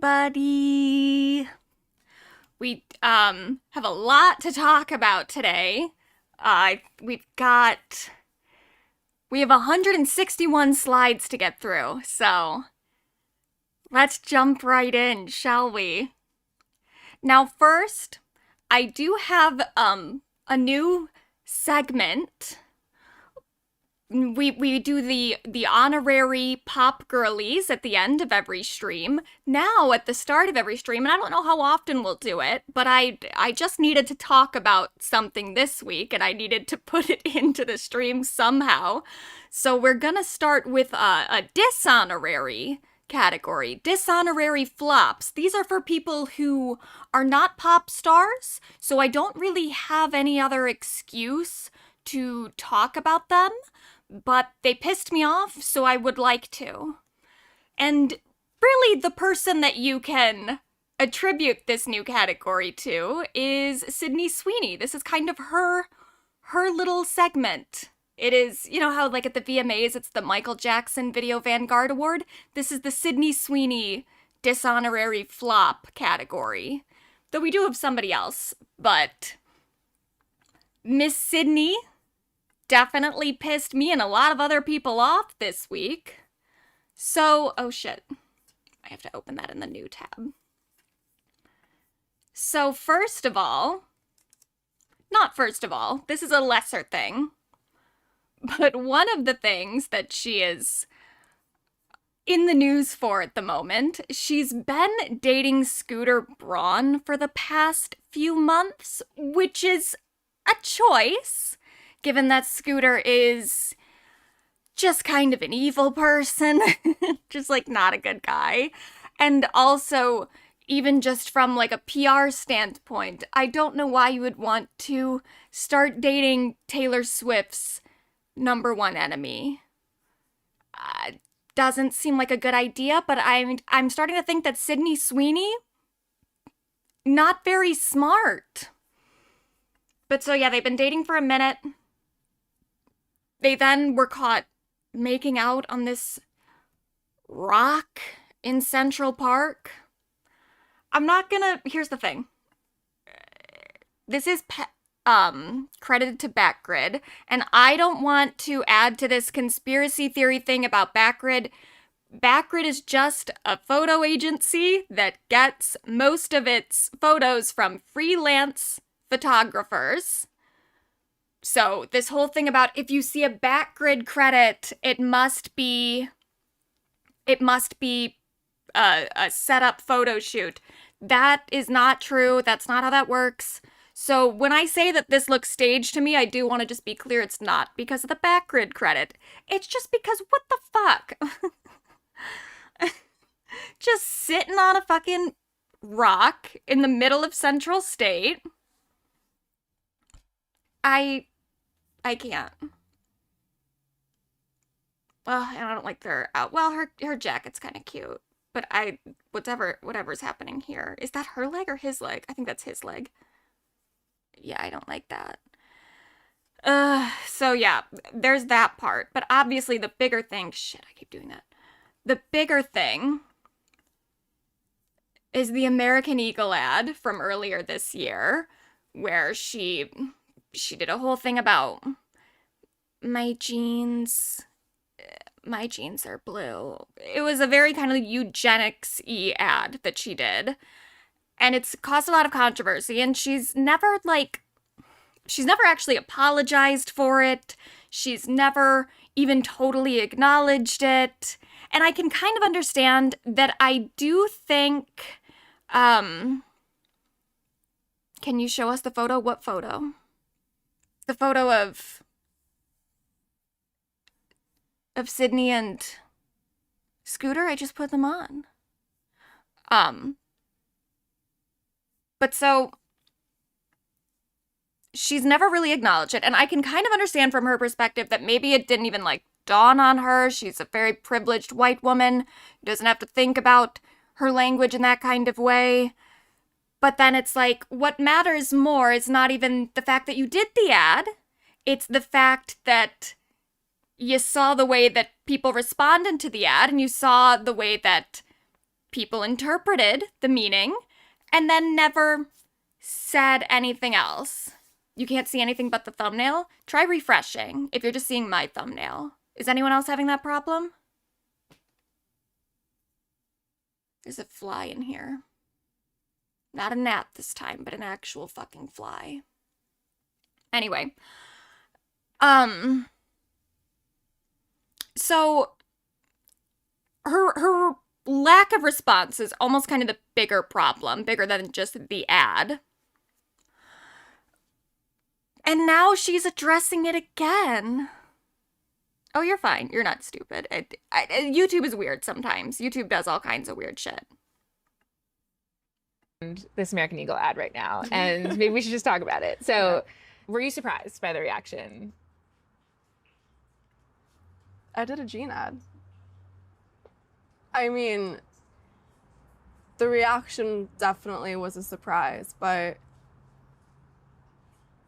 everybody. We have a lot to talk about today. We have 161 slides to get through, so let's jump right in, shall we? Now, first, I do have a new segment. We do the Honorary Pop Girlies at the end of every stream. Now at the start of every stream, and I don't know how often we'll do it, but I just needed to talk about something this week, and I needed to put it into the stream somehow. So we're gonna start with a dishonorary category. Dishonorary flops. These are for people who are not pop stars, so I don't really have any other excuse to talk about them. But they pissed me off, so I would like to. And really, the person that you can attribute this new category to is Sydney Sweeney. This is kind of her little segment. It is, you know how like at the VMAs, it's the Michael Jackson Video Vanguard Award? This is the Sydney Sweeney dishonorary flop category. Though we do have somebody else, but Miss Sydney definitely pissed me and a lot of other people off this week. So, oh shit. I have to open that in the new tab. So first of all, this is a lesser thing, but one of the things that she is in the news for at the moment, she's been dating Scooter Braun for the past few months, which is a choice, given that Scooter is just kind of an evil person, just like not a good guy. And also, even just from like a PR standpoint, I don't know why you would want to start dating Taylor Swift's number one enemy. Doesn't seem like a good idea, but I'm starting to think that Sydney Sweeney, not very smart. But so yeah, they've been dating for a minute. They then were caught making out on this rock in Central Park. Here's the thing. This is credited to Backgrid, and I don't want to add to this conspiracy theory thing about Backgrid. Backgrid is just a photo agency that gets most of its photos from freelance photographers. So this whole thing about if you see a Backgrid credit, it must be a set-up photo shoot. That is not true. That's not how that works. So when I say that this looks staged to me, I do want to just be clear it's not because of the Backgrid credit. It's just because what the fuck? Just sitting on a fucking rock in the middle of Central State. I can't. Well, and I don't like their well, her jacket's kind of cute, but whatever's happening here. Is that her leg or his leg? I think that's his leg. Yeah, I don't like that. So yeah, there's that part. But obviously the bigger thing, shit, I keep doing that. The bigger thing is the American Eagle ad from earlier this year, where she did a whole thing about my jeans are blue. It was a very kind of eugenics-y ad that she did. And it's caused a lot of controversy, and she's never actually apologized for it. She's never even totally acknowledged it. And I can kind of understand that. I do think, can you show us the photo? What photo? The photo of Sydney and Scooter? I just put them on. But so she's never really acknowledged it, and I can kind of understand from her perspective that maybe it didn't even like dawn on her. She's a very privileged white woman who doesn't have to think about her language in that kind of way. But then it's like, what matters more is not even the fact that you did the ad. It's the fact that you saw the way that people responded to the ad, and you saw the way that people interpreted the meaning and then never said anything else. You can't see anything but the thumbnail? Try refreshing if you're just seeing my thumbnail. Is anyone else having that problem? There's a fly in here. Not a gnat this time, but an actual fucking fly. Anyway. So her lack of response is almost kind of the bigger problem, bigger than just the ad. And now she's addressing it again. Oh, you're fine. You're not stupid. YouTube is weird sometimes. YouTube does all kinds of weird shit. This American Eagle ad right now, and maybe we should just talk about it. So, were you surprised by the reaction? I did a jean ad. I mean, the reaction definitely was a surprise, but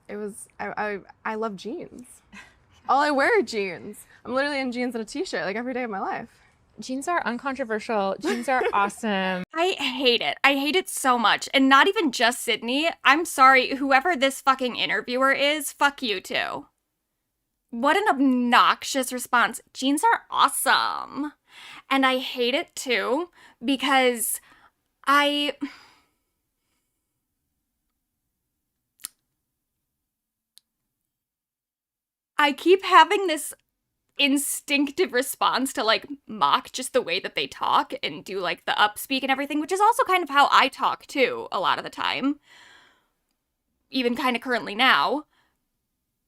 it was, I love jeans. All I wear are jeans. I'm literally in jeans and a t-shirt like every day of my life. Jeans are uncontroversial. Jeans are awesome. I hate it. I hate it so much. And not even just Sydney. I'm sorry, whoever this fucking interviewer is, fuck you too. What an obnoxious response. Jeans are awesome. And I hate it too because I keep having this instinctive response to like mock just the way that they talk and do like the upspeak and everything, which is also kind of how I talk too a lot of the time, even kind of currently now.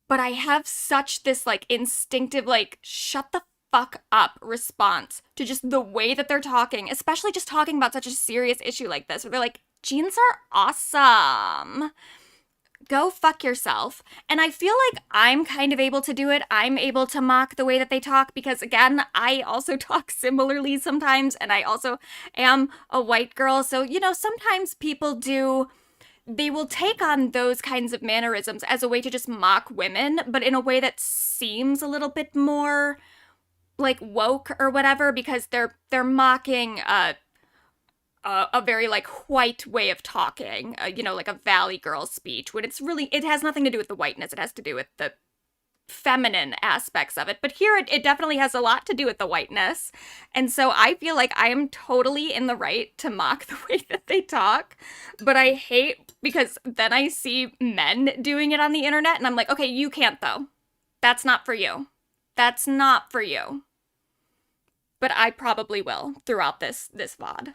But I have such this like instinctive like shut the fuck up response to just the way that they're talking, especially just talking about such a serious issue like this where they're like, jeans are awesome. Go fuck yourself. And I feel like I'm kind of able to do it. I'm able to mock the way that they talk because, again, I also talk similarly sometimes, and I also am a white girl. So, you know, sometimes people they will take on those kinds of mannerisms as a way to just mock women, but in a way that seems a little bit more like woke or whatever because they're mocking a very like white way of talking, you know, like a Valley Girl speech, when it has nothing to do with the whiteness. It has to do with the feminine aspects of it. But here it definitely has a lot to do with the whiteness. And so I feel like I am totally in the right to mock the way that they talk. But I hate because then I see men doing it on the internet and I'm like, okay, you can't though. That's not for you. That's not for you. But I probably will throughout this VOD.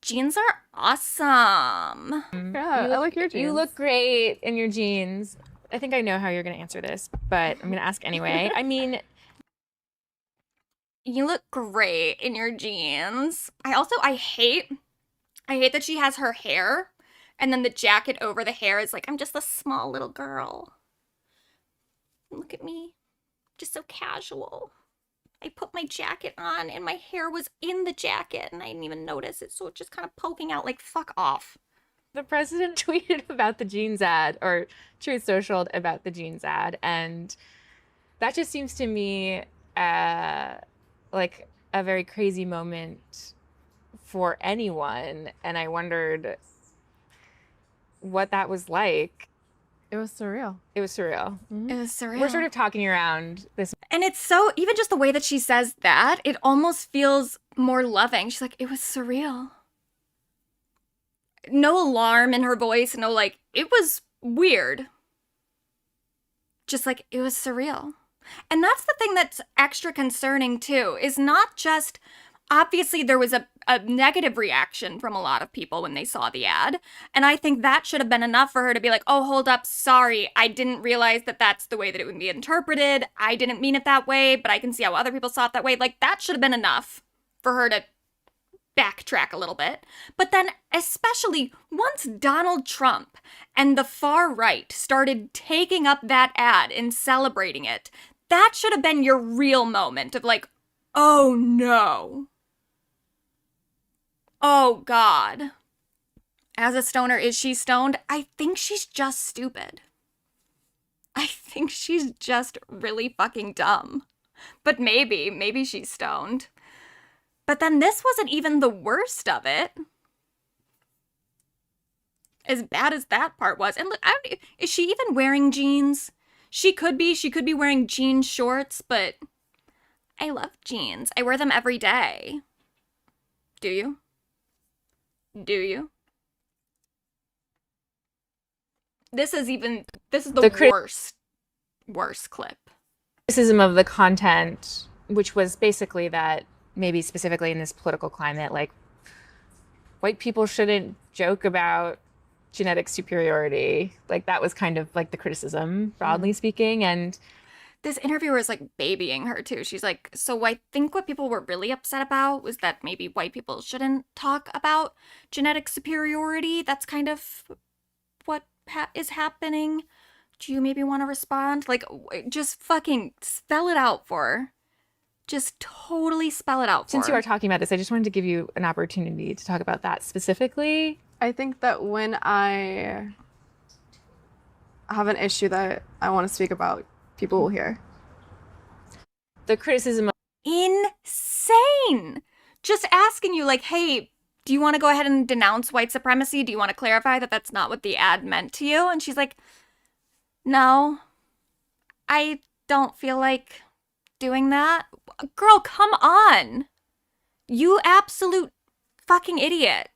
Jeans are awesome. Yeah, I like your jeans. You look great in your jeans. I think I know how you're going to answer this, but I'm going to ask anyway. I mean, you look great in your jeans. I hate that she has her hair and then the jacket over the hair is like, I'm just a small little girl. Look at me. Just so casual. I put my jacket on and my hair was in the jacket and I didn't even notice it. So it's just kind of poking out like, fuck off. the president tweeted about the jeans ad, or Truth Socialed about the jeans ad. And that just seems to me like a very crazy moment for anyone. And I wondered what that was like. It was surreal. It was surreal. Mm-hmm. It was surreal. We're sort of talking around this. And it's so, even just the way that she says that, it almost feels more loving. She's like, it was surreal. No alarm in her voice, no like, it was weird. Just like, it was surreal. And that's the thing that's extra concerning too, is not just, obviously there was a negative reaction from a lot of people when they saw the ad. And I think that should have been enough for her to be like, oh, hold up, sorry, I didn't realize that that's the way that it would be interpreted. I didn't mean it that way, but I can see how other people saw it that way. Like, that should have been enough for her to backtrack a little bit. But then, especially once Donald Trump and the far right started taking up that ad and celebrating it, that should have been your real moment of like, oh no. Oh God. As a stoner, is she stoned? I think she's just stupid. I think she's just really fucking dumb. But maybe she's stoned. But then this wasn't even the worst of it. As bad as that part was. And look, is she even wearing jeans? She could be wearing jean shorts, but I love jeans. I wear them every day. Do you? Do you? This is the worst clip. Criticism of the content, which was basically that maybe specifically in this political climate, like white people shouldn't joke about genetic superiority. Like that was kind of like the criticism, broadly speaking. And this interviewer is like babying her too. She's like, so I think what people were really upset about was that maybe white people shouldn't talk about genetic superiority. That's kind of what is happening. Do you maybe want to respond? Like, just fucking spell it out for her. Just totally spell it out for her. Since you are talking about this, I just wanted to give you an opportunity to talk about that specifically. I think that when I have an issue that I want to speak about, people will hear. The criticism of insane. Just asking you like, hey, do you want to go ahead and denounce white supremacy? Do you want to clarify that that's not what the ad meant to you? And she's like, no, I don't feel like doing that. Girl, come on. You absolute fucking idiot.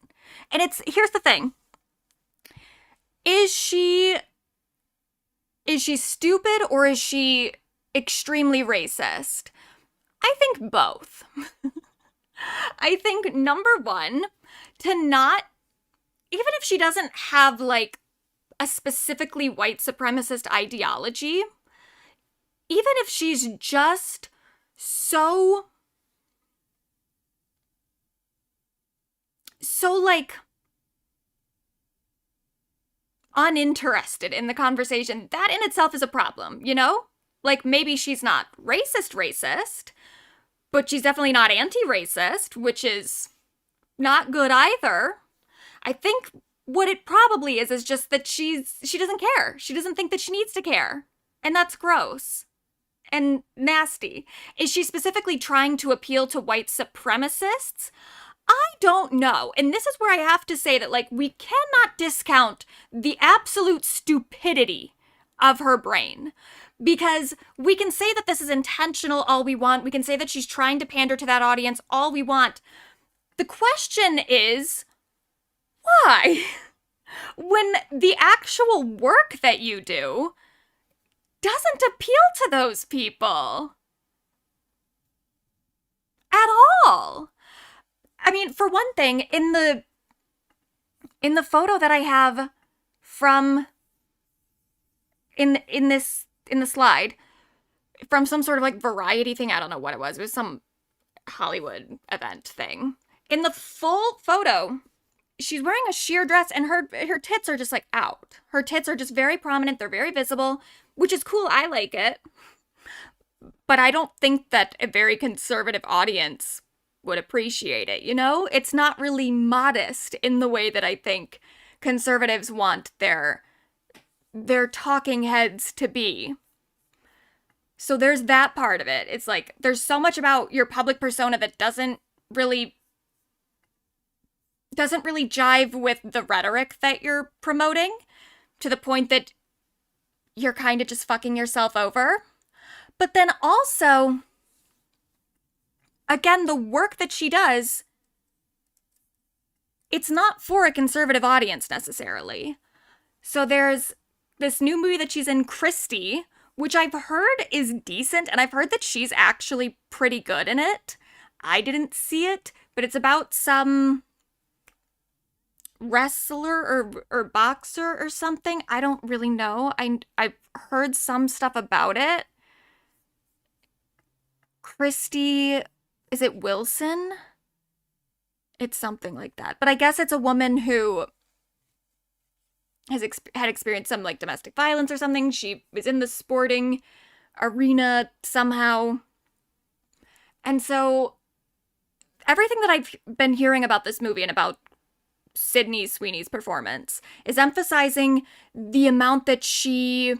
And here's the thing. Is she stupid or is she extremely racist? I think both. I think number one, even if she doesn't have like a specifically white supremacist ideology, even if she's just so like uninterested in the conversation, that in itself is a problem, you know? Like maybe she's not racist, but she's definitely not anti-racist, which is not good either. I think what it probably is just that she doesn't care. She doesn't think that she needs to care. And that's gross and nasty. Is she specifically trying to appeal to white supremacists? I don't know. And this is where I have to say that, like, we cannot discount the absolute stupidity of her brain. Because we can say that this is intentional all we want. We can say that she's trying to pander to that audience all we want. The question is, why? When the actual work that you do doesn't appeal to those people at all. I mean, for one thing, in the photo that I have from in the slide from some sort of like variety thing, I don't know what it was some Hollywood event thing. In the full photo, she's wearing a sheer dress and her tits are just like out. Her tits are just very prominent, they're very visible, which is cool, I like it. But I don't think that a very conservative audience would appreciate it, you know? It's not really modest in the way that I think conservatives want their talking heads to be. So there's that part of it. It's like, there's so much about your public persona that doesn't really jive with the rhetoric that you're promoting, to the point that you're kind of just fucking yourself over. But then also, again, the work that she does, it's not for a conservative audience necessarily. So there's this new movie that she's in, Christy, which I've heard is decent, and I've heard that she's actually pretty good in it. I didn't see it, but it's about some wrestler or boxer or something. I don't really know. I've heard some stuff about it. Christy, is it Wilson? It's something like that. But I guess it's a woman who had experienced some like domestic violence or something. She was in the sporting arena somehow. And so everything that I've been hearing about this movie and about Sydney Sweeney's performance is emphasizing the amount that she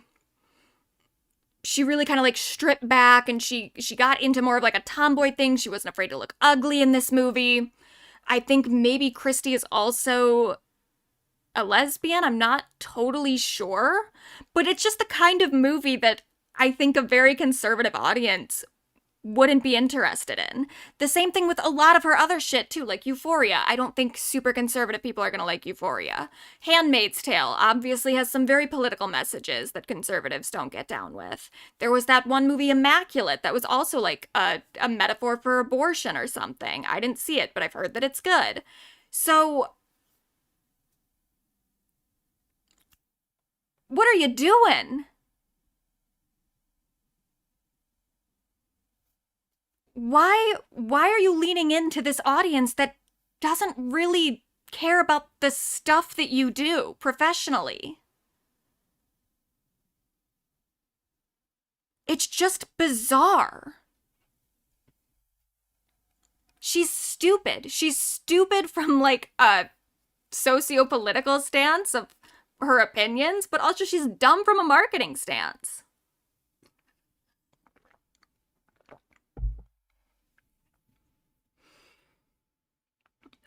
she really kind of like stripped back and she got into more of like a tomboy thing. She wasn't afraid to look ugly in this movie. I think maybe Christy is also a lesbian. I'm not totally sure, but it's just the kind of movie that I think a very conservative audience wouldn't be interested in. The same thing with a lot of her other shit too, like Euphoria. I don't think super conservative people are gonna like Euphoria. Handmaid's Tale obviously has some very political messages that conservatives don't get down with. There was that one movie Immaculate that was also like a metaphor for abortion or something. I didn't see it, but I've heard that it's good. So what are you doing? Why are you leaning into this audience that doesn't really care about the stuff that you do professionally? It's just bizarre. She's stupid. She's stupid from like a socio-political stance of her opinions, but also she's dumb from a marketing stance.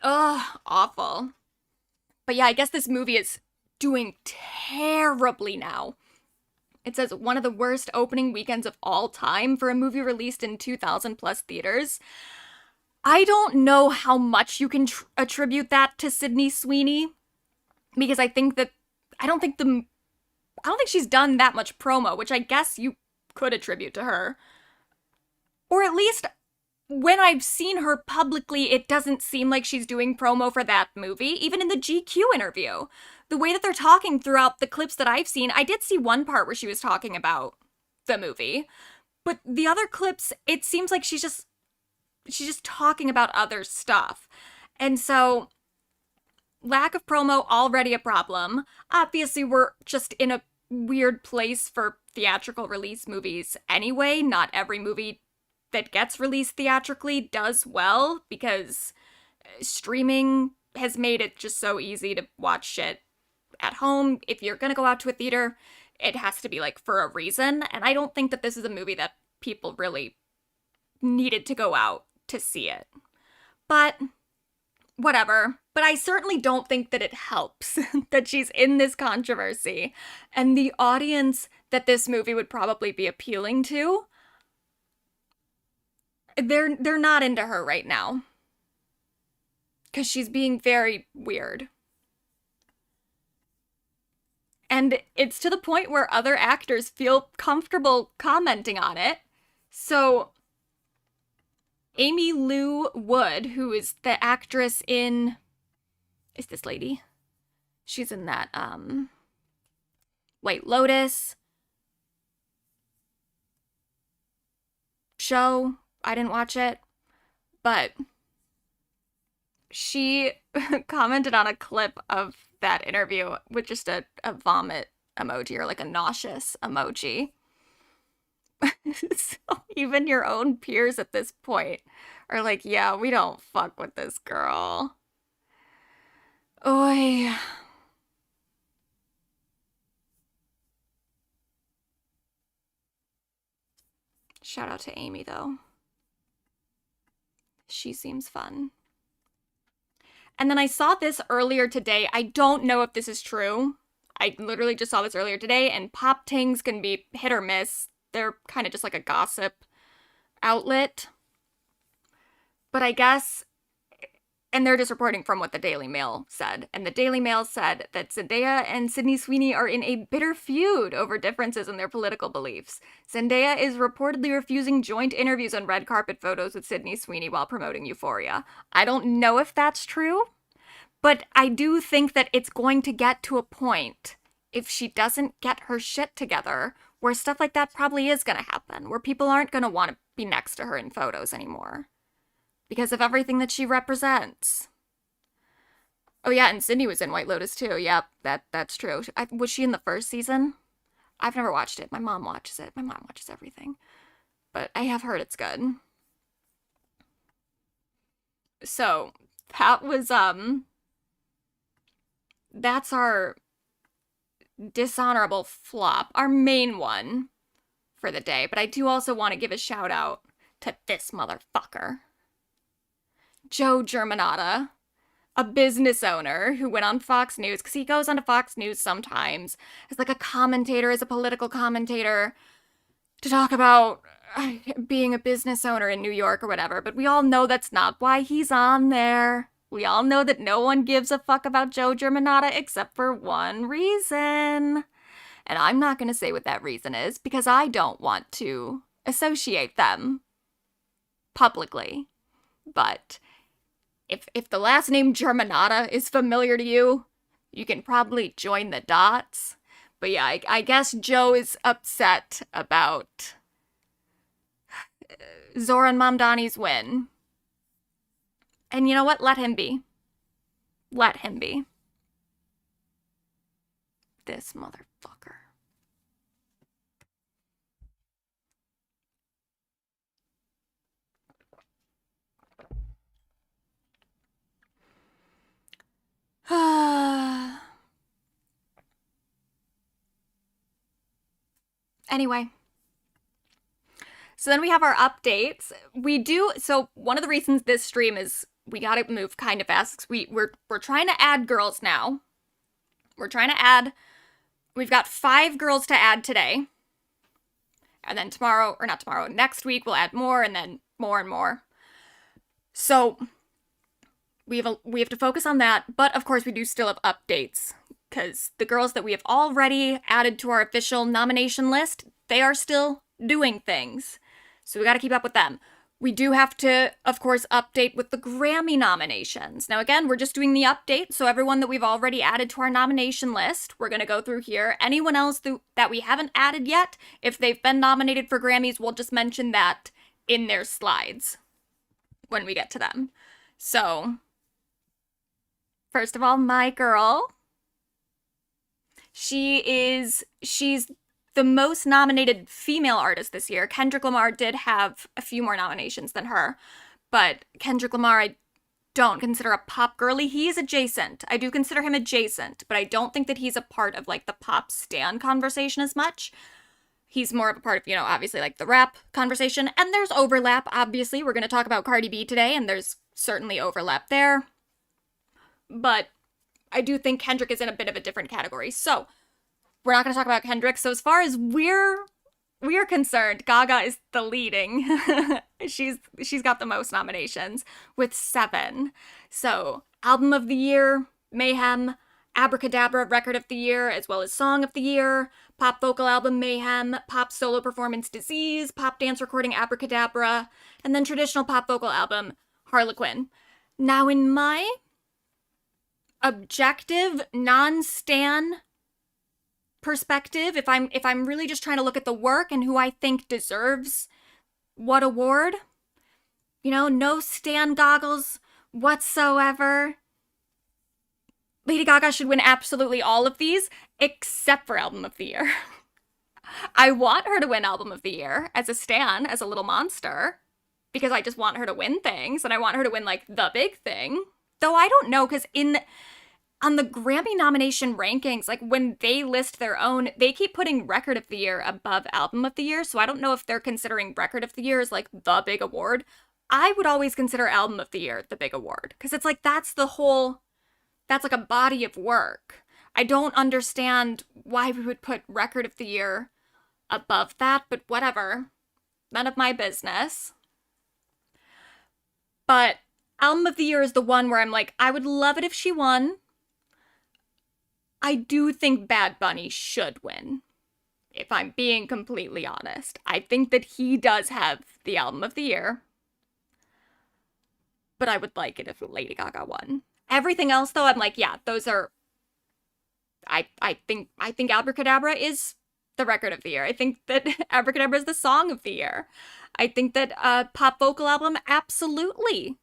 Ugh, awful. But yeah, I guess this movie is doing terribly now. It says one of the worst opening weekends of all time for a movie released in 2,000 plus theaters. I don't know how much you can attribute that to Sydney Sweeney, because I don't think she's done that much promo, which I guess you could attribute to her. Or at least when I've seen her publicly, it doesn't seem like she's doing promo for that movie, even in the GQ interview. The way that they're talking throughout the clips that I've seen, I did see one part where she was talking about the movie, but the other clips, it seems like she's just talking about other stuff. And so, lack of promo, already a problem. Obviously, we're just in a weird place for theatrical release movies anyway. Not every movie that gets released theatrically does well, because streaming has made it just so easy to watch shit at home. If you're gonna go out to a theater, it has to be like for a reason, and I don't think that this is a movie that people really needed to go out to see it. But whatever. But I certainly don't think that it helps that she's in this controversy, and the audience that this movie would probably be appealing to, they're not into her right now, because she's being very weird. And it's to the point where other actors feel comfortable commenting on it. So Amy Lou Wood, who is the actress in, is this lady? She's in that White Lotus show. I didn't watch it, but she commented on a clip of that interview with just a vomit emoji, or like a nauseous emoji. So even your own peers at this point are like, yeah, we don't fuck with this girl. Oy. Shout out to Amy, though. She seems fun. And then I saw this earlier today. I don't know if this is true. I literally just saw this earlier today, and pop tings can be hit or miss. They're kind of just like a gossip outlet. But I guess, and they're just reporting from what the Daily Mail said. And the Daily Mail said that Zendaya and Sydney Sweeney are in a bitter feud over differences in their political beliefs. Zendaya is reportedly refusing joint interviews and red carpet photos with Sydney Sweeney while promoting Euphoria. I don't know if that's true, but I do think that it's going to get to a point, if she doesn't get her shit together, where stuff like that probably is going to happen, where people aren't going to want to be next to her in photos anymore, because of everything that she represents. Oh yeah, and Sydney was in White Lotus too. Yep, that's true. Was she in the first season? I've never watched it. My mom watches it. My mom watches everything. But I have heard it's good. So, that was, that's our dishonorable flop, our main one for the day, but I do also want to give a shout out to this motherfucker. Joe Germanotta, a business owner who went on Fox News, because he goes onto Fox News sometimes as like a commentator, as a political commentator, to talk about being a business owner in New York or whatever, but we all know that's not why he's on there. We all know that no one gives a fuck about Joe Germanotta except for one reason. And I'm not going to say what that reason is because I don't want to associate them publicly. But if the last name Germanotta is familiar to you, you can probably join the dots. But yeah, I guess Joe is upset about Zoran Mamdani's win. And you know what? Let him be. Let him be. This motherfucker. Anyway. So then we have our updates. So one of the reasons this stream is, we gotta move kind of fast, we're trying to add girls now. We've got 5 girls to add today. And then next week we'll add more, and then more and more. So we have to focus on that, but of course we do still have updates, because the girls that we have already added to our official nomination list, they are still doing things. So we gotta keep up with them. We do have to, of course, update with the Grammy nominations. Now, again, we're just doing the update, so everyone that we've already added to our nomination list, we're going to go through here. Anyone else that we haven't added yet, if they've been nominated for Grammys, we'll just mention that in their slides when we get to them. So, first of all, my girl. She's the most nominated female artist this year. Kendrick Lamar did have a few more nominations than her, but Kendrick Lamar I don't consider a pop girly. He is adjacent. I do consider him adjacent, but I don't think that he's a part of like the pop stan conversation as much. He's more of a part of, obviously like the rap conversation, and there's overlap, obviously. We're going to talk about Cardi B today, and there's certainly overlap there. But I do think Kendrick is in a bit of a different category. So, we're not going to talk about Kendrick. So as far as we're concerned, Gaga is the leading. She's got the most nominations with 7. So Album of the Year, Mayhem, Abracadabra, Record of the Year, as well as Song of the Year, Pop Vocal Album, Mayhem, Pop Solo Performance, Disease, Pop Dance Recording, Abracadabra, and then Traditional Pop Vocal Album, Harlequin. Now in my objective, non-stan perspective, if I'm really just trying to look at the work and who I think deserves what award, no stan goggles whatsoever, Lady Gaga should win absolutely all of these except for Album of the Year. I want her to win Album of the Year as a stan, as a little monster, because I just want her to win things, and I want her to win like the big thing. Though I don't know, because on the Grammy nomination rankings, like when they list their own, they keep putting Record of the Year above Album of the Year, so I don't know if they're considering Record of the Year as like the big award. I would always consider Album of the Year the big award, because it's like that's like a body of work. I don't understand why we would put Record of the Year above that, but whatever. None of my business. But Album of the Year is the one where I'm like, I would love it if she won. I do think Bad Bunny should win, if I'm being completely honest. I think that he does have the Album of the Year, but I would like it if Lady Gaga won. Everything else, though, I'm like, yeah, those are... I think Abracadabra is the Record of the Year. I think that Abracadabra is the Song of the Year. I think that Pop Vocal Album, absolutely.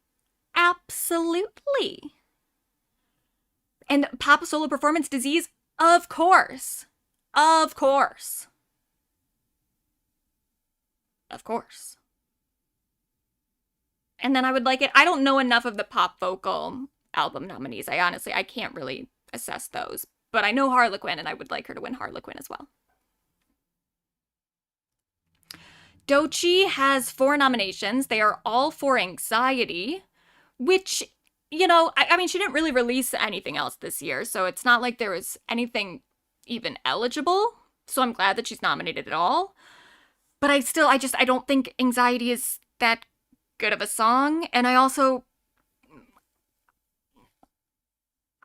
Absolutely. And Pop Solo Performance, Disease, of course. Of course. Of course. And then I would like it. I don't know enough of the Pop Vocal Album nominees. I can't really assess those. But I know Harlequin, and I would like her to win Harlequin as well. Doechii has 4 nominations. They are all for Anxiety, which, you know, I mean, she didn't really release anything else this year, so it's not like there was anything even eligible. So I'm glad that she's nominated at all. But I don't think Anxiety is that good of a song. And I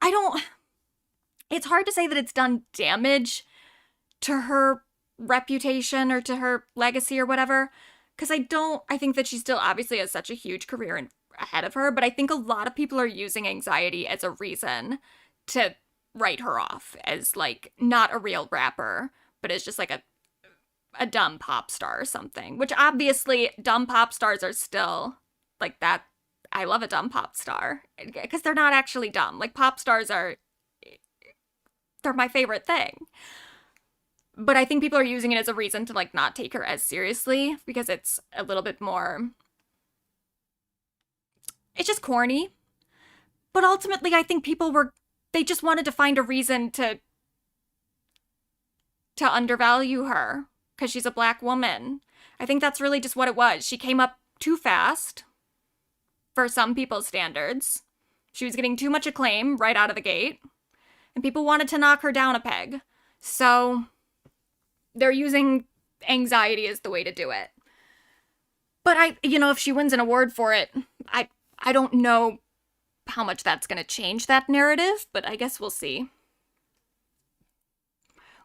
don't, it's hard to say that it's done damage to her reputation or to her legacy or whatever, because I think that she still obviously has such a huge career ahead of her, but I think a lot of people are using Anxiety as a reason to write her off as, like, not a real rapper, but as just like a dumb pop star or something, which obviously dumb pop stars are still like that. I love a dumb pop star because they're not actually dumb. Like, pop stars they're my favorite thing. But I think people are using it as a reason to, like, not take her as seriously because it's a little bit more, it's just corny. But ultimately, I think they just wanted to find a reason to undervalue her because she's a Black woman. I think that's really just what it was. She came up too fast for some people's standards. She was getting too much acclaim right out of the gate, and people wanted to knock her down a peg. So they're using Anxiety as the way to do it. But if she wins an award for it, I don't know how much that's going to change that narrative, but I guess we'll see.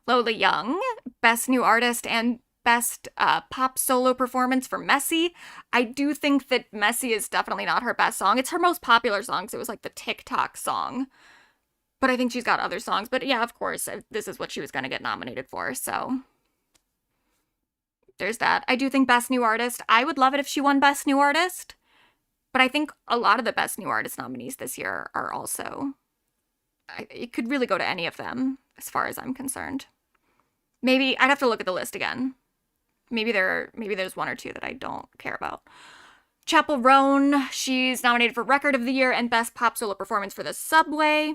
Lola Young, Best New Artist and Best Pop Solo Performance for Messy. I do think that Messy is definitely not her best song. It's her most popular song, so it was like the TikTok song. But I think she's got other songs. But yeah, of course, this is what she was going to get nominated for, so there's that. I do think Best New Artist, I would love it if she won Best New Artist, but I think a lot of the Best New Artist nominees this year are also, it could really go to any of them, as far as I'm concerned. Maybe, I'd have to look at the list again. Maybe there's one or two that I don't care about. Chappell Roan, she's nominated for Record of the Year and Best Pop Solo Performance for The Subway.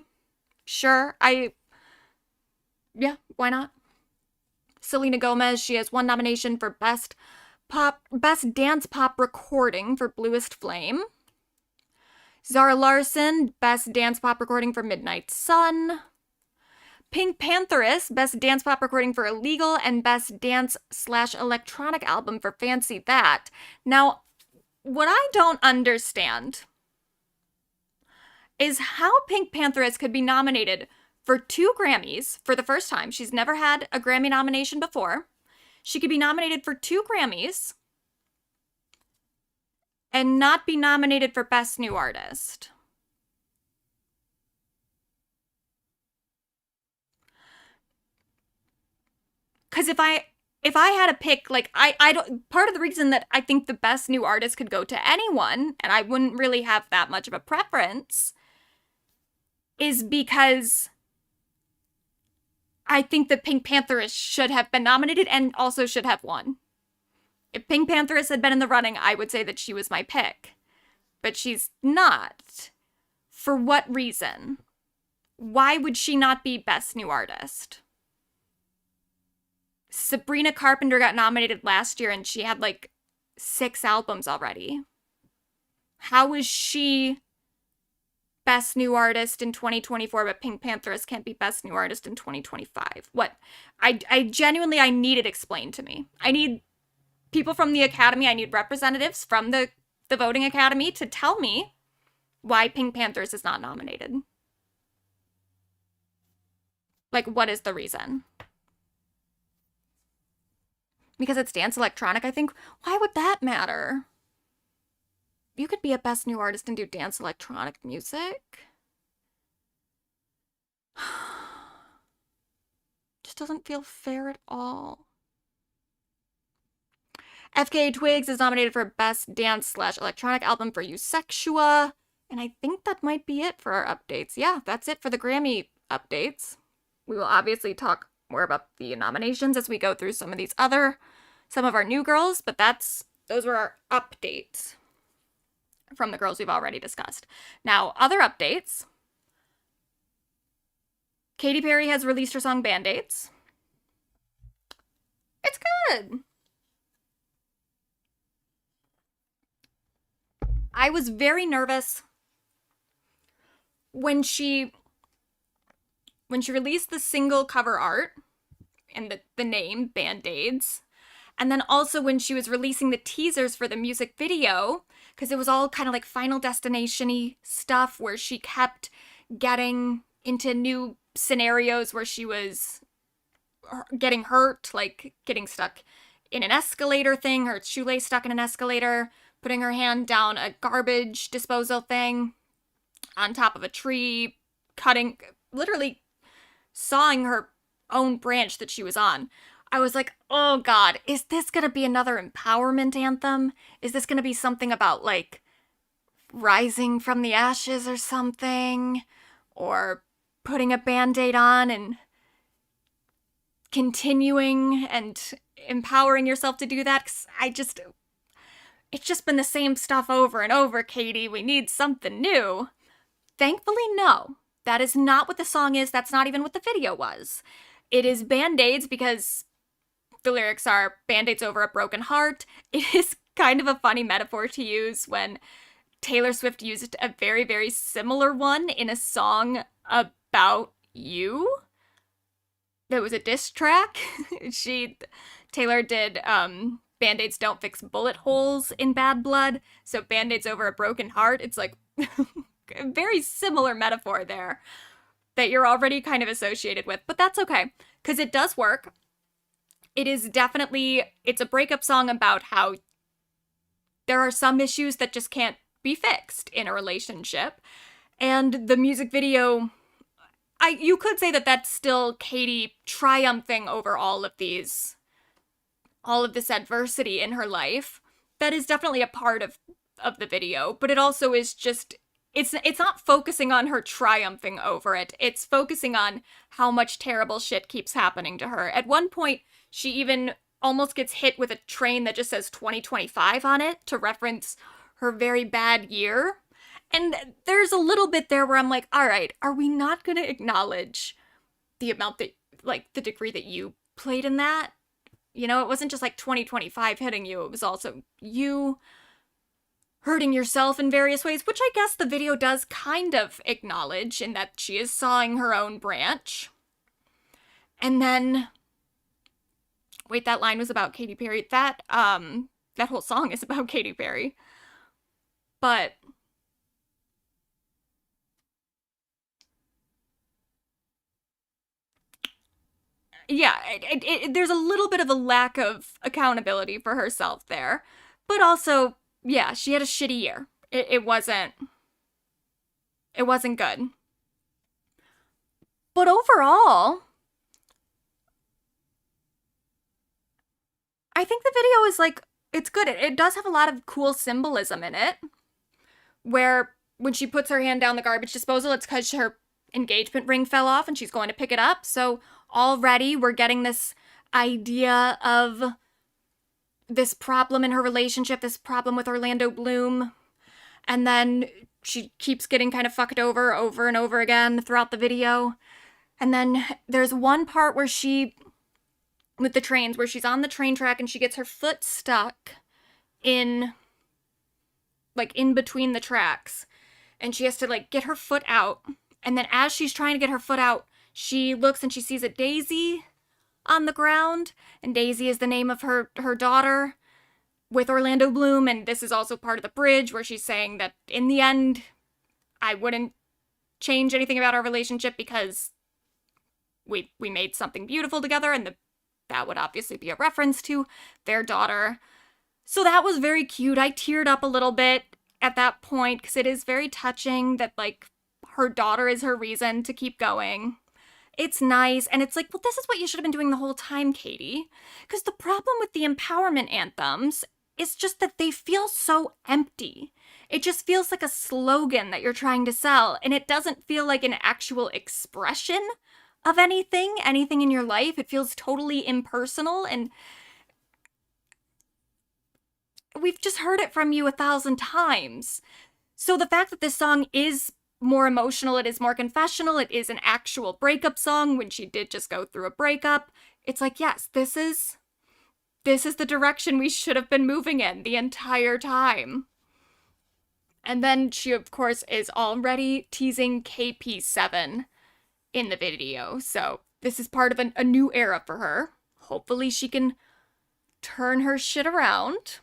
Sure, yeah, why not? Selena Gomez, she has 1 nomination for Best Dance Pop Recording for Bluest Flame. Zara Larsson, Best Dance Pop Recording for Midnight Sun. Pink Pantheress, Best Dance Pop Recording for Illegal and Best Dance/Electronic Album for Fancy That. Now, what I don't understand is how Pink Pantheress could be nominated for 2 Grammys for the first time. She's never had a Grammy nomination before. She could be nominated for 2 Grammys and not be nominated for Best New Artist. Because if I had to pick, like, I don't, part of the reason that I think the Best New Artist could go to anyone, and I wouldn't really have that much of a preference, is because I think that Pink Pantheress should have been nominated and also should have won. If Pink Pantheress had been in the running, I would say that she was my pick. But she's not. For what reason? Why would she not be Best New Artist? Sabrina Carpenter got nominated last year and she had like 6 albums already. How is she Best New Artist in 2024, but Pink Pantheress can't be Best New Artist in 2025? What? I genuinely, I need it explained to me. I need people from the Academy, I need representatives from the voting Academy to tell me why Pink Pantheress is not nominated. Like, what is the reason? Because it's dance electronic, I think. Why would that matter? You could be a Best New Artist and do dance electronic music. Just doesn't feel fair at all. FKA Twigs is nominated for Best Dance/Electronic Album for Eusexua. And I think that might be it for our updates. Yeah, that's it for the Grammy updates. We will obviously talk more about the nominations as we go through some of our new girls, but those were our updates from the girls we've already discussed. Now, other updates. Katy Perry has released her song Band-Aids. It's good. I was very nervous when she released the single cover art and the name Band-Aids, and then also when she was releasing the teasers for the music video, because it was all kind of like Final Destination-y stuff where she kept getting into new scenarios where she was getting hurt, like getting stuck in an escalator thing, her shoelace stuck in an escalator, putting her hand down a garbage disposal thing, on top of a tree, literally sawing her own branch that she was on. I was like, oh God, is this gonna be another empowerment anthem? Is this gonna be something about like rising from the ashes or something? Or putting a band-aid on and continuing and empowering yourself to do that? 'Cause it's just been the same stuff over and over, Katie. We need something new. Thankfully, no. That is not what the song is. That's not even what the video was. It is Band-Aids because the lyrics are Band-Aids over a broken heart. It is kind of a funny metaphor to use when Taylor Swift used a very, very similar one in a song about you. There was a diss track. Taylor did Band-Aids don't fix bullet holes in Bad Blood, so Band-Aids over a broken heart. It's like a very similar metaphor there that you're already kind of associated with, but that's okay, because it does work. It's a breakup song about how there are some issues that just can't be fixed in a relationship, and the music video, you could say that that's still Katie triumphing over all of this adversity in her life. That is definitely a part of the video, but it also is just, it's not focusing on her triumphing over it. It's focusing on how much terrible shit keeps happening to her. At one point, she even almost gets hit with a train that just says 2025 on it to reference her very bad year. And there's a little bit there where I'm like, all right, are we not going to acknowledge the amount that, like, the degree that you played in that? You know, it wasn't just like 2025 hitting you. It was also you hurting yourself in various ways, which I guess the video does kind of acknowledge in that she is sawing her own branch. And then, wait, that line was about Katy Perry. That whole song is about Katy Perry. But yeah, there's a little bit of a lack of accountability for herself there. But also, yeah, she had a shitty year. It wasn't good. But overall, I think the video is like, it's good. It does have a lot of cool symbolism in it. Where when she puts her hand down the garbage disposal, it's because her engagement ring fell off and she's going to pick it up. So already we're getting this idea of this problem in her relationship, this problem with Orlando Bloom. And then she keeps getting kind of fucked over and over again throughout the video. And then there's one part where with the trains, where she's on the train track and she gets her foot stuck in between the tracks. And she has to, like, get her foot out. And then as she's trying to get her foot out, she looks and she sees a daisy on the ground. And Daisy is the name of her daughter with Orlando Bloom. And this is also part of the bridge where she's saying that in the end, I wouldn't change anything about our relationship because we made something beautiful together. And that would obviously be a reference to their daughter. So that was very cute. I teared up a little bit at that point because it is very touching that, like, her daughter is her reason to keep going. It's nice. And it's like, well, this is what you should have been doing the whole time, Katie. Because the problem with the empowerment anthems is just that they feel so empty. It just feels like a slogan that you're trying to sell. And it doesn't feel like an actual expression of anything in your life. It feels totally impersonal. And we've just heard it from you 1,000 times. So the fact that this song is more emotional, it is more confessional, it is an actual breakup song when she did just go through a breakup, it's like, yes, this is the direction we should have been moving in the entire time. And then she, of course, is already teasing KP7 in the video. So this is part of a new era for her. Hopefully she can turn her shit around.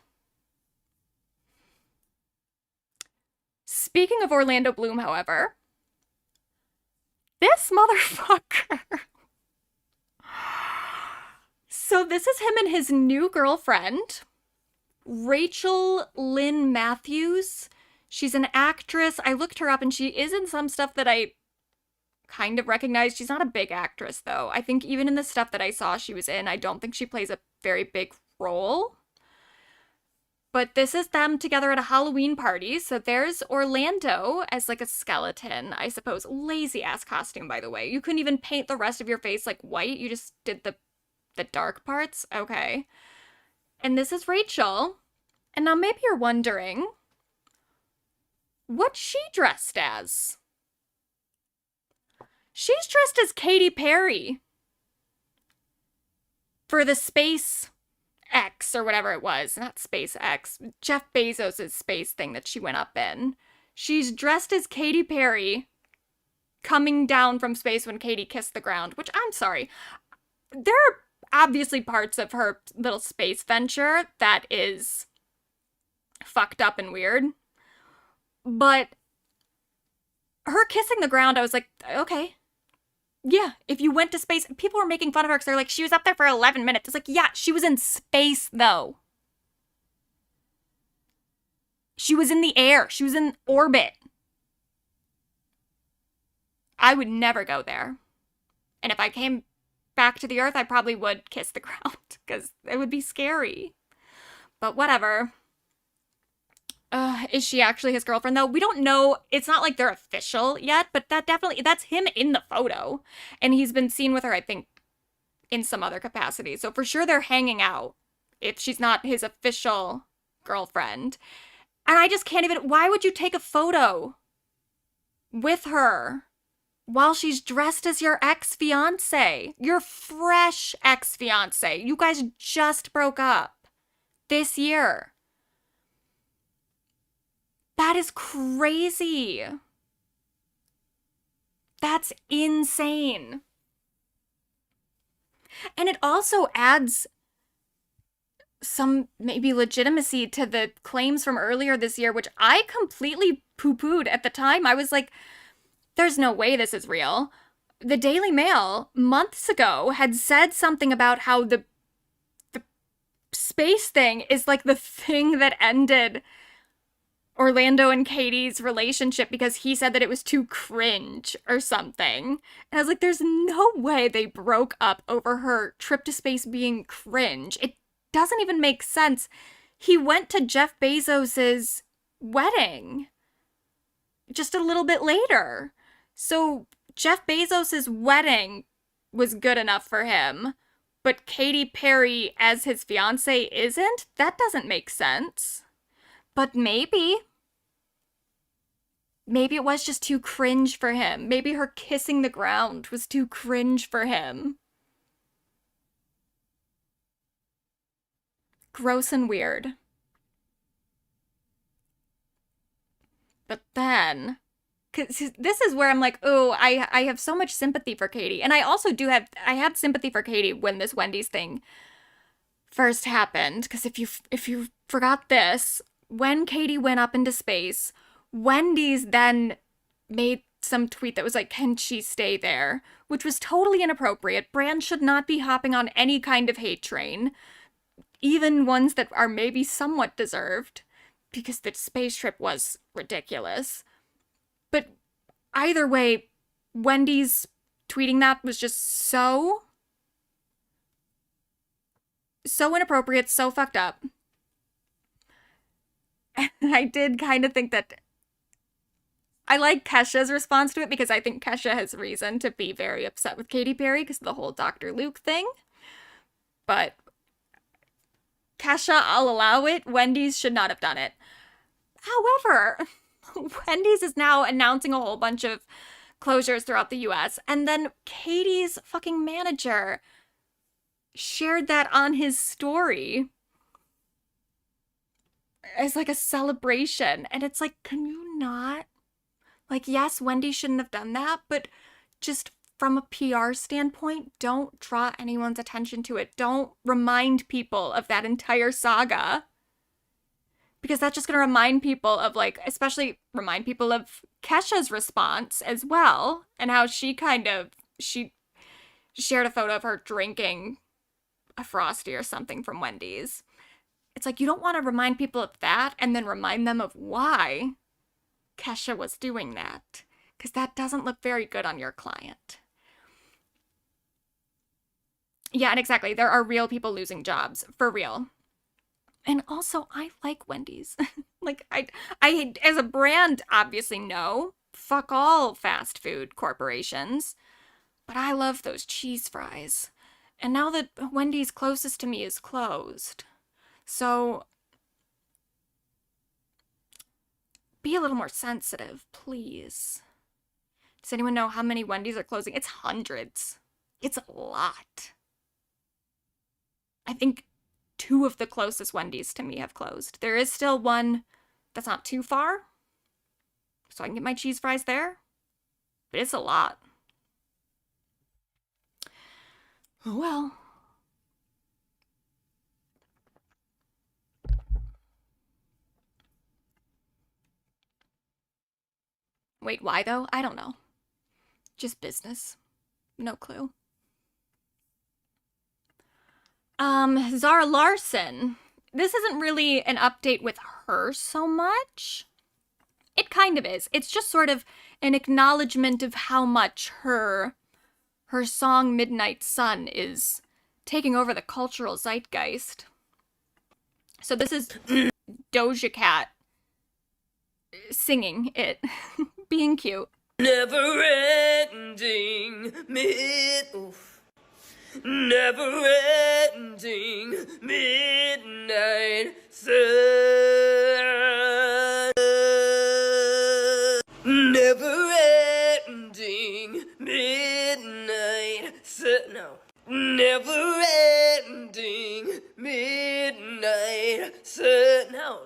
Speaking of Orlando Bloom, however, this motherfucker. So this is him and his new girlfriend, Rachel Lynn Matthews. She's an actress. I looked her up and she is in some stuff that I kind of recognize. She's not a big actress, though. I think even in the stuff that I saw she was in, I don't think she plays a very big role. But this is them together at a Halloween party. So there's Orlando as like a skeleton, I suppose. Lazy ass costume, by the way. You couldn't even paint the rest of your face like white. You just did the dark parts. Okay. And this is Rachel. And now maybe you're wondering, what's she dressed as? She's dressed as Katy Perry for the Space X or whatever it was. Not SpaceX. Jeff Bezos' space thing that she went up in. She's dressed as Katy Perry coming down from space when Katy kissed the ground, which I'm sorry. There are obviously parts of her little space venture that is fucked up and weird. But her kissing the ground, I was like, okay. Yeah, if you went to space, people were making fun of her because they're like, she was up there for 11 minutes. It's like, yeah, she was in space, though. She was in the air. She was in orbit. I would never go there. And if I came back to the Earth, I probably would kiss the ground because it would be scary. But whatever. Is she actually his girlfriend, though? We don't know. It's not like they're official yet, but that's him in the photo. And he's been seen with her, I think, in some other capacity. So for sure they're hanging out if she's not his official girlfriend. And I just can't even, why would you take a photo with her while she's dressed as your ex-fiance? Your fresh ex-fiance. You guys just broke up this year. That is crazy. That's insane. And it also adds some maybe legitimacy to the claims from earlier this year, which I completely poo-pooed at the time. I was like, there's no way this is real. The Daily Mail months ago had said something about how the space thing is like the thing that ended Orlando and Katie's relationship because he said that it was too cringe or something. And I was like, there's no way they broke up over her trip to space being cringe. It doesn't even make sense. He went to Jeff Bezos's wedding just a little bit later. So Jeff Bezos's wedding was good enough for him, but Katy Perry as his fiance isn't? That doesn't make sense. But maybe it was just too cringe for him. Maybe her kissing the ground was too cringe for him. Gross and weird. But then, cause this is where I'm like, oh, I have so much sympathy for Katy. And I also I had sympathy for Katy when this Wendy's thing first happened. Because if you forgot this, when Katy went up into space, Wendy's then made some tweet that was like, can she stay there? Which was totally inappropriate. Brands should not be hopping on any kind of hate train, even ones that are maybe somewhat deserved, because the space trip was ridiculous. But either way, Wendy's tweeting that was just so inappropriate, so fucked up. And I did kind of think that I like Kesha's response to it because I think Kesha has reason to be very upset with Katy Perry because of the whole Dr. Luke thing. But Kesha, I'll allow it. Wendy's should not have done it. However, Wendy's is now announcing a whole bunch of closures throughout the US. And then Katie's fucking manager shared that on his story. as like a celebration. And it's like, can you not? Like, yes, Wendy shouldn't have done that, but just from a PR standpoint, don't draw anyone's attention to it. Don't remind people of that entire saga. Because that's just going to remind people of, like, especially remind people of Kesha's response as well. And how she shared a photo of her drinking a Frosty or something from Wendy's. It's like, you don't want to remind people of that and then remind them of why Kesha was doing that. Because that doesn't look very good on your client. Yeah, and exactly. There are real people losing jobs. For real. And also, I like Wendy's. Like, I as a brand, obviously, no. Fuck all fast food corporations. But I love those cheese fries. And now that Wendy's closest to me is closed. So, be a little more sensitive, please. Does anyone know how many Wendy's are closing? It's hundreds. It's a lot. I think 2 of the closest Wendy's to me have closed. There is still one that's not too far, so I can get my cheese fries there. But it's a lot. Oh well. Wait, why though? I don't know. Just business. No clue. Zara Larson. This isn't really an update with her so much. It kind of is. It's just sort of an acknowledgement of how much her song Midnight Sun is taking over the cultural zeitgeist. So this is Doja Cat singing it, being cute. Never ending never ending midnight sun. Never ending midnight sun. No. Never ending midnight sun. No.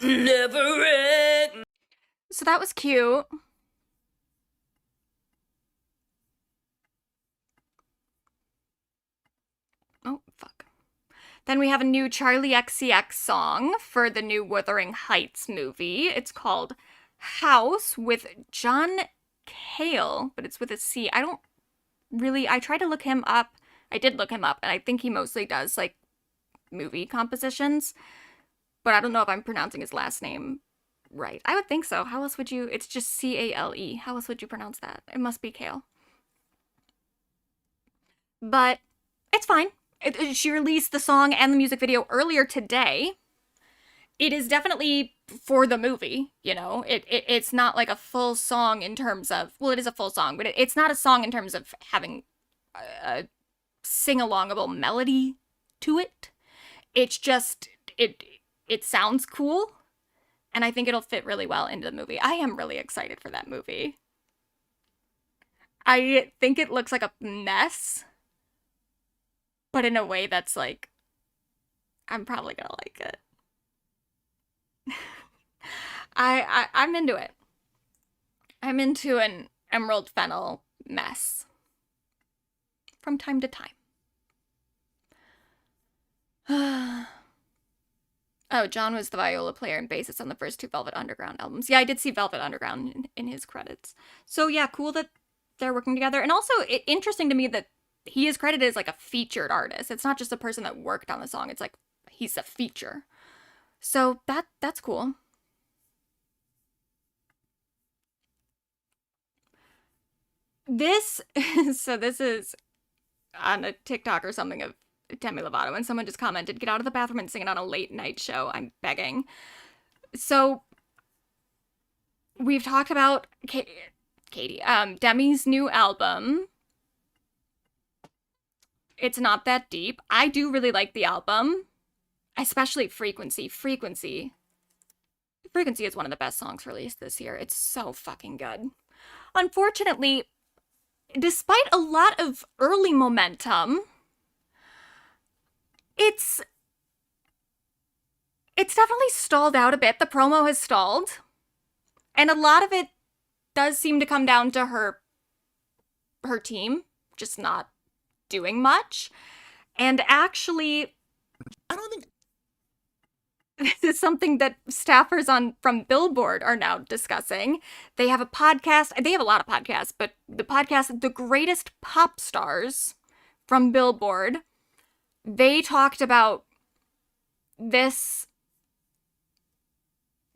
Never ending. So that was cute. Oh, fuck. Then we have a new Charlie XCX song for the new Wuthering Heights movie. It's called House with John Cale, but it's with a C. I tried to look him up. I did look him up, and I think he mostly does, like, movie compositions. But I don't know if I'm pronouncing his last name right. I would think so. How else would you... It's just C-A-L-E. How else would you pronounce that? It must be Cale. But it's fine. She released the song and the music video earlier today. It is definitely for the movie, you know? It's not like a full song in terms of... Well, it is a full song, but it's not a song in terms of having a sing-alongable melody to it. It's just... It sounds cool, and I think it'll fit really well into the movie. I am really excited for that movie. I think it looks like a mess, but in a way that's like, I'm probably gonna like it. I'm into it. I'm into an Emerald Fennel mess from time to time. Oh, John was the viola player and bassist on the first 2 Velvet Underground albums. Yeah, I did see Velvet Underground in his credits. So yeah, cool that they're working together. And also, interesting to me that he is credited as like a featured artist. It's not just a person that worked on the song. It's like he's a feature. So that's cool. This is on a TikTok or something of Demi Lovato, and someone just commented, "Get out of the bathroom and sing it on a late night show. I'm begging." So we've talked about Katie, Demi's new album. It's not that deep. I do really like the album, especially Frequency. Frequency is one of the best songs released this year. It's so fucking good. Unfortunately, despite a lot of early momentum, It's definitely stalled out a bit. The promo has stalled. And a lot of it does seem to come down to her team just not doing much. And actually, I don't think this is something that staffers from Billboard are now discussing. They have a podcast. They have a lot of podcasts, but the podcast, The Greatest Pop Stars from Billboard, they talked about this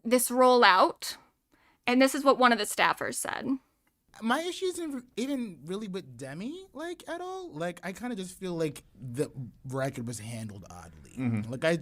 rollout, and this is what one of the staffers said. my issue isn't even really with Demi, like, at all. Like, I kind of just feel like the record was handled oddly. Like, I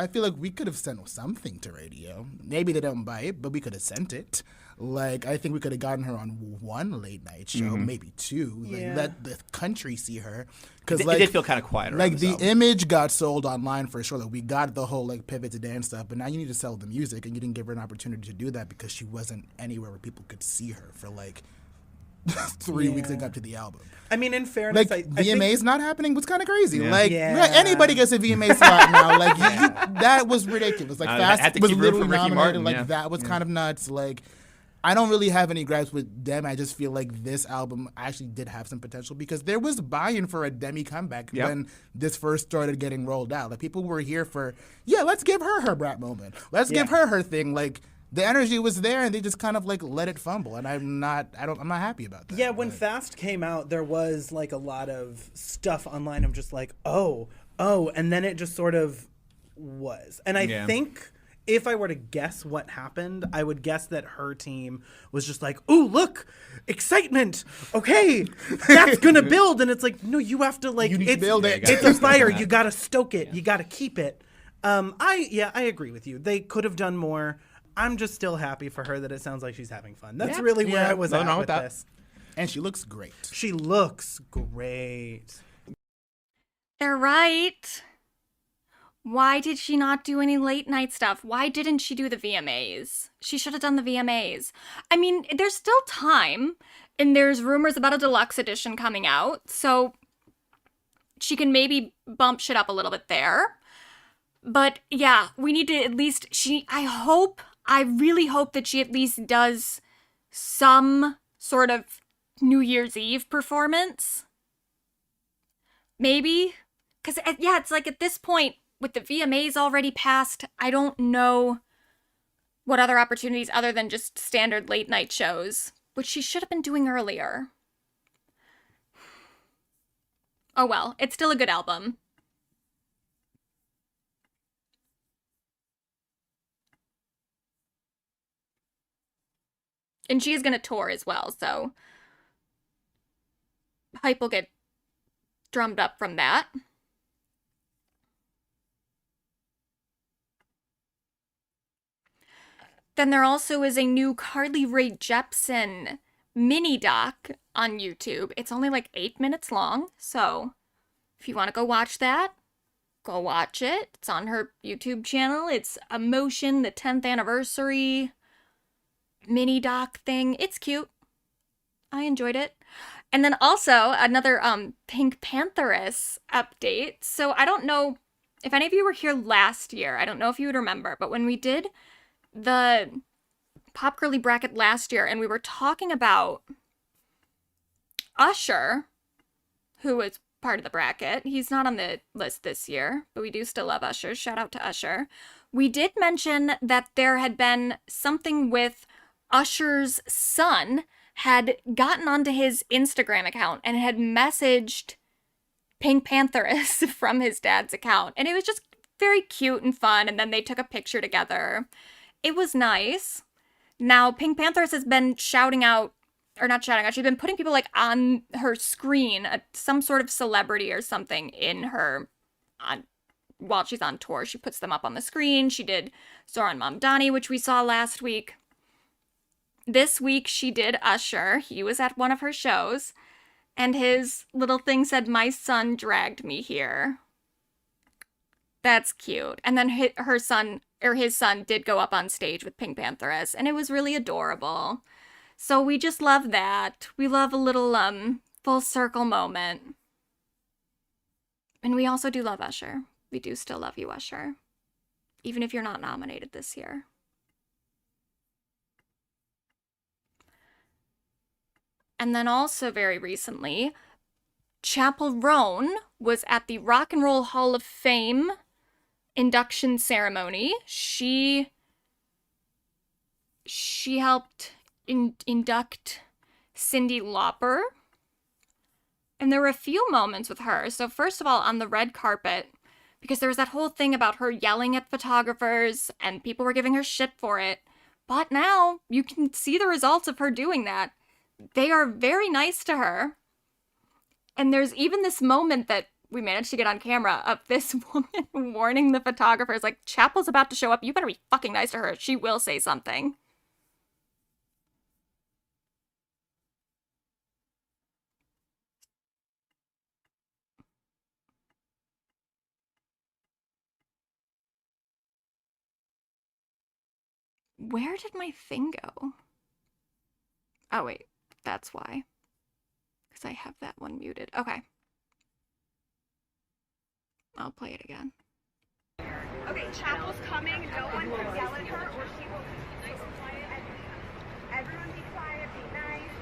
feel like we could have sent something to radio. Maybe they don't buy it, but we could have sent it. Like, I think we could have gotten her on one late night show, maybe two. Like, let the country see her. Because, like, it did feel kind of quiet. Like, the image got sold online for sure. Like, we got the whole, like, pivot to dance stuff, but now you need to sell the music, and you didn't give her an opportunity to do that because she wasn't anywhere where people could see her for, like, 3 weeks leading up to the album. I mean, in fairness, Like, I VMAs think, not happening was kind of crazy. Yeah. Like, Yeah. anybody gets a VMA slot now. Like, that was ridiculous. Like, I had Fast to was keep room literally for Ricky nominated. Martin, Like, yeah. that was kind of nuts. Like, I don't really have any gripes with Dem. I just feel like this album actually did have some potential because there was buy-in for a Demi comeback when this first started getting rolled out. Like, people were here for, let's give her brat moment. Let's give her thing. Like, the energy was there, and they just kind of, like, let it fumble. And I'm not happy about that. yeah, when Fast came out, there was like a lot of stuff online of just like, oh, and then it just sort of was. And I think if I were to guess what happened, I would guess that her team was just like, ooh, look, excitement. Okay, that's gonna build. And it's like, no, you have to, like, You need to build it. It's a fire. You gotta stoke it. You gotta keep it. I agree with you. They could have done more. I'm just still happy for her that it sounds like she's having fun. That's really where I was at with this. And she looks great. She looks great. They're right. Why did she not do any late night stuff? Why didn't she do the VMAs? She should have done the VMAs. I mean, there's still time, and there's rumors about a deluxe edition coming out, so she can maybe bump shit up a little bit there. But yeah, we need to at least, I really hope that she at least does some sort of New Year's Eve performance. Maybe. Because, it's like at this point, with the VMAs already passed, I don't know what other opportunities other than just standard late night shows, which she should have been doing earlier. Oh well, it's still a good album. And she is going to tour as well, so hype will get drummed up from that. Then there also is a new Carly Rae Jepsen mini doc on YouTube. It's only like 8 minutes long, so if you want to go watch that, go watch it. It's on her YouTube channel. It's Emotion, the 10th anniversary mini doc thing. It's cute. I enjoyed it. And then also another Pink Pantheress update. So I don't know if any of you were here last year. I don't know if you would remember, but when we did the Pop Girly bracket last year and we were talking about Usher, who was part of the bracket. He's not on the list this year, but we do still love Usher. Shout out to Usher. We did mention that there had been something with Usher's son had gotten onto his Instagram account and had messaged Pink Pantheress from his dad's account. And it was just very cute and fun. And then they took a picture together. It was nice. Now, Pink Pantheress has been shouting out, or not shouting out, she's been putting people like on her screen, some sort of celebrity or something in her, while she's on tour. She puts them up on the screen. She did Zoran Mamdani, which we saw last week. This week she did Usher. He was at one of her shows, and his little thing said, "My son dragged me here." That's cute. And then his son did go up on stage with Pink Pantheress, and it was really adorable. So we just love that. We love a little full circle moment. And we also do love Usher. We do still love you, Usher. even if you're not nominated this year. And then also very recently, Chappell Roan was at the Rock and Roll Hall of Fame induction ceremony. She helped induct Cyndi Lauper. And there were a few moments with her. So first of all, on the red carpet, because there was that whole thing about her yelling at photographers and people were giving her shit for it. But now you can see the results of her doing that. They are very nice to her. And there's even this moment that we managed to get on camera of this woman warning the photographers, like, Chappell's about to show up. You better be fucking nice to her. She will say something. Where did my thing go? Oh, wait. That's why. Because I have that one muted. Okay. I'll play it again. Okay, Chappell's coming. No one can yell at her or she will be nice and quiet. Everyone be quiet, be nice.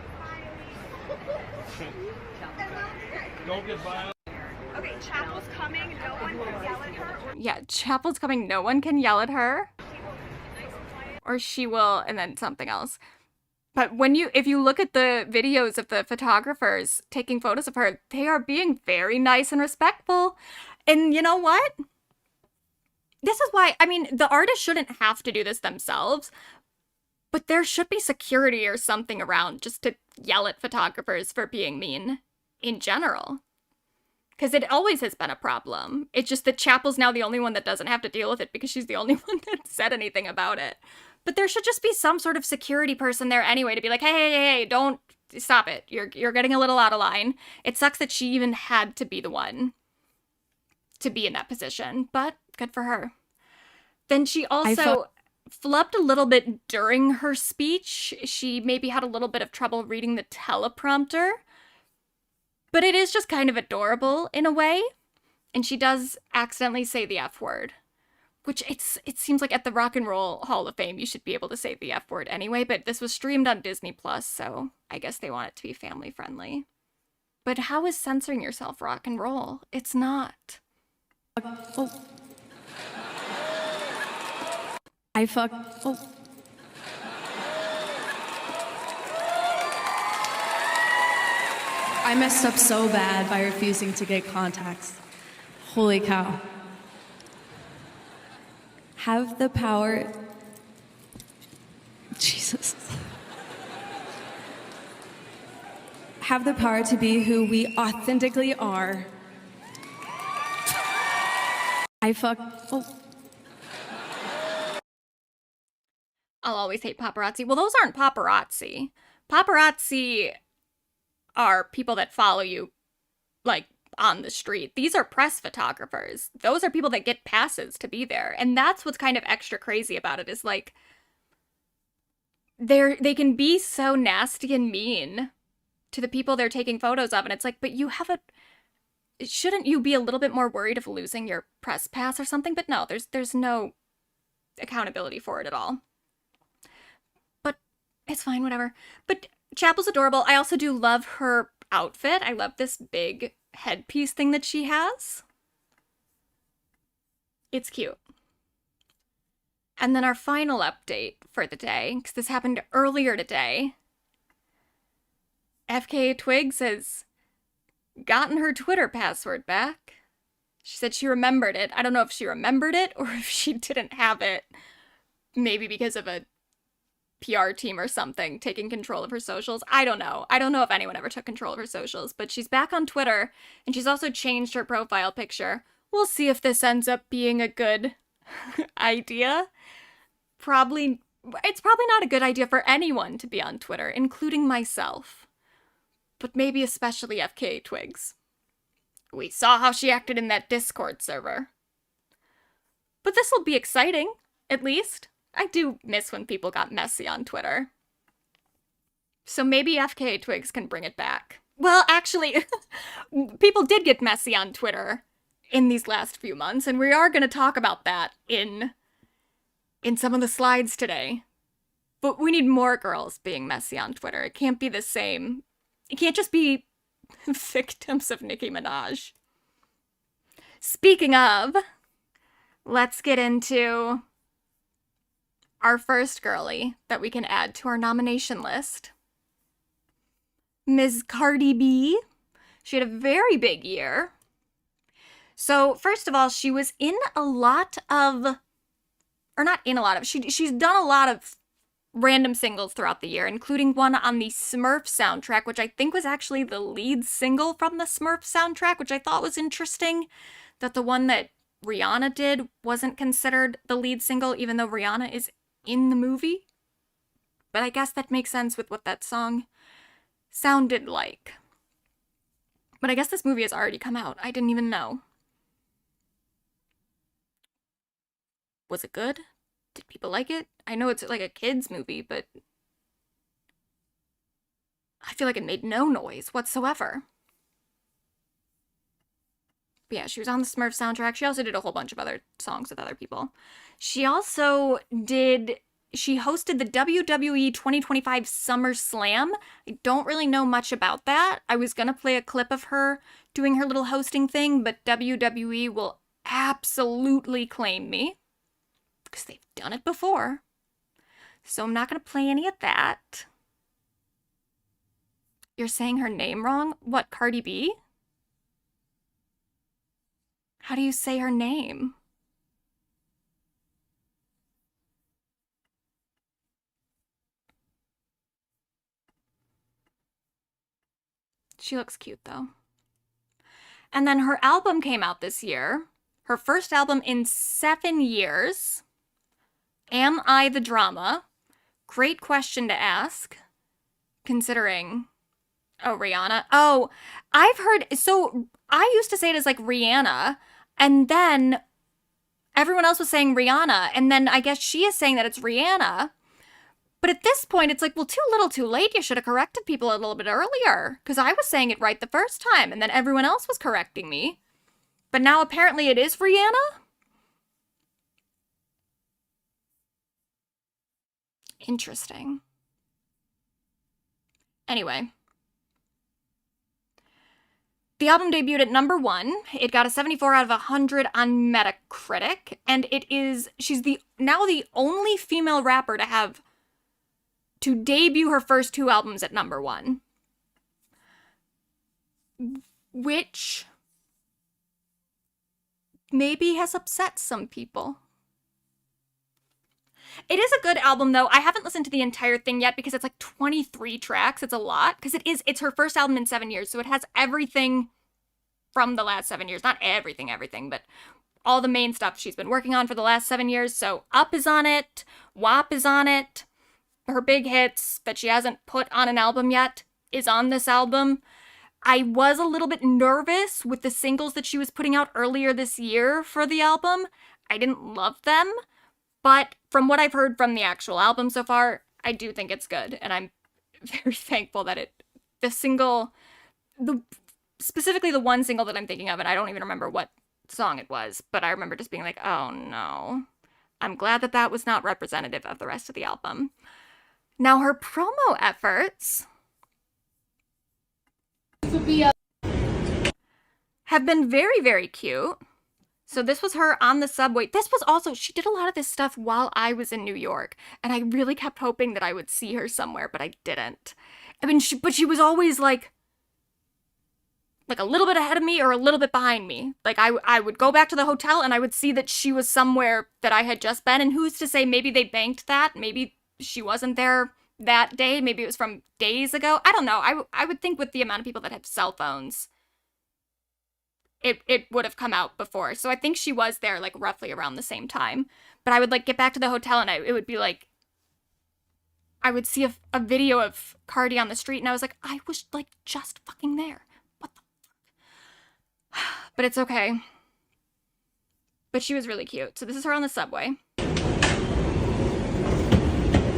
Don't get violent. Okay, Chappell's coming. No one can yell at her or Yeah, Chappell's coming. No one can yell at her. Or she will, and then something else. But if you look at the videos of the photographers taking photos of her, they are being very nice and respectful. And you know what? This is why, I mean, the artists shouldn't have to do this themselves, but there should be security or something around just to yell at photographers for being mean in general. Because it always has been a problem. It's just that Chappell's now the only one that doesn't have to deal with it because she's the only one that said anything about it. But there should just be some sort of security person there anyway to be like, hey, don't stop it. You're getting a little out of line. It sucks that she even had to be the one to be in that position, but good for her. Then she also flubbed a little bit during her speech. She maybe had a little bit of trouble reading the teleprompter, but it is just kind of adorable in a way. And she does accidentally say the F word. Which it seems like at the Rock and Roll Hall of Fame, you should be able to say the F word anyway, but this was streamed on Disney Plus, so I guess they want it to be family friendly. But how is censoring yourself rock and roll? It's not. Oh. Oh. I messed up so bad by refusing to get contacts. Holy cow. Have the power. Jesus. Have the power to be who we authentically are. Oh. I'll always hate paparazzi. Well, those aren't paparazzi. Paparazzi are people that follow you, like, on the street. These are press photographers. Those are people that get passes to be there. And that's what's kind of extra crazy about it is, like, they can be so nasty and mean to the people they're taking photos of. And it's like, but shouldn't you be a little bit more worried of losing your press pass or something? But no, there's no accountability for it at all. But it's fine, whatever. But Chappell's adorable. I also do love her outfit. I love this big headpiece thing that she has. It's cute. And then our final update for the day, because this happened earlier today, FKA Twigs has gotten her Twitter password back. She said she remembered it. I don't know if she remembered it or if she didn't have it. Maybe because of a PR team or something taking control of her socials. I don't know. I don't know if anyone ever took control of her socials, but she's back on Twitter and she's also changed her profile picture. We'll see if this ends up being a good idea. It's probably not a good idea for anyone to be on Twitter, including myself. But maybe especially FKA Twigs. We saw how she acted in that Discord server. But this will be exciting, at least. I do miss when people got messy on Twitter. So maybe FKA Twigs can bring it back. Well, actually, people did get messy on Twitter in these last few months, and we are going to talk about that in in some of the slides today. But we need more girls being messy on Twitter. It can't be the same. It can't just be victims of Nicki Minaj. Speaking of, let's get into our first girly that we can add to our nomination list. Ms. Cardi B. She had a very big year. So, first of all, she was in a lot of, or not in a lot of, she's done a lot of random singles throughout the year, including one on the Smurfs soundtrack, which I think was actually the lead single from the Smurfs soundtrack, which I thought was interesting, that the one that Rihanna did wasn't considered the lead single, even though Rihanna is in the movie. But I guess that makes sense with what that song sounded like. But I guess this movie has already come out. I didn't even know. Was it good? Did people like it? I know it's like a kid's movie, but I feel like it made no noise whatsoever. But yeah, she was on the Smurf soundtrack. She also did a whole bunch of other songs with other people. She also she hosted the WWE 2025 SummerSlam. I don't really know much about that. I was gonna play a clip of her doing her little hosting thing, but WWE will absolutely claim me, because they've done it before. So I'm not going to play any of that. You're saying her name wrong? What, Cardi B? How do you say her name? She looks cute, though. And then her album came out this year. Her first album in 7 years. Am I the Drama? Great question to ask, considering... Oh, Rihanna. Oh, I've heard... So, I used to say it as, like, Rihanna, and then everyone else was saying Rihanna, and then I guess she is saying that it's Rihanna. But at this point, it's like, well, too little, too late. You should have corrected people a little bit earlier, because I was saying it right the first time, and then everyone else was correcting me. But now apparently it is Rihanna? Interesting. Anyway. The album debuted at number 1. It got a 74 out of 100 on Metacritic, and she's now the only female rapper to debut her first 2 albums at number 1. Which maybe has upset some people. It is a good album, though. I haven't listened to the entire thing yet because it's like 23 tracks. It's a lot, because it's her first album in 7 years, so it has everything from the last 7 years. Not everything, but all the main stuff she's been working on for the last 7 years. So Up is on it, WAP is on it, her big hits that she hasn't put on an album yet is on this album. I was a little bit nervous with the singles that she was putting out earlier this year for the album. I didn't love them. But from what I've heard from the actual album so far, I do think it's good. And I'm very thankful that specifically the one single that I'm thinking of, and I don't even remember what song it was, but I remember just being like, oh no. I'm glad that was not representative of the rest of the album. Now her promo efforts have been very, very cute. So this was her on the subway. She did a lot of this stuff while I was in New York, and I really kept hoping that I would see her somewhere, but I didn't. I mean, she was always like a little bit ahead of me or a little bit behind me. Like I would go back to the hotel and I would see that she was somewhere that I had just been, and who's to say maybe they banked that? Maybe she wasn't there that day. Maybe it was from days ago. I don't know. I would think with the amount of people that have cell phones, it would have come out before. So I think she was there like roughly around the same time. But I would like get back to the hotel and it would be like, I would see a video of Cardi on the street and I was like, I was like just fucking there. What the fuck? But it's okay. But she was really cute. So this is her on the subway.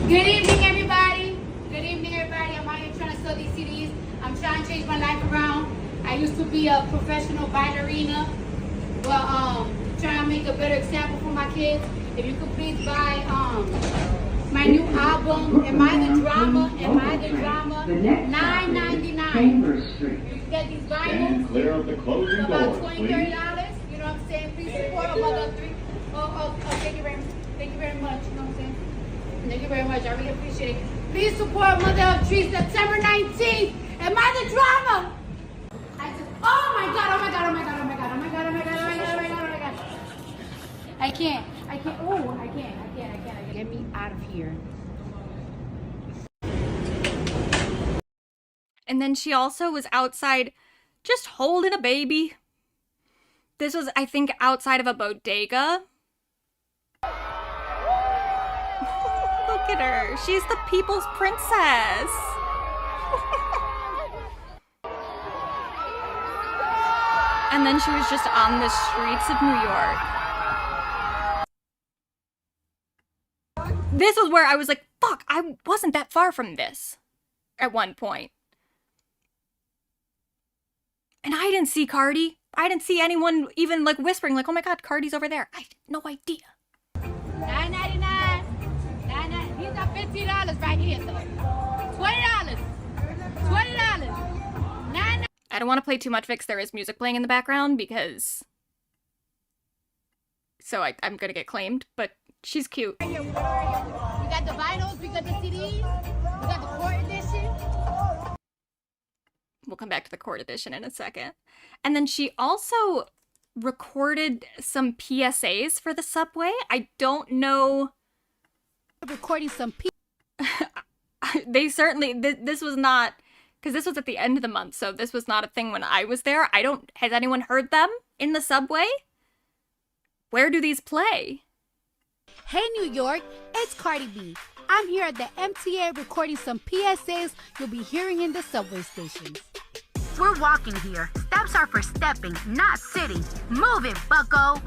Good evening, everybody. Good evening, everybody. I'm out here trying to sell these CDs. I'm trying to change my life around. I used to be a professional ballerina, but trying to make a better example for my kids, if you could please buy my new album, Am I the Drama? $9.99. You get these vinyls for about $20, $30. You know what I'm saying? Please support about three. Thank you very much. Thank you very much. You know what I'm saying? Thank you very much. I really appreciate it. Please support Mother of Trees September 19th. Am I the Drama? Oh my God, oh my God, oh my God, oh my God, oh my God, oh my God, oh my God, oh my God, oh my God. I can't. Get me out of here. And then she also was outside just holding a baby. This was, I think, outside of a bodega. Look at her. She's the people's princess. And then she was just on the streets of New York. This was where I was like, fuck, I wasn't that far from this at one point. And I didn't see Cardi. I didn't see anyone even like whispering like, oh my God, Cardi's over there. I had no idea. $9.99. These are $15 right here, though. $20. $9. I don't want to play too much because there is music playing in the background because... So I'm gonna get claimed, but she's cute. We got the vinyls, we got the CDs, we got the court edition. We'll come back to the court edition in a second. And then she also recorded some PSAs for the subway. I don't know... Recording some They certainly... This was not... Because this was at the end of the month, so this was not a thing when I was there. Has anyone heard them in the subway? Where do these play? Hey, New York, it's Cardi B. I'm here at the MTA recording some PSAs you'll be hearing in the subway stations. We're walking here. Steps are for stepping, not sitting. Move it, bucko.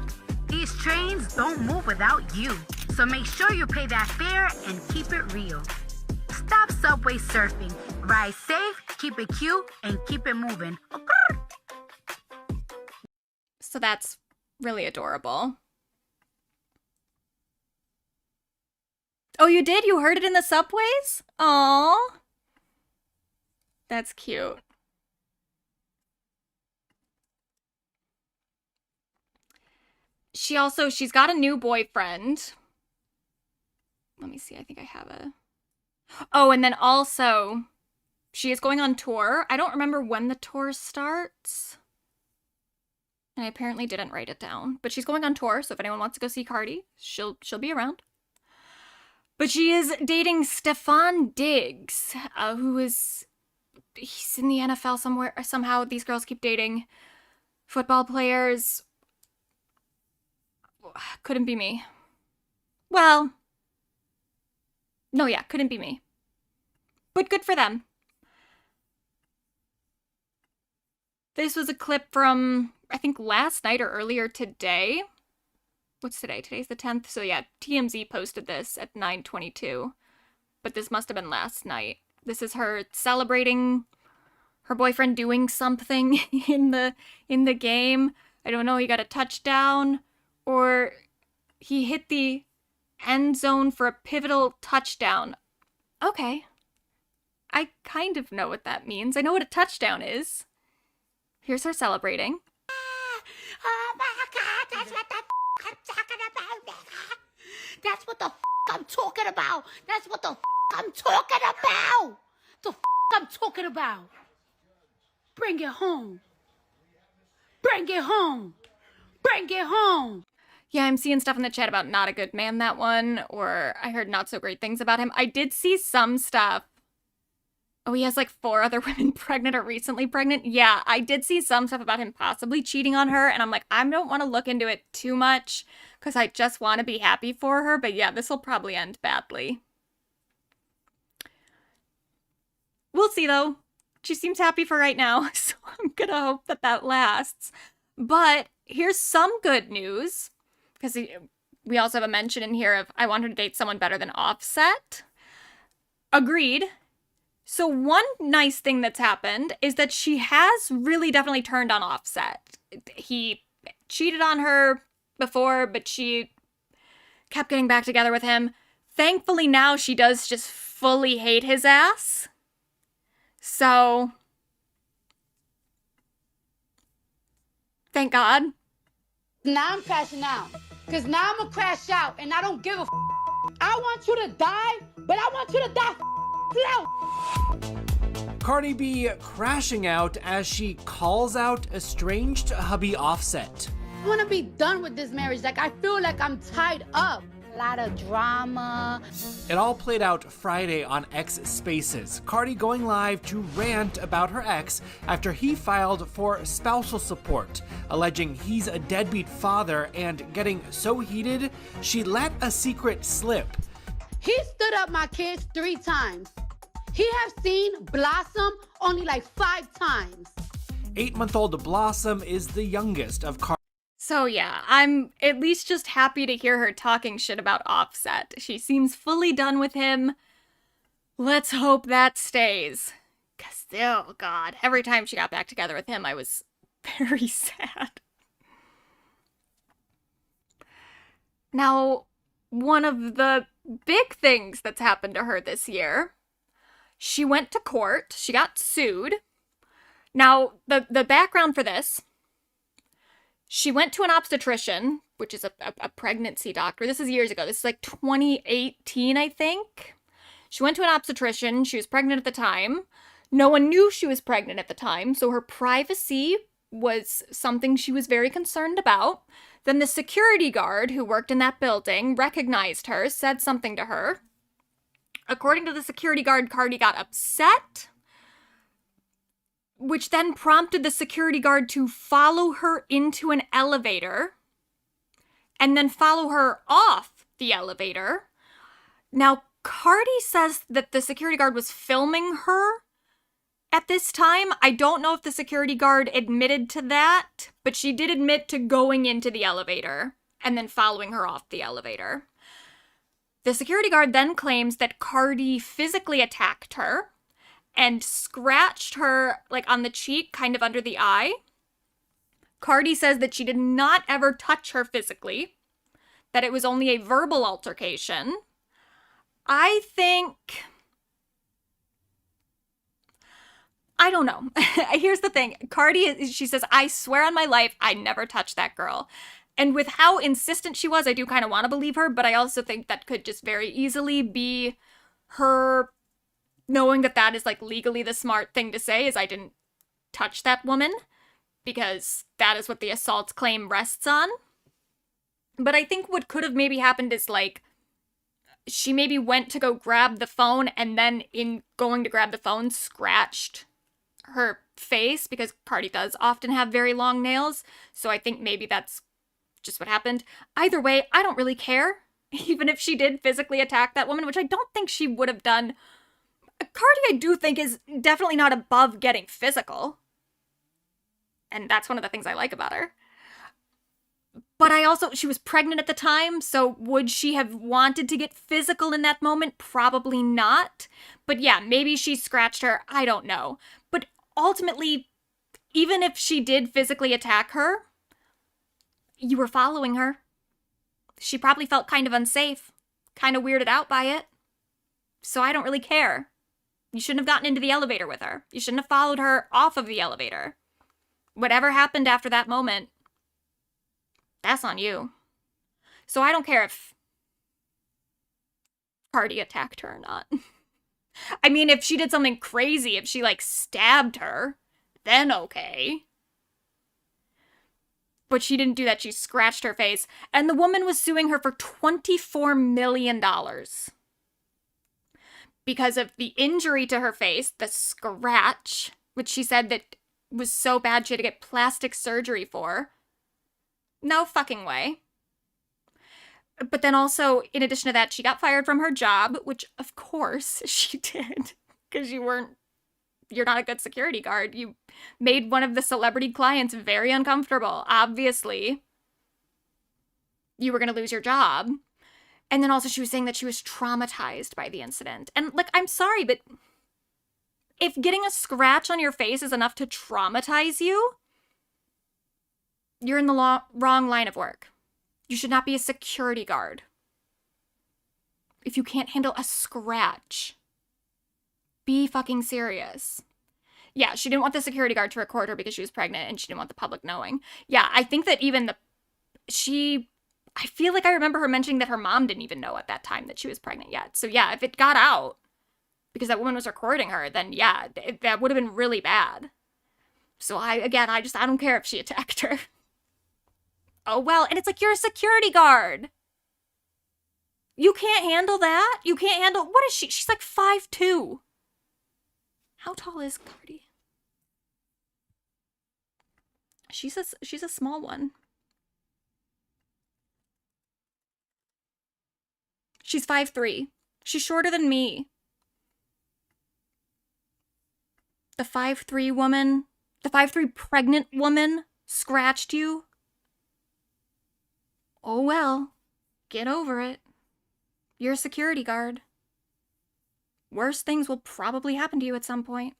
These trains don't move without you. So make sure you pay that fare and keep it real. Stop subway surfing. Ride safe, keep it cute, and keep it moving. So that's really adorable. Oh, you did? You heard it in the subways? Aww. That's cute. She's got a new boyfriend. Let me see, I think I have a... Oh, and then also, she is going on tour. I don't remember when the tour starts. And I apparently didn't write it down. But she's going on tour, so if anyone wants to go see Cardi, she'll be around. But she is dating Stefan Diggs, he's in the NFL somewhere. Somehow these girls keep dating football players. Couldn't be me. Well, no, yeah, couldn't be me. But good for them. This was a clip from, I think, last night or earlier today. What's today? Today's the 10th. So yeah, TMZ posted this at 9:22. But this must have been last night. This is her celebrating her boyfriend doing something in the game. I don't know, he got a touchdown or he hit the end zone for a pivotal touchdown. Okay. I kind of know what that means. I know what a touchdown is. Here's her celebrating. Oh my God, that's what the I'm talking about, nigga. That's what the I'm talking about. That's what the I'm talking about. The I'm talking about. Bring it home. Bring it home. Bring it home. Yeah, I'm seeing stuff in the chat about not a good man, that one, or I heard not so great things about him. I did see some stuff. Oh, he has like 4 other women pregnant or recently pregnant. Yeah, I did see some stuff about him possibly cheating on her, and I'm like, I don't want to look into it too much because I just want to be happy for her. But yeah, this will probably end badly. We'll see, though. She seems happy for right now, so I'm gonna hope that that lasts. But here's some good news, because we also have a mention in here of I want her to date someone better than Offset. Agreed. So one nice thing that's happened is that she has really definitely turned on Offset. He cheated on her before, but she kept getting back together with him. Thankfully, now she does just fully hate his ass. So, thank God. Now I'm crashing out. Because now I'm going to crash out, and I don't give a f***. I want you to die, but I want you to die slow. Cardi B crashing out as she calls out estranged hubby Offset. I want to be done with this marriage. Like, I feel like I'm tied up. A lot of drama. It all played out Friday on X Spaces. Cardi going live to rant about her ex after he filed for spousal support, alleging he's a deadbeat father, and getting so heated, she let a secret slip. He stood up my kids 3 times. He have seen Blossom only like 5 times. 8-month-old Blossom is the youngest of Cardi. So yeah, I'm at least just happy to hear her talking shit about Offset. She seems fully done with him. Let's hope that stays. 'Cause, oh God, every time she got back together with him, I was very sad. Now, one of the big things that's happened to her this year, she went to court, she got sued. Now, the background for this, she went to an obstetrician, which is a pregnancy doctor. This is years ago. This is like 2018, I think. She went to an obstetrician. She was pregnant at the time. No one knew she was pregnant at the time, so her privacy was something she was very concerned about. Then the security guard who worked in that building recognized her, said something to her. According to the security guard, Cardi got upset, which then prompted the security guard to follow her into an elevator and then follow her off the elevator. Now, Cardi says that the security guard was filming her at this time. I don't know if the security guard admitted to that, but she did admit to going into the elevator and then following her off the elevator. The security guard then claims that Cardi physically attacked her and scratched her, like, on the cheek, kind of under the eye. Cardi says that she did not ever touch her physically, that it was only a verbal altercation. I don't know. Here's the thing. Cardi, she says, I swear on my life, I never touched that girl. And with how insistent she was, I do kind of want to believe her, but I also think that could just very easily be her knowing that that is, like, legally the smart thing to say, is I didn't touch that woman, because that is what the assault claim rests on. But I think what could have maybe happened is, like, she maybe went to go grab the phone, and then in going to grab the phone, scratched her face, because Cardi does often have very long nails, so I think maybe that's just what happened. Either way, I don't really care, even if she did physically attack that woman, which I don't think she would have done. Cardi, I do think, is definitely not above getting physical. And that's one of the things I like about her. But she was pregnant at the time, so would she have wanted to get physical in that moment? Probably not. But yeah, maybe she scratched her. I don't know. But ultimately, even if she did physically attack her, you were following her. She probably felt kind of unsafe, kind of weirded out by it. So I don't really care. You shouldn't have gotten into the elevator with her. You shouldn't have followed her off of the elevator. Whatever happened after that moment, that's on you. So I don't care if Cardi attacked her or not. I mean, if she did something crazy, if she, like, stabbed her, then okay. But she didn't do that. She scratched her face. And the woman was suing her for $24 million. Because of the injury to her face, the scratch, which she said that was so bad she had to get plastic surgery for. No fucking way. But then also, in addition to that, she got fired from her job, which of course she did, because you're not a good security guard. You made one of the celebrity clients very uncomfortable. Obviously, you were going to lose your job. And then also she was saying that she was traumatized by the incident. And, like, I'm sorry, but if getting a scratch on your face is enough to traumatize you, you're in the wrong line of work. You should not be a security guard if you can't handle a scratch. Be fucking serious. Yeah, she didn't want the security guard to record her because she was pregnant and she didn't want the public knowing. Yeah, I think that even I feel like I remember her mentioning that her mom didn't even know at that time that she was pregnant yet. So yeah, if it got out because that woman was recording her, then yeah, that would have been really bad. So I don't care if she attacked her. Oh well, and it's like, you're a security guard. You can't handle that? You can't handle, what is she? She's like 5'2". How tall is Cardi? She's a small one. She's 5'3". She's shorter than me. The 5'3" woman, the 5'3" pregnant woman scratched you. Oh well, get over it. You're a security guard. Worse things will probably happen to you at some point.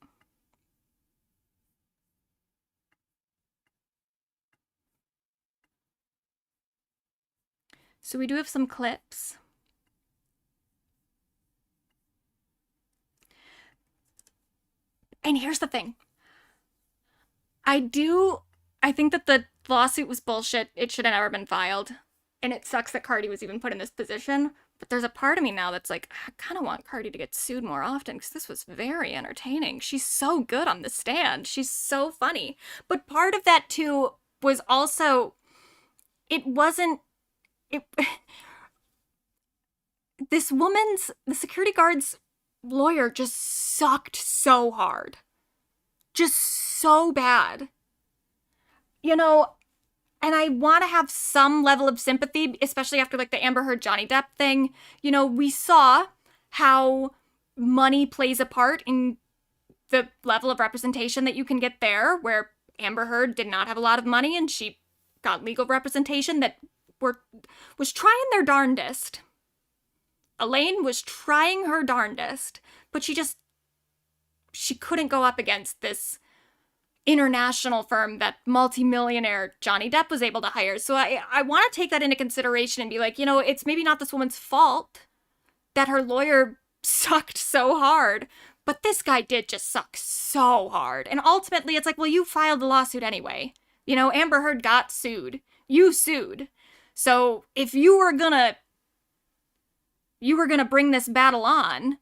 So we do have some clips. And here's the thing. I think that the lawsuit was bullshit. It should have never been filed. And it sucks that Cardi was even put in this position. But there's a part of me now that's like, I kind of want Cardi to get sued more often because this was very entertaining. She's so good on the stand. She's so funny. But part of that, too, was also, the security guard's lawyer just sucked so hard. Just so bad. You know, and I want to have some level of sympathy, especially after like the Amber Heard Johnny Depp thing. You know, we saw how money plays a part in the level of representation that you can get there, where Amber Heard did not have a lot of money and she got legal representation that was trying their darndest. Elaine was trying her darndest, but she couldn't go up against this international firm that multimillionaire Johnny Depp was able to hire. So I want to take that into consideration and be like, you know, it's maybe not this woman's fault that her lawyer sucked so hard, but this guy did just suck so hard. And ultimately, it's like, well, you filed the lawsuit anyway. You know, Amber Heard got sued. You sued. So if you were gonna bring this battle on,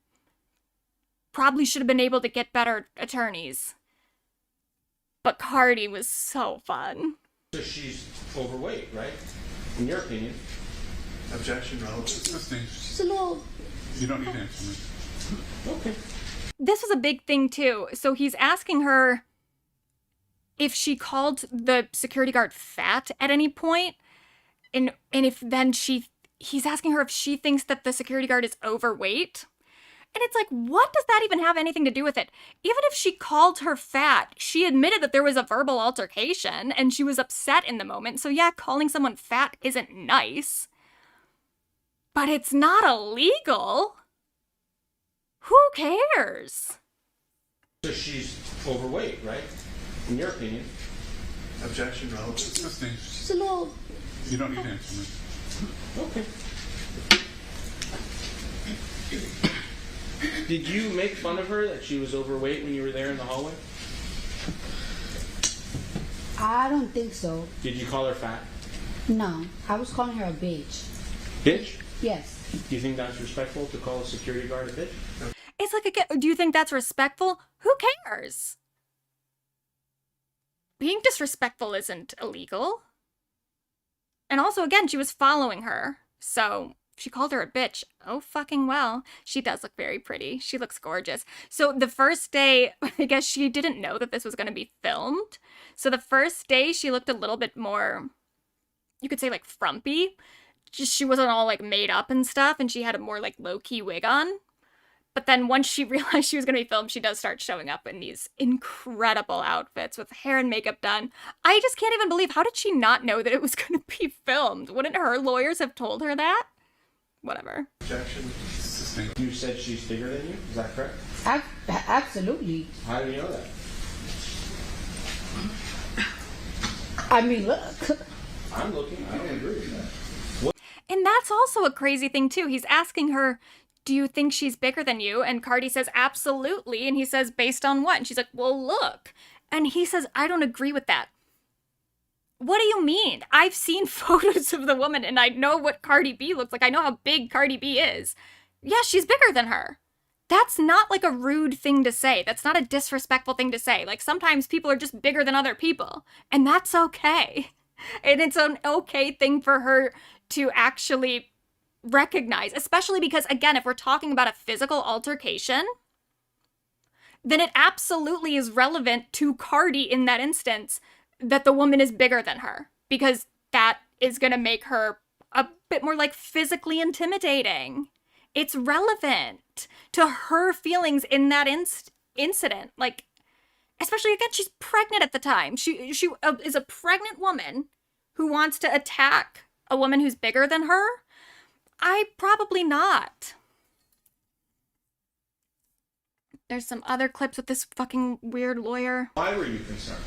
probably should have been able to get better attorneys. But Cardi was so fun. So she's overweight, right? In your opinion. Objection, no. She's a little... You don't need to answer me. Okay. This was a big thing, too. So he's asking her if she called the security guard fat at any point, and if then he's asking her if she thinks that the security guard is overweight. And it's like, what does that even have anything to do with it? Even if she called her fat, she admitted that there was a verbal altercation and she was upset in the moment. So yeah, calling someone fat isn't nice. But it's not illegal. Who cares? So she's overweight, right? In your opinion. Objection, no. She's a little... You don't need to answer me. Okay. Did you make fun of her that she was overweight when you were there in the hallway? I don't think so. Did you call her fat? No, I was calling her a bitch. Bitch? Yes. Do you think that's respectful to call a security guard a bitch? It's like, do you think that's respectful? Who cares? Being disrespectful isn't illegal. And also, again, she was following her. So she called her a bitch. Oh, fucking well. She does look very pretty. She looks gorgeous. So the first day, I guess she didn't know that this was going to be filmed. So the first day, she looked a little bit more, you could say, like, frumpy. Just, she wasn't all, like, made up and stuff. And she had a more, like, low-key wig on. But then once she realized she was going to be filmed, she does start showing up in these incredible outfits with hair and makeup done. I just can't even believe, how did she not know that it was going to be filmed? Wouldn't her lawyers have told her that? Whatever. Objection. You said she's bigger than you? Is that correct? Absolutely. How do you know that? I mean, look. I'm looking. I don't agree with that. that's also a crazy thing too. He's asking her, do you think she's bigger than you? And Cardi says, absolutely. And he says, based on what? And she's like, well, look. And he says, I don't agree with that. What do you mean? I've seen photos of the woman and I know what Cardi B looks like. I know how big Cardi B is. Yeah, she's bigger than her. That's not like a rude thing to say. That's not a disrespectful thing to say. Like, sometimes people are just bigger than other people, and that's okay. And it's an okay thing for her to actually recognize, especially because, again, if we're talking about a physical altercation, then it absolutely is relevant to Cardi in that instance that the woman is bigger than her, because that is going to make her a bit more like physically intimidating. It's relevant to her feelings in that incident. Like, especially, again, she's pregnant at the time. She is a pregnant woman who wants to attack a woman who's bigger than her. Probably not. There's some other clips with this fucking weird lawyer. Why were you concerned?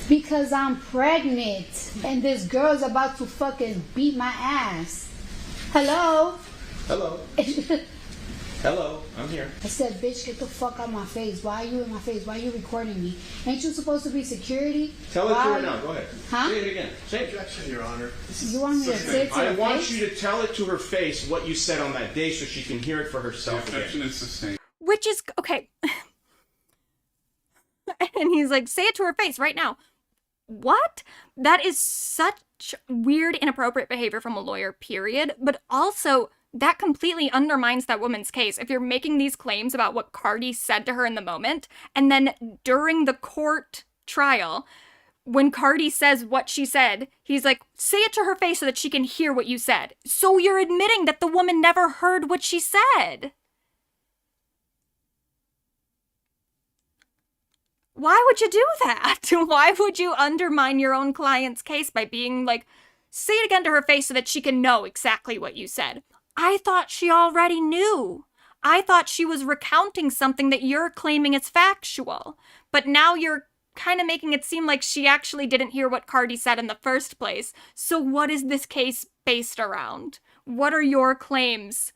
Because I'm pregnant and this girl's about to fucking beat my ass. Hello? Hello. Hello, I'm here. I said, bitch, get the fuck out my face. Why are you in my face? Why are you recording me? Ain't you supposed to be security? Tell it to her now. Go ahead. Huh? Say it again. Say it. Objection, Your Honor. You want me to say it to her I want face? you to tell it to her face what you said on that day so she can hear it for herself. The objection is sustained. Which is, okay. And he's like, say it to her face right now. What? That is such weird, inappropriate behavior from a lawyer, period. But also, that completely undermines that woman's case. If you're making these claims about what Cardi said to her in the moment, and then during the court trial, when Cardi says what she said, he's like, say it to her face so that she can hear what you said. So you're admitting that the woman never heard what she said. Why would you do that? Why would you undermine your own client's case by being like, say it again to her face so that she can know exactly what you said? I thought she already knew. I thought she was recounting something that you're claiming is factual. But now you're kind of making it seem like she actually didn't hear what Cardi said in the first place. So what is this case based around? What are your claims?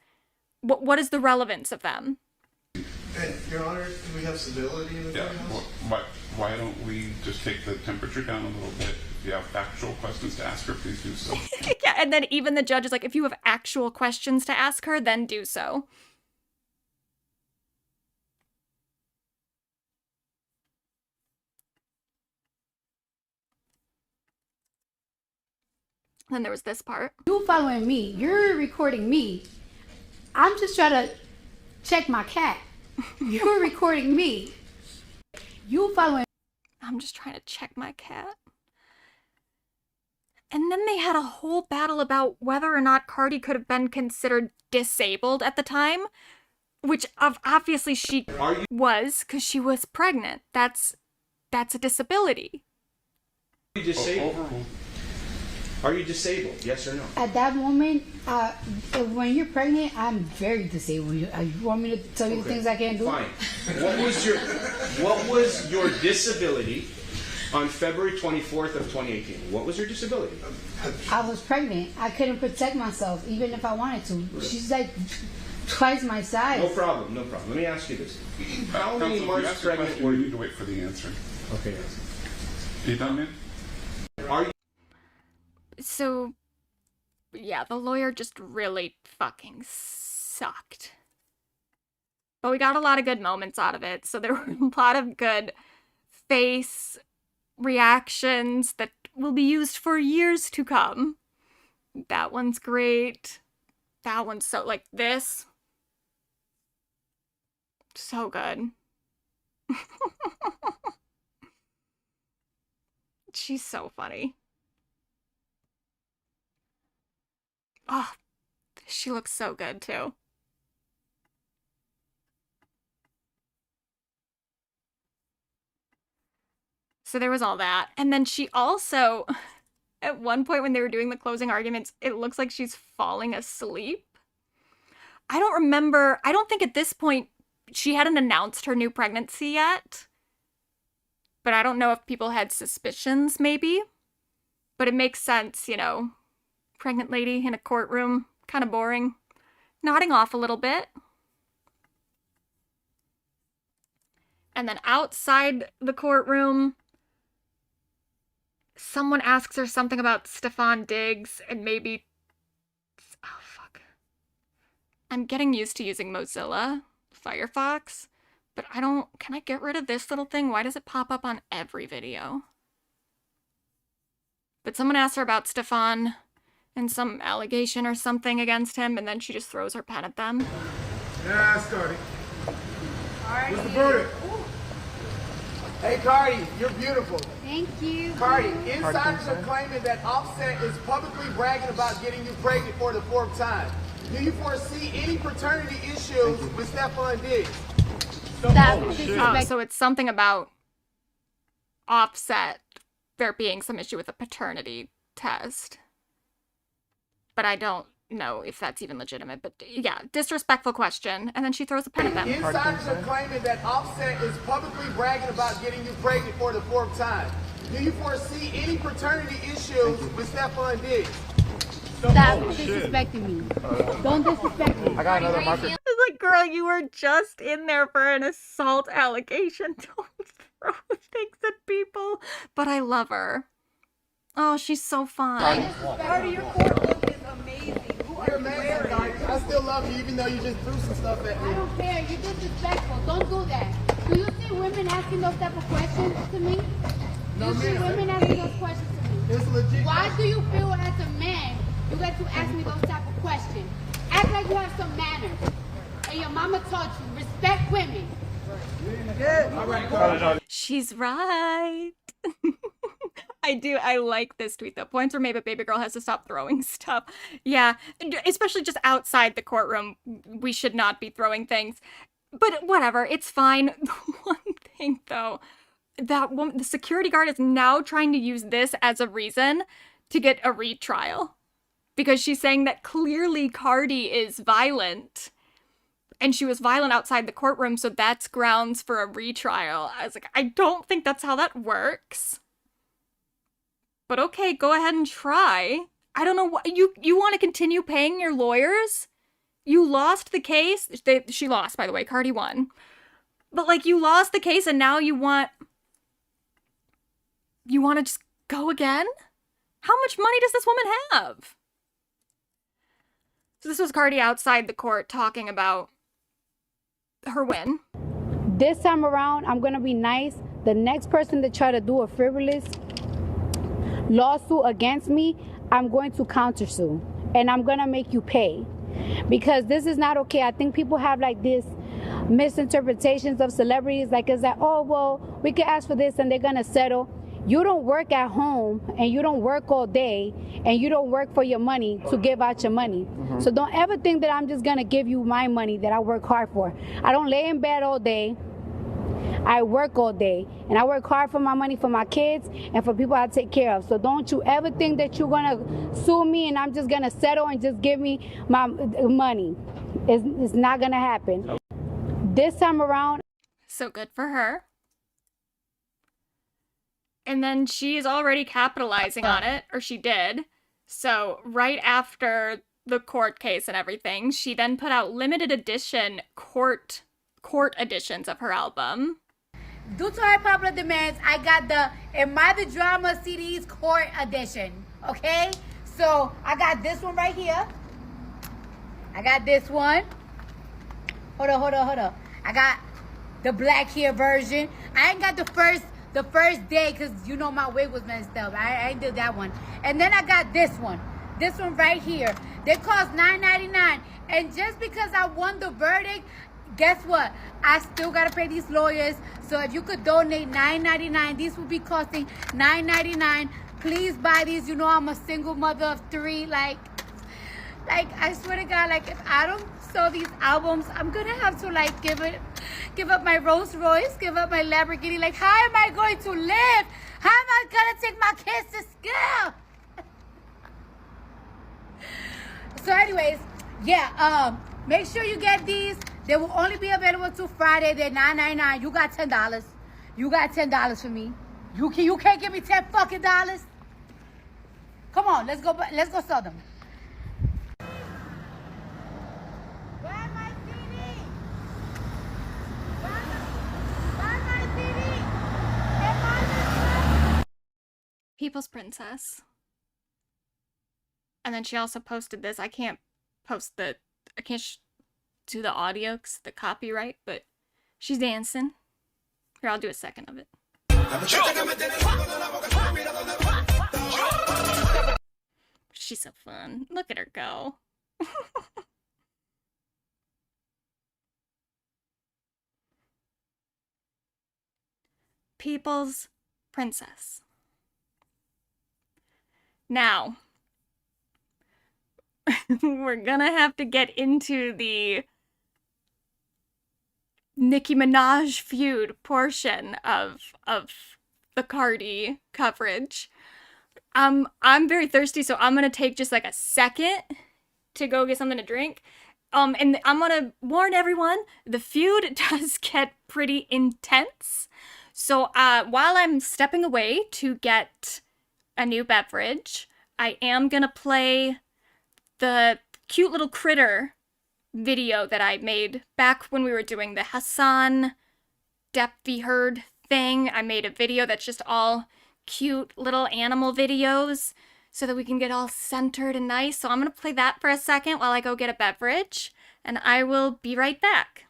What is the relevance of them? And, Your Honor, can we have civility in the courthouse? Why don't we just take the temperature down a little bit? If you have actual questions to ask her, please do so. Yeah, and then even the judge is like, if you have actual questions to ask her, then do so. Then there was this part. You following me. You're recording me. I'm just trying to check my cat. You're recording me. You following. I'm just trying to check my cat. And then they had a whole battle about whether or not Cardi could have been considered disabled at the time, which obviously she was, because she was pregnant. That's a disability. Are you disabled? Are you disabled? Yes or no? At that moment, when you're pregnant, I'm very disabled. You want me to tell you the things I can't do? Fine. What was your disability on February 24th of 2018? What was your disability? I was pregnant. I couldn't protect myself, even if I wanted to. She's like twice my size. No problem. Let me ask you this. How many Counsel, months pregnant were you? you? Need to wait for the answer. Okay. You done, man? Are you? So, yeah, the lawyer just really fucking sucked. But we got a lot of good moments out of it. So there were a lot of good face reactions that will be used for years to come. That one's great. That one's so, like, this. So good. She's so funny. Oh, she looks so good, too. So there was all that. And then she also, at one point when they were doing the closing arguments, it looks like she's falling asleep. I don't think at this point she hadn't announced her new pregnancy yet. But I don't know if people had suspicions, maybe. But it makes sense, you know. Pregnant lady in a courtroom, Kind of boring. Nodding off a little bit. And then outside the courtroom, someone asks her something about Stefan Diggs and maybe... Oh, fuck. I'm getting used to using Mozilla Firefox, but I don't... Can I get rid of this little thing? Why does it pop up on every video? But someone asks her about Stefan and some allegation or something against him, and then she just throws her pen at them. Yes, Cardi. What's the verdict? Hey, Cardi, you're beautiful. Thank you. Cardi, insiders are claiming that Offset is publicly bragging about getting you pregnant for the 4th time. Do you foresee any paternity issues with Stefan Diggs? So it's something about Offset there being some issue with a paternity test. But I don't know if that's even legitimate. But yeah, disrespectful question. And then she throws a pen at them. Insiders are claiming that Offset is publicly bragging about getting you pregnant for the 4th time. Do you foresee any paternity issues with Stefan Diggs? Stop disrespecting me. Don't disrespect me. I got another marker. It's like, girl, you were just in there for an assault allegation. Don't throw things at people. But I love her. Oh, she's so fun. Cardi, your courtroom is amazing. You're amazing, Cardi. I still love you, even though you just threw some stuff at me. I don't care. You're disrespectful. Don't do that. Do you see women asking those type of questions to me? Do you see women asking those questions to me? It's legit. Why do you feel as a man you get to ask me those type of questions? Act like you have some manners. And your mama taught you, respect women. She's right. I like this tweet though. Points were made, but baby girl has to stop throwing stuff. Yeah, especially just outside the courtroom. We should not be throwing things. But whatever, it's fine. The one thing though, that woman, the security guard is now trying to use this as a reason to get a retrial. Because she's saying that clearly Cardi is violent. And she was violent outside the courtroom, so that's grounds for a retrial. I was like, I don't think that's how that works. But okay, go ahead and try. I don't know what you want to continue paying your lawyers? You lost the case. She lost, by the way. Cardi won. But like, you lost the case and now you want to just go again? How much money does this woman have? So this was Cardi outside the court talking about her win. This time around, I'm going to be nice. The next person to try to do a frivolous lawsuit against me, I'm going to countersue. And I'm going to make you pay. Because this is not okay. I think people have like this misinterpretations of celebrities. Like, it's like, oh, well, we could ask for this and they're going to settle. You don't work at home and you don't work all day and you don't work for your money to give out your money. Mm-hmm. So don't ever think that I'm just going to give you my money that I work hard for. I don't lay in bed all day. I work all day and I work hard for my money, for my kids and for people I take care of. So don't you ever think that you're going to sue me and I'm just going to settle and just give me my money. It's not going to happen. This time around. So good for her. And then she is already capitalizing on it, or she did. So right after the court case and everything, she then put out limited edition court editions of her album. Due to her popular demands, I got the Am I the Drama CD's court edition, okay? So I got this one right here. I got this one. Hold on. I got the black hair version. I ain't got the first day because you know my wig was messed up. I did that one. And then I got this one right here. They cost $9.99. And just because I won the verdict, guess what? I still gotta pay these lawyers. So if you could donate $9.99, these will be costing $9.99. Please buy these. You know I'm a single mother of 3. Like I swear to God, like if I don't sell these albums, I'm gonna have to like give up my Rolls Royce, give up my Lamborghini. Like, how am I going to live? How am I gonna take my kids to school? So anyways, yeah, make sure you get these. They will only be available till Friday. They're $9.99. You got $10. You got $10 for me. You can't give me $10 fucking dollars. Come on, let's go sell them. People's Princess. And then she also posted this. I can't do the audio because the copyright, but she's dancing. Here, I'll do a second of it. She's so fun. Look at her go. People's Princess. Now, we're gonna have to get into the Nicki Minaj feud portion of the Cardi coverage. I'm very thirsty, so I'm gonna take just like a second to go get something to drink. And I'm gonna warn everyone, the feud does get pretty intense. So while I'm stepping away to get a new beverage, I am gonna play the cute little critter video that I made back when we were doing the Hassan Depthy Herd thing. I made a video that's just all cute little animal videos so that we can get all centered and nice. So I'm gonna play that for a second while I go get a beverage, and I will be right back.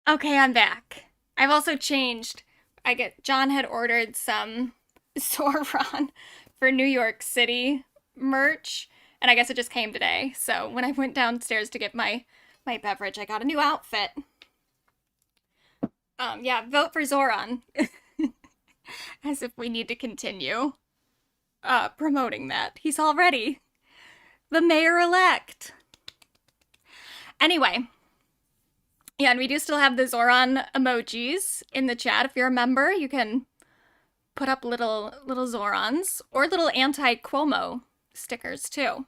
Okay, I'm back. I've also changed. John had ordered some Sauron for New York City merch, and I guess it just came today. So when I went downstairs to get my beverage, I got a new outfit. Yeah, vote for Zoran. As if we need to continue promoting that. He's already the mayor-elect. Anyway. Yeah, and we do still have the Zoran emojis in the chat. If you're a member, you can put up little Zorans or little anti-Cuomo stickers too.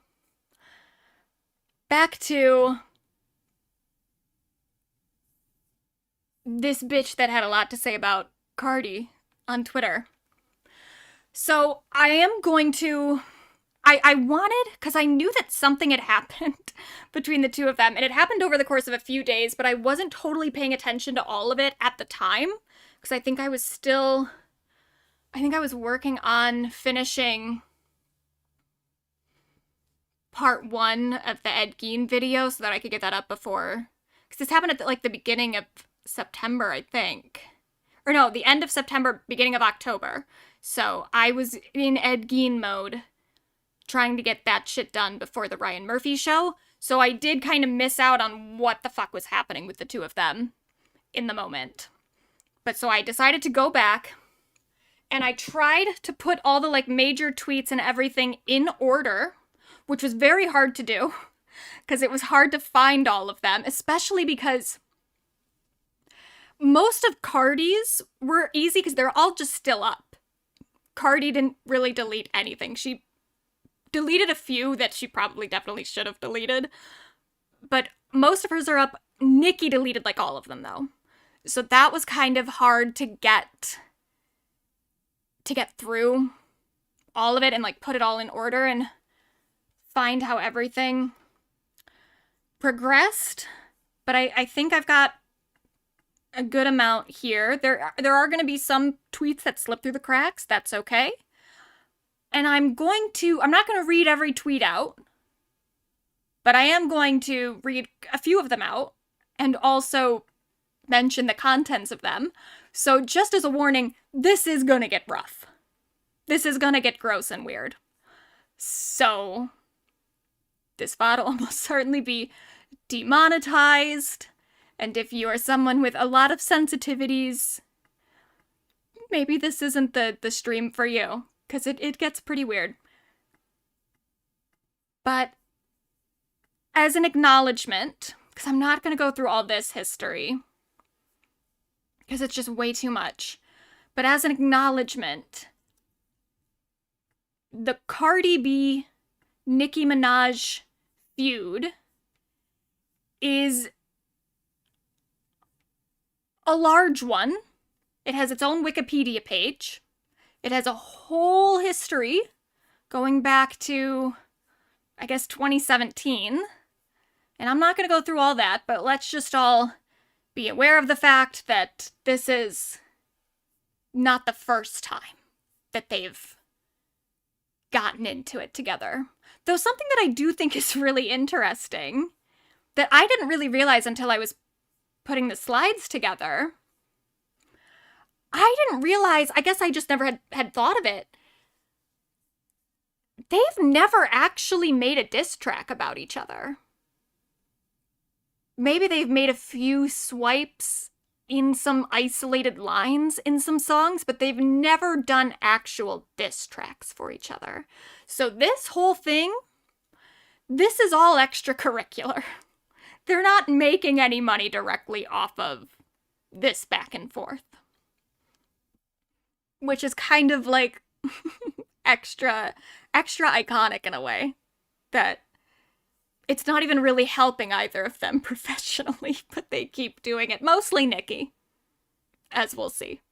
Back to this bitch that had a lot to say about Cardi on Twitter. So I am going to... I wanted, because I knew that something had happened between the two of them, and it happened over the course of a few days, but I wasn't totally paying attention to all of it at the time, because I think I was working on finishing part 1 of the Ed Gein video so that I could get that up before, because this happened at the beginning of September, I think. Or no, the end of September, beginning of October. So I was in Ed Gein mode, trying to get that shit done before the Ryan Murphy show. So I did kind of miss out on what the fuck was happening with the two of them in the moment. But so I decided to go back, and I tried to put all the major tweets and everything in order, which was very hard to do, because it was hard to find all of them, especially because most of Cardi's were easy because they're all just still up. Cardi didn't really delete anything. She deleted a few that she probably definitely should have deleted, but most of hers are up. Nicki deleted all of them though. So that was kind of hard to get through all of it and put it all in order and find how everything progressed. But I think I've got a good amount here. There are going to be some tweets that slip through the cracks. That's okay. And I'm not going to read every tweet out, but I am going to read a few of them out and also mention the contents of them. So just as a warning, this is going to get rough. This is going to get gross and weird. So this VOD will almost certainly be demonetized. And if you are someone with a lot of sensitivities, maybe this isn't the stream for you. Because it gets pretty weird. But as an acknowledgement, because I'm not going to go through all this history, because it's just way too much. But as an acknowledgement, the Cardi B, Nicki Minaj feud is a large one. It has its own Wikipedia page. It has a whole history going back to, I guess, 2017. And I'm not going to go through all that, but let's just all be aware of the fact that this is not the first time that they've gotten into it together. Though something that I do think is really interesting, that I didn't really realize until I was putting the slides together, I didn't realize, I guess I just never had thought of it. They've never actually made a diss track about each other. Maybe they've made a few swipes in some isolated lines in some songs, but they've never done actual diss tracks for each other. So this whole thing, this is all extracurricular. They're not making any money directly off of this back and forth. Which is kind of extra iconic in a way. That it's not even really helping either of them professionally, but they keep doing it. Mostly Nicki, as we'll see.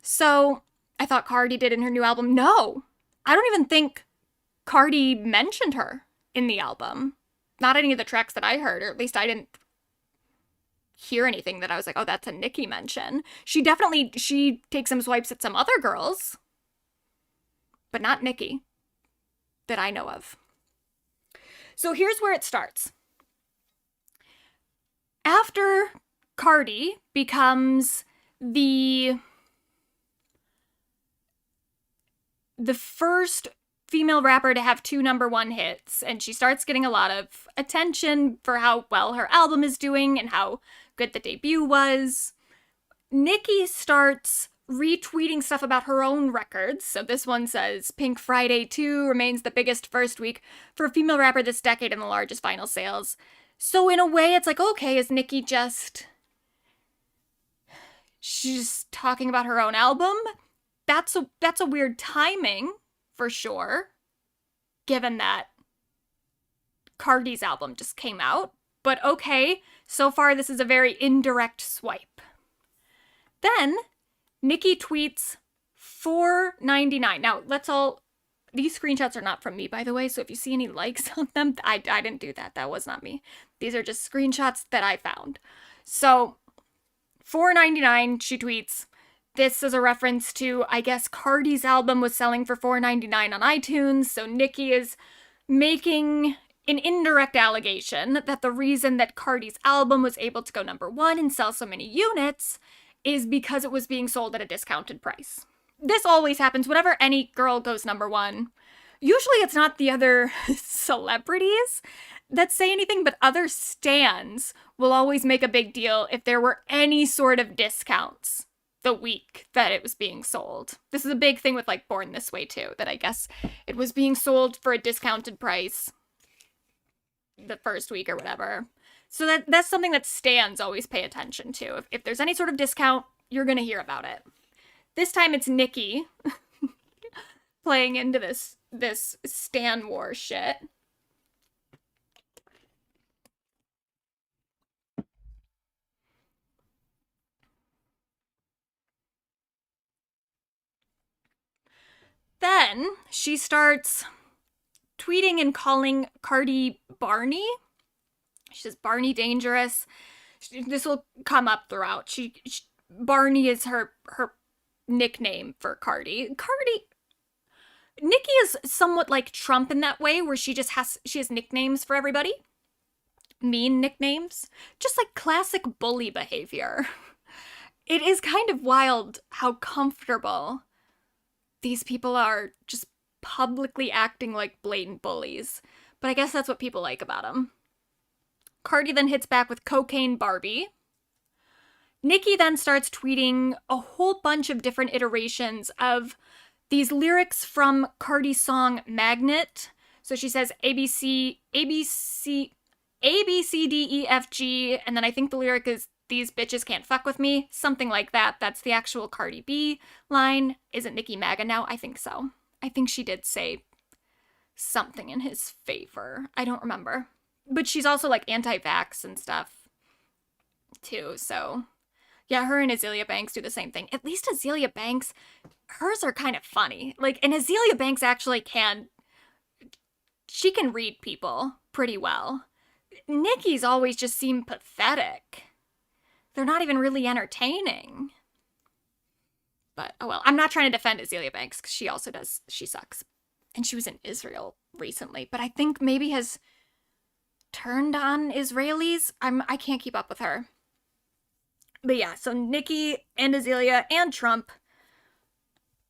So, I thought Cardi did in her new album. No! I don't even think Cardi mentioned her in the album. Not any of the tracks that I heard, or at least I didn't hear anything that I was like, oh, that's a Nicki mention. She takes some swipes at some other girls, but not Nicki, that I know of. So here's where it starts. After Cardi becomes the first female rapper to have 2 #1 hits, and she starts getting a lot of attention for how well her album is doing and how good the debut was, Nicki starts retweeting stuff about her own records. So this one says, Pink Friday 2 remains the biggest first week for a female rapper this decade and the largest vinyl sales. So in a way, it's okay, is Nicki she's talking about her own album? That's a weird timing, for sure, given that Cardi's album just came out. But okay, so far this is a very indirect swipe. Then, Nicki tweets $4.99. Now, these screenshots are not from me, by the way, so if you see any likes on them, I didn't do that. That was not me. These are just screenshots that I found. So, $4.99, she tweets, this is a reference to, I guess, Cardi's album was selling for $4.99 on iTunes, so Nicki is making an indirect allegation that the reason that Cardi's album was able to go #1 and sell so many units is because it was being sold at a discounted price. This always happens whenever any girl goes #1. Usually it's not the other celebrities that say anything, but other stans will always make a big deal if there were any sort of discounts the week that it was being sold. This is a big thing with like Born This Way too, that I guess it was being sold for a discounted price the first week or whatever. So that's something that stans always pay attention to. If there's any sort of discount, you're gonna hear about it. This time it's Nicki playing into this stan war shit. Then she starts tweeting and calling Cardi Barney. She says Barney dangerous. This will come up throughout. Barney is her nickname for Cardi. Nicki is somewhat like Trump in that way, where she has nicknames for everybody. Mean nicknames. Just like classic bully behavior. It is kind of wild how comfortable these people are just publicly acting like blatant bullies. But I guess that's what people like about them. Cardi then hits back with Cocaine Barbie. Nicki then starts tweeting a whole bunch of different iterations of these lyrics from Cardi's song Magnet. So she says A, B, C, D, E, F, G, and then I think the lyric is these bitches can't fuck with me. Something like that. That's the actual Cardi B line. Isn't Nicki MAGA now? I think so. I think she did say something in his favor. I don't remember. But she's also like anti-vax and stuff too, so yeah, her and Azealia Banks do the same thing. At least Azealia Banks, hers are kind of funny. Like, and Azealia Banks actually she can read people pretty well. Nicki's always just seem pathetic. They're not even really entertaining. But, oh well, I'm not trying to defend Azealia Banks, because she sucks. And she was in Israel recently, but I think maybe has turned on Israelis. I can't keep up with her. But yeah, so Nicki and Azealia and Trump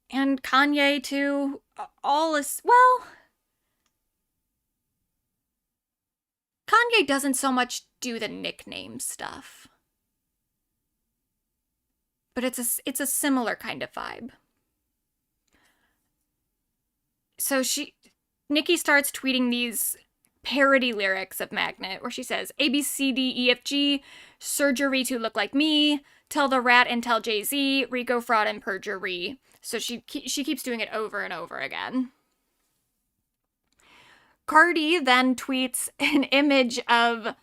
and Kanye too, all is, well, Kanye doesn't so much do the nickname stuff. But it's a similar kind of vibe. So Nicki starts tweeting these parody lyrics of Magnet, where she says, A, B, C, D, E, F, G, surgery to look like me, tell the rat and tell Jay-Z, Rico, fraud, and perjury. So she keeps doing it over and over again. Cardi then tweets an image of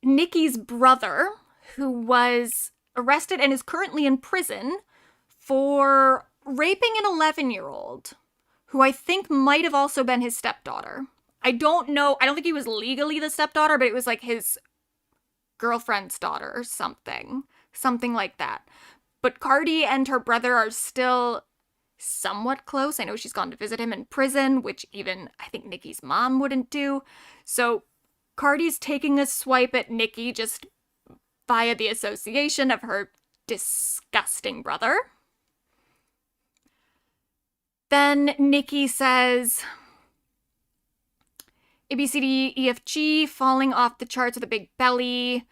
Nicki's brother, who was arrested and is currently in prison for raping an 11-year-old, who I think might have also been his stepdaughter. I don't know. I don't think he was legally the stepdaughter, but it was like his girlfriend's daughter or something. Something like that. But Cardi and her brother are still somewhat close. I know she's gone to visit him in prison, which even I think Nicki's mom wouldn't do. So Cardi's taking a swipe at Nicki just via the association of her disgusting brother. Then Nicki says, A, B, C, D, E, F, G, falling off the charts with a big belly,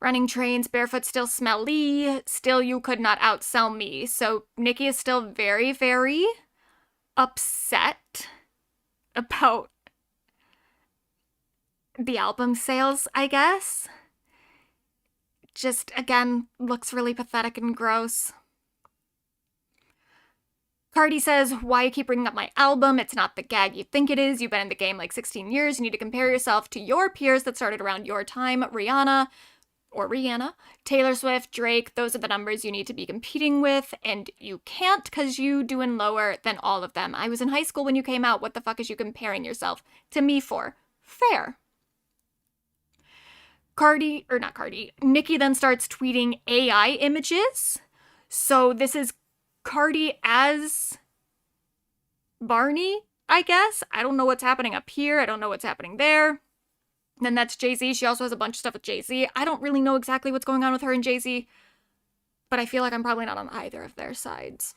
running trains, barefoot, still smelly, still you could not outsell me. So Nicki is still very, very upset about the album sales, I guess. Just, again, looks really pathetic and gross. Cardi says, why you keep bringing up my album? It's not the gag you think it is. You've been in the game like 16 years. You need to compare yourself to your peers that started around your time. Rihanna, or Rihanna, Taylor Swift, Drake, those are the numbers you need to be competing with, and you can't because you doing lower than all of them. I was in high school when you came out. What the fuck is you comparing yourself to me for? Fair. Nicki then starts tweeting AI images. So this is Cardi as Barney, I guess. I don't know what's happening up here. I don't know what's happening there. Then that's Jay-Z. She also has a bunch of stuff with Jay-Z. I don't really know exactly what's going on with her and Jay-Z, but I feel like I'm probably not on either of their sides.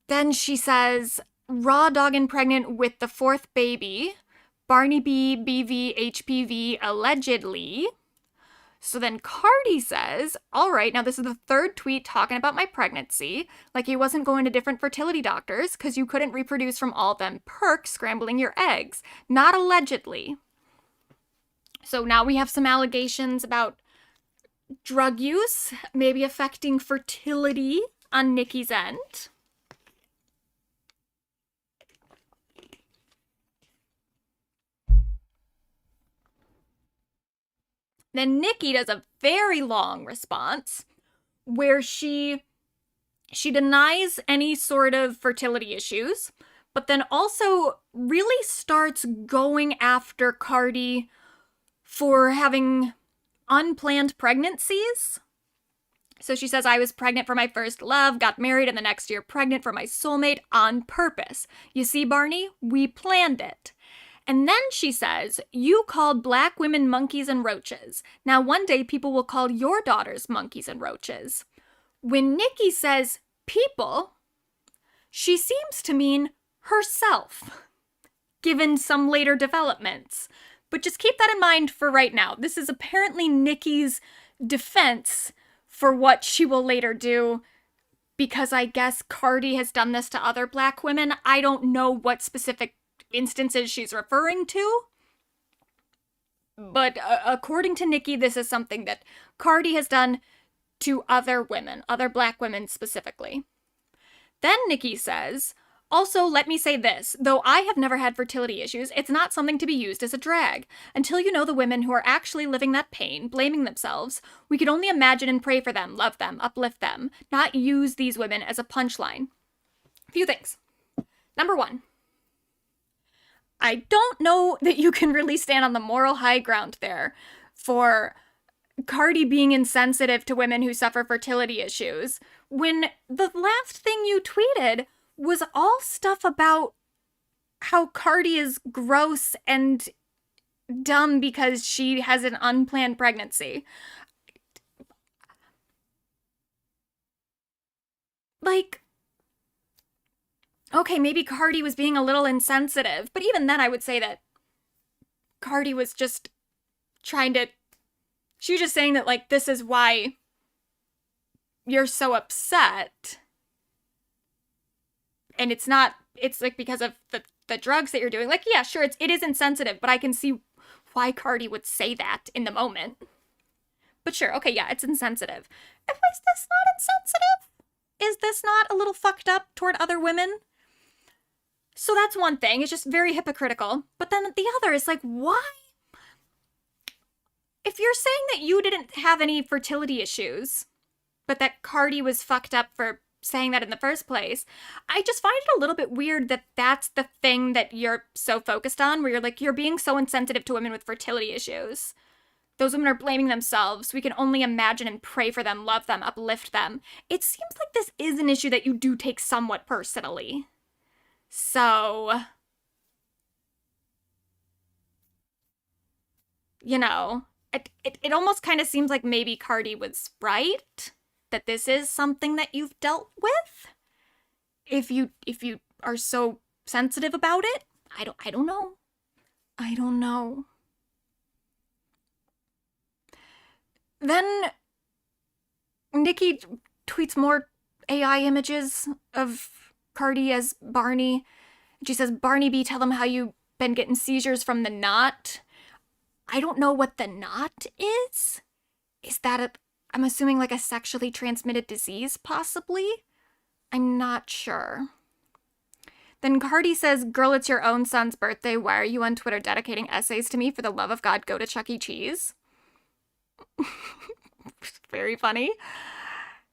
Then she says, raw dogging pregnant with the fourth baby. Barney B, BV, HPV, allegedly. So then Cardi says, all right, now this is the third tweet talking about my pregnancy. Like he wasn't going to different fertility doctors because you couldn't reproduce from all them perks scrambling your eggs. Not allegedly. So now we have some allegations about drug use, maybe affecting fertility on Nicki's end. Then Nicki does a very long response where she denies any sort of fertility issues, but then also really starts going after Cardi for having unplanned pregnancies. So she says, I was pregnant for my first love, got married, and the next year pregnant for my soulmate on purpose. You see, Barney, we planned it. And then she says, you called black women monkeys and roaches. Now one day people will call your daughters monkeys and roaches. When Nicki says people, she seems to mean herself, given some later developments. But just keep that in mind for right now. This is apparently Nicki's defense for what she will later do, because I guess Cardi has done this to other black women. I don't know what specific instances she's referring to, but according to Nicki, this is something that Cardi has done to other women, other black women specifically. Then Nicki says, also, let me say this, though I have never had fertility issues, it's not something to be used as a drag. Until you know the women who are actually living that pain, blaming themselves, we can only imagine and pray for them, love them, uplift them, not use these women as a punchline. A few things. Number one, I don't know that you can really stand on the moral high ground there for Cardi being insensitive to women who suffer fertility issues when the last thing you tweeted was all stuff about how Cardi is gross and dumb because she has an unplanned pregnancy. Like, okay, maybe Cardi was being a little insensitive, but even then I would say that Cardi was just she was just saying that, like, this is why you're so upset. And it's like because of the drugs that you're doing. Like, yeah, sure, it is insensitive, but I can see why Cardi would say that in the moment. But sure, okay, yeah, it's insensitive. Is this not insensitive? Is this not a little fucked up toward other women? So that's one thing. It's just very hypocritical. But then the other is like, why? If you're saying that you didn't have any fertility issues, but that Cardi was fucked up for saying that in the first place, I just find it a little bit weird that that's the thing that you're so focused on, where you're like, you're being so insensitive to women with fertility issues. Those women are blaming themselves. We can only imagine and pray for them, love them, uplift them. It seems like this is an issue that you do take somewhat personally. So, you know, it almost kind of seems like maybe Cardi was right, that this is something that you've dealt with. If you are so sensitive about it, I don't know. I don't know. Then Nicki tweets more AI images of Cardi as Barney. She says, Barney B, tell them how you been getting seizures from the knot. I don't know what the knot is. Is that I'm assuming like a sexually transmitted disease, possibly? I'm not sure. Then Cardi says, girl, it's your own son's birthday. Why are you on Twitter dedicating essays to me? For the love of God, go to Chuck E. Cheese. Very funny.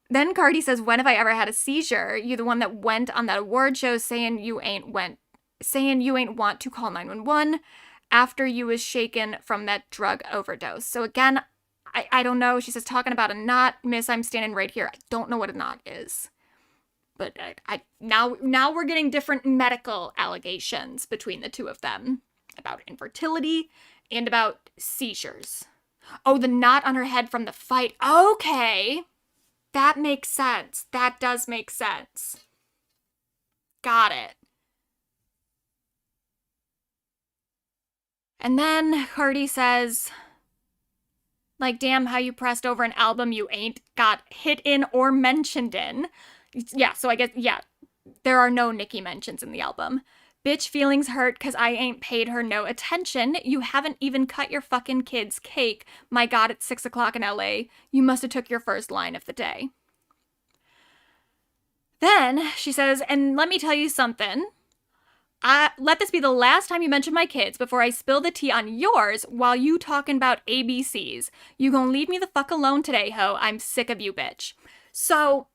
Then Cardi says, when have I ever had a seizure? You the one that went on that award show saying you ain't want to call 911 after you was shaken from that drug overdose. So again, I don't know. She says, talking about a knot. Miss, I'm standing right here. I don't know what a knot is. But now we're getting different medical allegations between the two of them about infertility and about seizures. Oh, the knot on her head from the fight. Okay. That makes sense. That does make sense. Got it. And then Cardi says, like, damn, how you pressed over an album you ain't got hit in or mentioned in. Yeah, so I guess, yeah, there are no Nicki mentions in the album. Bitch, feelings hurt because I ain't paid her no attention. You haven't even cut your fucking kid's cake. My God, it's 6 o'clock in LA. You must have took your first line of the day. Then she says, and let me tell you something. Let this be the last time you mention my kids before I spill the tea on yours while you talking about ABCs. You gonna leave me the fuck alone today, ho. I'm sick of you, bitch. So,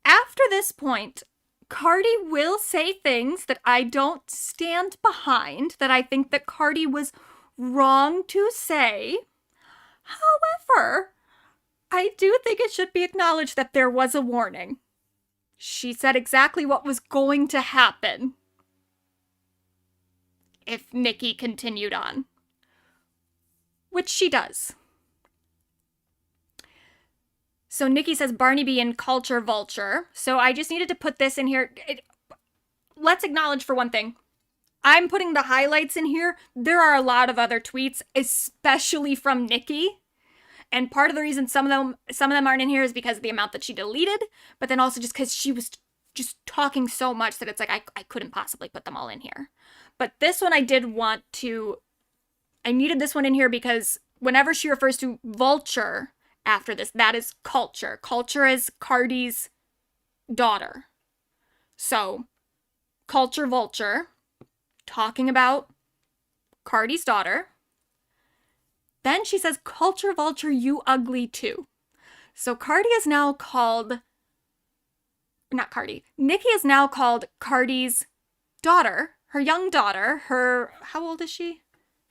after this point, Cardi will say things that I don't stand behind, that I think that Cardi was wrong to say. However, I do think it should be acknowledged that there was a warning. She said exactly what was going to happen if Nicki continued on. Which she does. So Nicki says Barney B and Culture Vulture. So I just needed to put this in here. Let's acknowledge for one thing. I'm putting the highlights in here. There are a lot of other tweets, especially from Nicki. And part of the reason some of them aren't in here is because of the amount that she deleted, but then also just because she was just talking so much that it's like I couldn't possibly put them all in here. But this one I needed this one in here because whenever she refers to Vulture after this, that is Culture. Culture is Cardi's daughter. So, Culture Vulture, talking about Cardi's daughter. Then she says, Culture Vulture, you ugly too. So Nicki is now called Cardi's daughter, her young daughter, how old is she?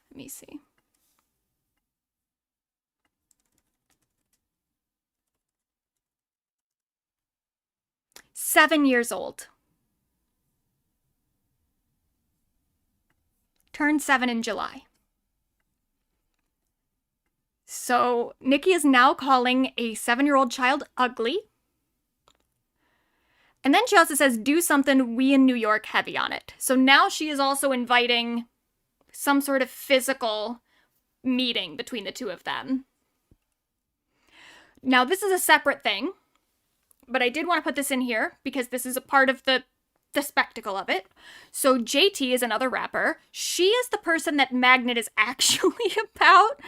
Let me see. Seven years old. Turned 7 in July. So Nicki is now calling a 7-year-old child ugly. And then she also says, do something, we in New York heavy on it. So now she is also inviting some sort of physical meeting between the two of them. Now, this is a separate thing, but I did want to put this in here because this is a part of the spectacle of it. So JT is another rapper. She is the person that Magnet is actually about.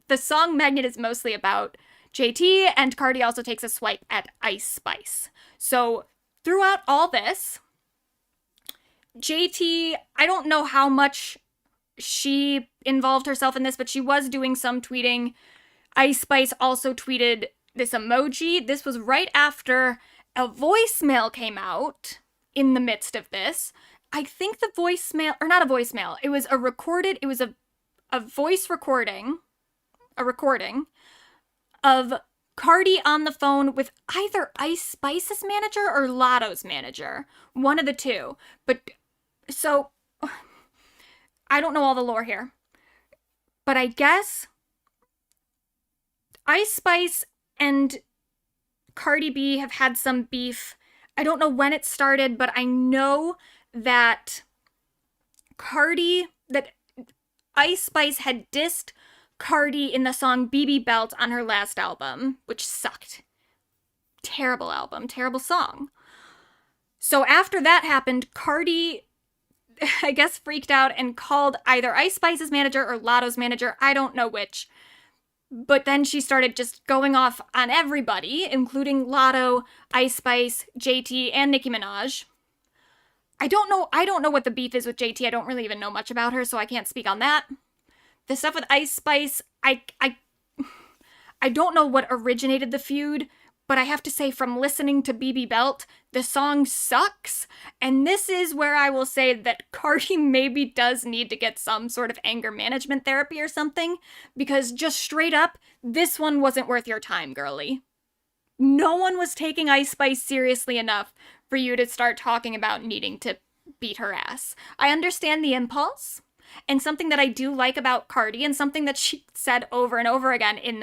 The song Magnet is mostly about JT, and Cardi also takes a swipe at Ice Spice. So throughout all this, JT, I don't know how much she involved herself in this, but she was doing some tweeting. Ice Spice also tweeted this emoji. This was right after a voicemail came out in the midst of this. I think the voicemail, or not a voicemail, it was a voice recording, a recording of Cardi on the phone with either Ice Spice's manager or Lotto's manager. One of the two. But, so, I don't know all the lore here. But I guess Ice Spice and Cardi B have had some beef. I don't know when it started, but I know that Ice Spice had dissed Cardi in the song BB Belt on her last album, which sucked. Terrible album, terrible song. So after that happened, Cardi, I guess, freaked out and called either Ice Spice's manager or Lotto's manager. I don't know which. But then she started just going off on everybody, including Lotto, Ice Spice, JT, and Nicki Minaj. I don't know what the beef is with JT. I don't really even know much about her, so I can't speak on that. The stuff with Ice Spice, I don't know what originated the feud, but I have to say, from listening to BB Belt, the song sucks. And this is where I will say that Cardi maybe does need to get some sort of anger management therapy or something, because just straight up, this one wasn't worth your time, girly. No one was taking Ice Spice seriously enough for you to start talking about needing to beat her ass. I understand the impulse, and something that I do like about Cardi, and something that she said over and over again in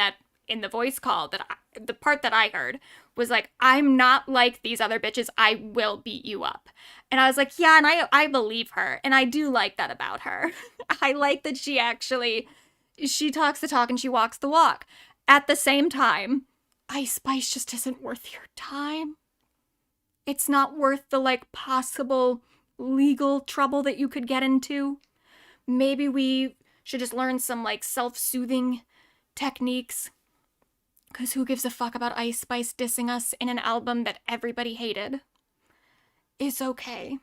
the voice call, the part that I heard was like, I'm not like these other bitches, I will beat you up. And I was like, yeah, and I believe her, and I do like that about her. I like that she talks the talk and she walks the walk. At the same time, Ice Spice just isn't worth your time. It's not worth the, like, possible legal trouble that you could get into. Maybe we should just learn some, like, self-soothing techniques. Because who gives a fuck about Ice Spice dissing us in an album that everybody hated? It's okay.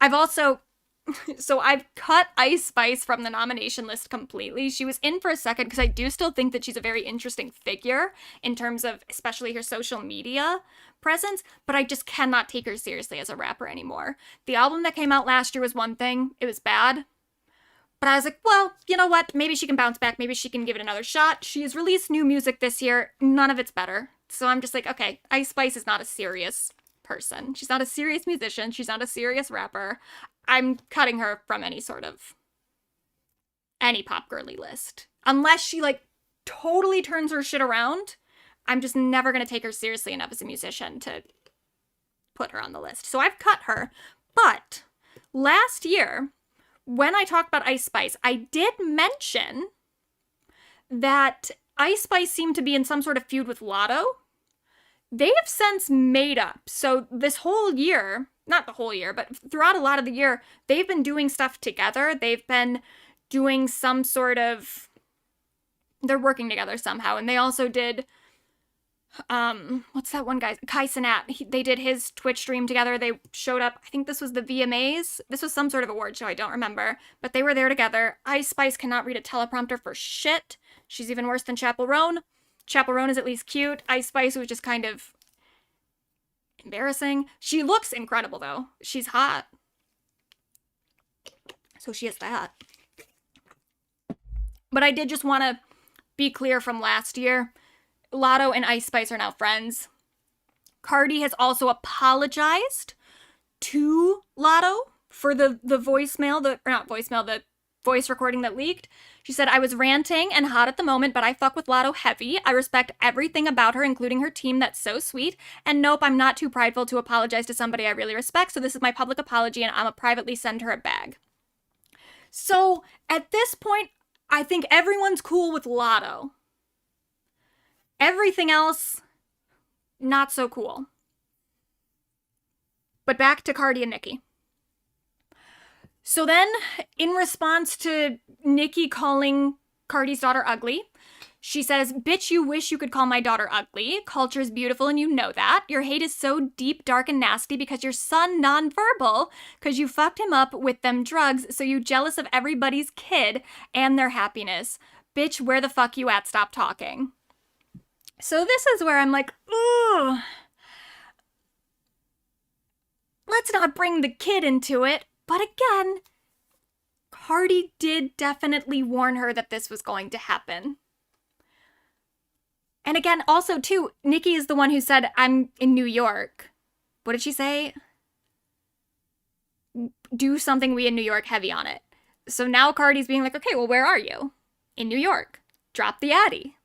I've cut Ice Spice from the nomination list completely. She was in for a second because I do still think that she's a very interesting figure in terms of especially her social media presence, but I just cannot take her seriously as a rapper anymore. The album that came out last year was one thing. It was bad. But I was like, well, you know what? Maybe she can bounce back. Maybe she can give it another shot. She has released new music this year. None of it's better. So I'm just like, okay, Ice Spice is not a serious person. She's not a serious musician. She's not a serious rapper. I'm cutting her from any pop girly list. Unless she, like, totally turns her shit around, I'm just never going to take her seriously enough as a musician to put her on the list. So I've cut her. But last year, when I talked about Ice Spice, I did mention that Ice Spice seemed to be in some sort of feud with Lotto. They have since made up. So this whole year, not the whole year, but throughout a lot of the year, they've been doing stuff together. They've been doing some sort of... They're working together somehow. And they also did... what's that one guy? Kai Cenat. They did his Twitch stream together. They showed up. I think this was the VMAs. This was some sort of award show. I don't remember. But they were there together. Ice Spice cannot read a teleprompter for shit. She's even worse than Chappell Roan. Chappell Roan is at least cute. Ice Spice was just kind of embarrassing. She looks incredible, though. She's hot. So she is that. But I did just want to be clear from last year. Lotto and Ice Spice are now friends. Cardi has also apologized to Lotto for the voice recording that leaked. She said, I was ranting and hot at the moment, but I fuck with Lotto heavy. I respect everything about her, including her team. That's so sweet. And nope, I'm not too prideful to apologize to somebody I really respect. So this is my public apology, and I'ma privately send her a bag. So at this point, I think everyone's cool with Lotto. Everything else, not so cool. But back to Cardi and Nicki. So then, in response to Nicki calling Cardi's daughter ugly, she says, bitch, you wish you could call my daughter ugly. Culture's beautiful and you know that. Your hate is so deep, dark, and nasty because your son nonverbal, because you fucked him up with them drugs, so you jealous of everybody's kid and their happiness. Bitch, where the fuck you at? Stop talking. So this is where I'm like, ooh, let's not bring the kid into it. But again, Cardi did definitely warn her that this was going to happen. And again, also too, Nicki is the one who said, I'm in New York. What did she say? Do something we in New York heavy on it. So now Cardi's being like, okay, well, where are you? In New York. Drop the Addy.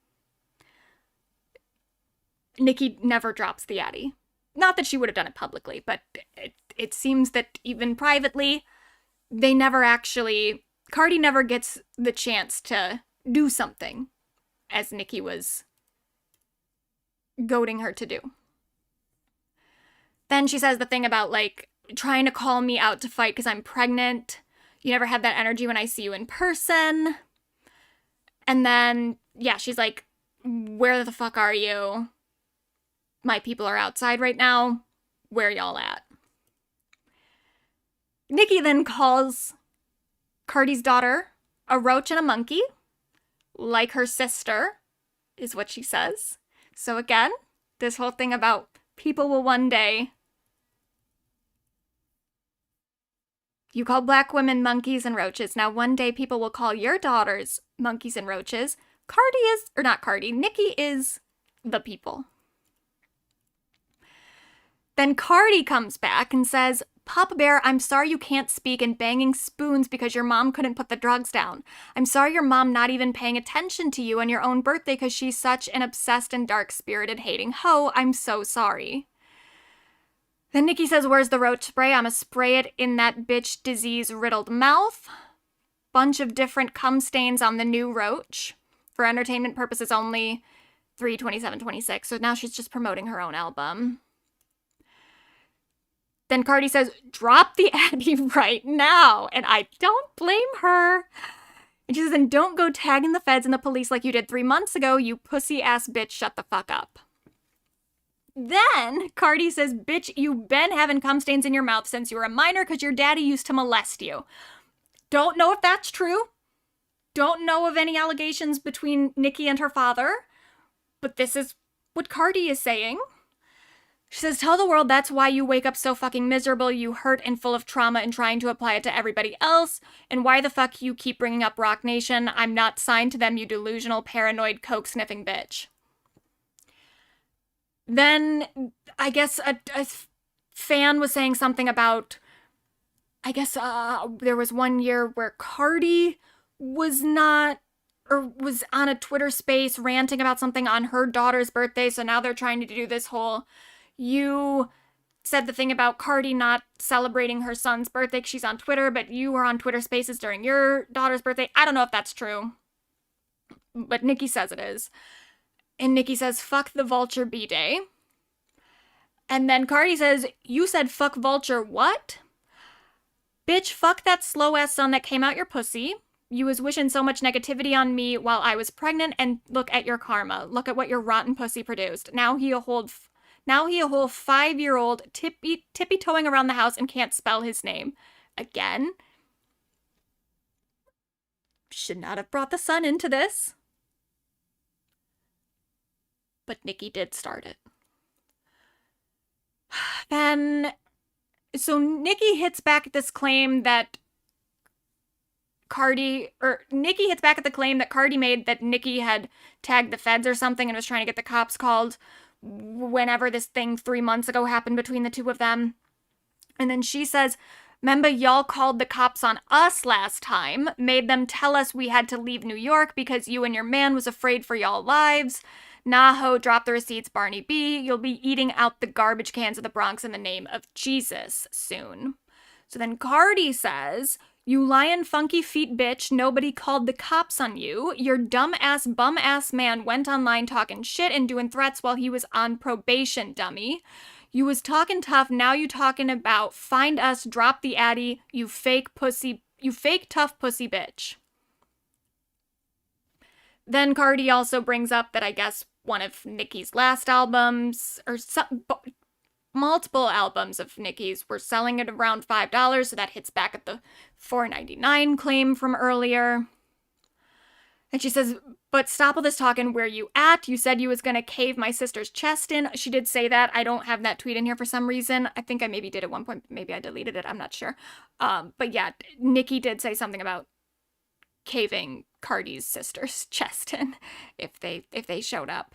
Nicki never drops the Addy. Not that she would have done it publicly, but it seems that even privately, they never actually... Cardi never gets the chance to do something, as Nicki was goading her to do. Then she says the thing about, like, trying to call me out to fight because I'm pregnant. You never had that energy when I see you in person. And then, yeah, she's like, where the fuck are you? My people are outside right now. Where y'all at? Nicki then calls Cardi's daughter a roach and a monkey, like her sister, is what she says. So again, this whole thing about people will one day... You call black women monkeys and roaches. Now one day people will call your daughters monkeys and roaches. Nicki is the people. Then Cardi comes back and says, Papa Bear, I'm sorry you can't speak and banging spoons because your mom couldn't put the drugs down. I'm sorry your mom not even paying attention to you on your own birthday because she's such an obsessed and dark-spirited hating hoe. I'm so sorry. Then Nicki says, where's the roach spray? I'ma spray it in that bitch disease-riddled mouth. Bunch of different cum stains on the new roach. For entertainment purposes only, 3/27/26. So now she's just promoting her own album. Then Cardi says, drop the Addy right now. And I don't blame her. And she says, and don't go tagging the feds and the police like you did 3 months ago, you pussy-ass bitch, shut the fuck up. Then Cardi says, bitch, you've been having cum stains in your mouth since you were a minor because your daddy used to molest you. Don't know if that's true. Don't know of any allegations between Nicki and her father. But this is what Cardi is saying. She says, tell the world that's why you wake up so fucking miserable, you hurt and full of trauma and trying to apply it to everybody else, and why the fuck you keep bringing up Rock Nation. I'm not signed to them, you delusional, paranoid, coke-sniffing bitch. Then, I guess a fan was saying something about, there was one year where Cardi was on a Twitter space ranting about something on her daughter's birthday, so now they're trying to do this whole... You said the thing about Cardi not celebrating her son's birthday because she's on Twitter, but you were on Twitter Spaces during your daughter's birthday. I don't know if that's true, but Nicki says it is. And Nicki says, fuck the Vulture B-Day. And then Cardi says, you said fuck Vulture what? Bitch, fuck that slow-ass son that came out your pussy. You was wishing so much negativity on me while I was pregnant, and look at your karma. Look at what your rotten pussy produced. Now he a whole 5-year-old tippy-toeing around the house and can't spell his name. Again, should not have brought the son into this. But Nicki did start it. Then, so Nicki hits back at this claim that Nicki hits back at the claim that Cardi made that Nicki had tagged the feds or something and was trying to get the cops called whenever this thing 3 months ago happened between the two of them. And then she says, remember y'all called the cops on us last time, made them tell us we had to leave New York because you and your man was afraid for y'all lives. Nah ho, drop the receipts, Barney B. You'll be eating out the garbage cans of the Bronx in the name of Jesus soon. So then Cardi says, you lying funky feet bitch, nobody called the cops on you. Your dumb-ass, bum-ass man went online talking shit and doing threats while he was on probation, dummy. You was talking tough, now you talking about find us, drop the Addy, you fake tough pussy bitch. Then Cardi also brings up that I guess one of Nicki's last albums, or multiple albums of Nicki's were selling at around $5, so that hits back at the $4.99 claim from earlier. And she says, but stop all this talking, where you at? You said you was gonna cave my sister's chest in. She did say that. I don't have that tweet in here for some reason. I think I maybe did at one point. Maybe I deleted it. I'm not sure. But yeah, Nicki did say something about caving Cardi's sister's chest in if they showed up.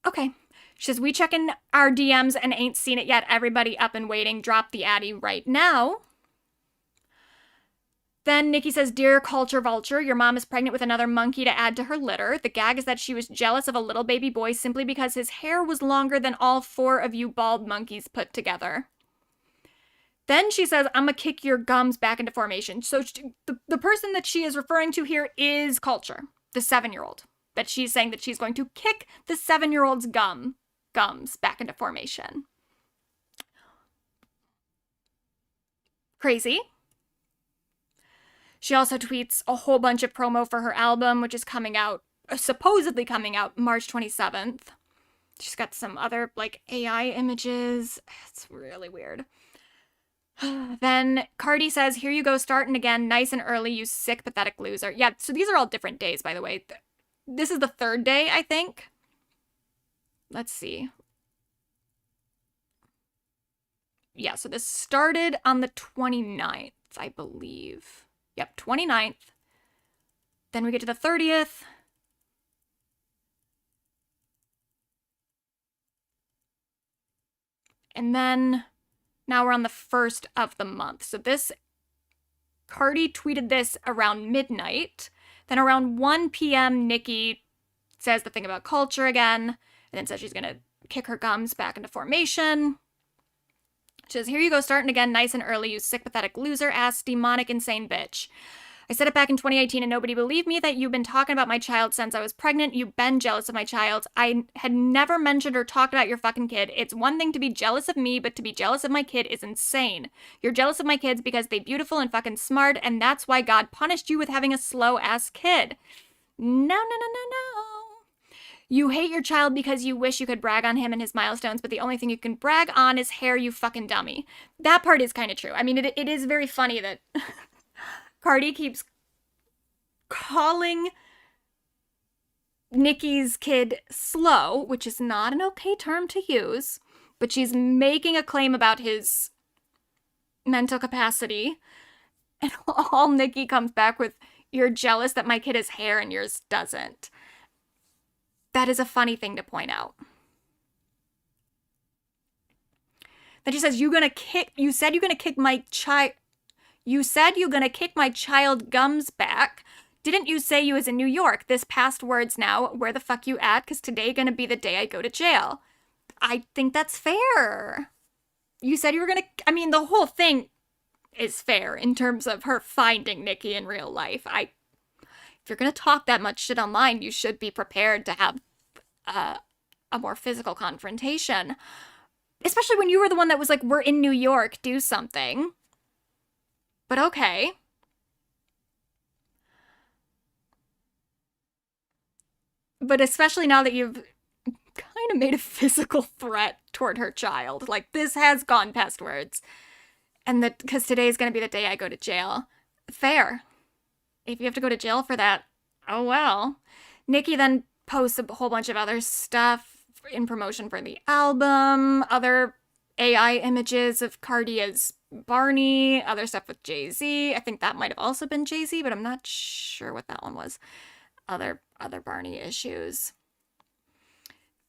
Okay. She says, we checking our DMs and ain't seen it yet. Everybody up and waiting. Drop the Addy right now. Then Nicki says, dear culture vulture, your mom is pregnant with another monkey to add to her litter. The gag is that she was jealous of a little baby boy simply because his hair was longer than all 4 of you bald monkeys put together. Then she says, I'm gonna kick your gums back into formation. So the person that she is referring to here is Culture, the 7-year-old. That she's saying that she's going to kick the 7-year-old's gums back into formation. Crazy. She also tweets a whole bunch of promo for her album, which is coming out, supposedly coming out March 27th. She's got some other, like, AI images. It's really weird. Then Cardi says, here you go, starting again, nice and early, you sick, pathetic loser. Yeah, so these are all different days, by the way. This is the third day, I think. Let's see. Yeah, so this started on the 29th, I believe. Yep, 29th. Then we get to the 30th. And then now we're on the 1st of the month. So this, Cardi tweeted this around midnight. Then around 1 p.m., Nicki says the thing about culture again, and then says she's going to kick her gums back into formation. She says, here you go, starting again, nice and early, you sick, pathetic, loser-ass, demonic, insane bitch. I said it back in 2018 and nobody believed me that you've been talking about my child since I was pregnant. You've been jealous of my child. I had never mentioned or talked about your fucking kid. It's one thing to be jealous of me, but to be jealous of my kid is insane. You're jealous of my kids because they beautiful and fucking smart, and that's why God punished you with having a slow-ass kid. No. You hate your child because you wish you could brag on him and his milestones, but the only thing you can brag on is hair, you fucking dummy. That part is kind of true. I mean, it is very funny that Cardi keeps calling Nicki's kid slow, which is not an okay term to use, but she's making a claim about his mental capacity. And all Nicki comes back with, you're jealous that my kid has hair and yours doesn't. That is a funny thing to point out. Then she says, you said you're gonna kick my child gums back. Didn't you say you was in New York? This past words now, where the fuck you at? Cause today gonna be the day I go to jail. I think that's fair. You said you were gonna, I mean, the whole thing is fair in terms of her finding Nicki in real life. If you're gonna talk that much shit online, you should be prepared to have a more physical confrontation. Especially when you were the one that was like, we're in New York, do something. But okay. But especially now that you've kind of made a physical threat toward her child. Like, this has gone past words. And that, because today is going to be the day I go to jail. Fair. If you have to go to jail for that, oh well. Nicki then posts a whole bunch of other stuff in promotion for the album, other AI images of Cardi as Barney, other stuff with Jay-Z. I think that might have also been Jay-Z, but I'm not sure what that one was. Other Barney issues.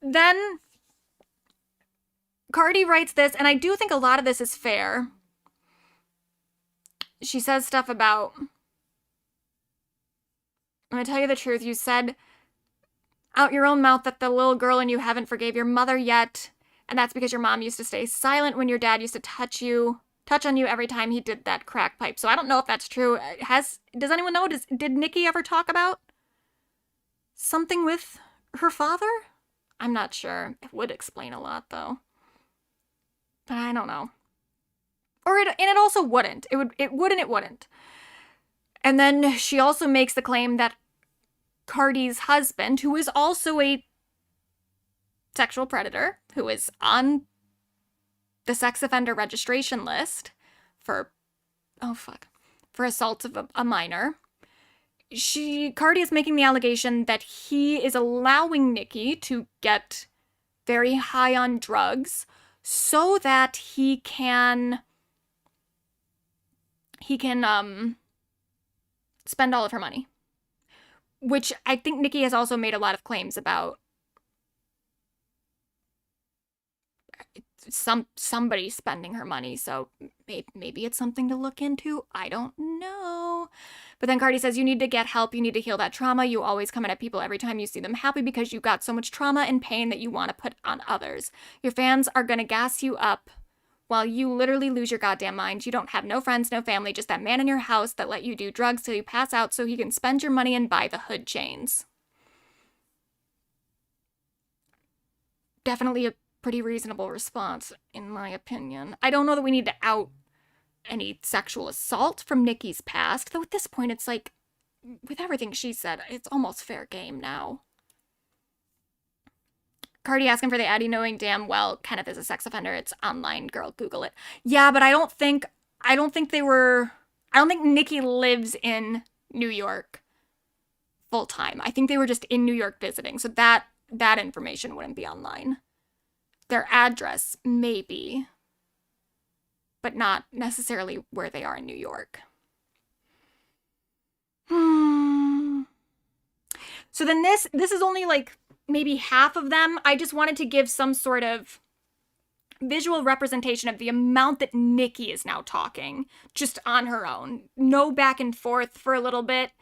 Then Cardi writes this, and I do think a lot of this is fair. She says stuff about, I'm gonna tell you the truth, you said out your own mouth that the little girl in you haven't forgave your mother yet, and that's because your mom used to stay silent when your dad used to touch on you every time he did that crack pipe. So I don't know if that's true. Does anyone know? Did Nicki ever talk about something with her father? I'm not sure. It would explain a lot, though. But I don't know. It also wouldn't. It would and it wouldn't. And then she also makes the claim that Cardi's husband, who is also a sexual predator, who is on the sex offender registration list for assault of a minor. Cardi is making the allegation that he is allowing Nicki to get very high on drugs so that he can spend all of her money. Which I think Nicki has also made a lot of claims about somebody spending her money, so maybe it's something to look into. I don't know. But then Cardi says, you need to get help. You need to heal that trauma. You always come at people every time you see them happy because you got so much trauma and pain that you want to put on others. Your fans are going to gas you up while you literally lose your goddamn mind. You don't have no friends, no family, just that man in your house that let you do drugs till you pass out so he can spend your money and buy the hood chains. Definitely a pretty reasonable response, in my opinion. I don't know that we need to out any sexual assault from Nicki's past, though at this point it's like, with everything she said, it's almost fair game now. Cardi asking for the Addy knowing damn well Kenneth is a sex offender. It's online, girl, Google it. Yeah, but I don't think I don't think Nikki lives in New York full time. I think they were just in New York visiting. So that information wouldn't be online. Their address, maybe, but not necessarily where they are in New York. So then this is only like maybe half of them. I just wanted to give some sort of visual representation of the amount that Nikki is now talking just on her own. No back and forth for a little bit.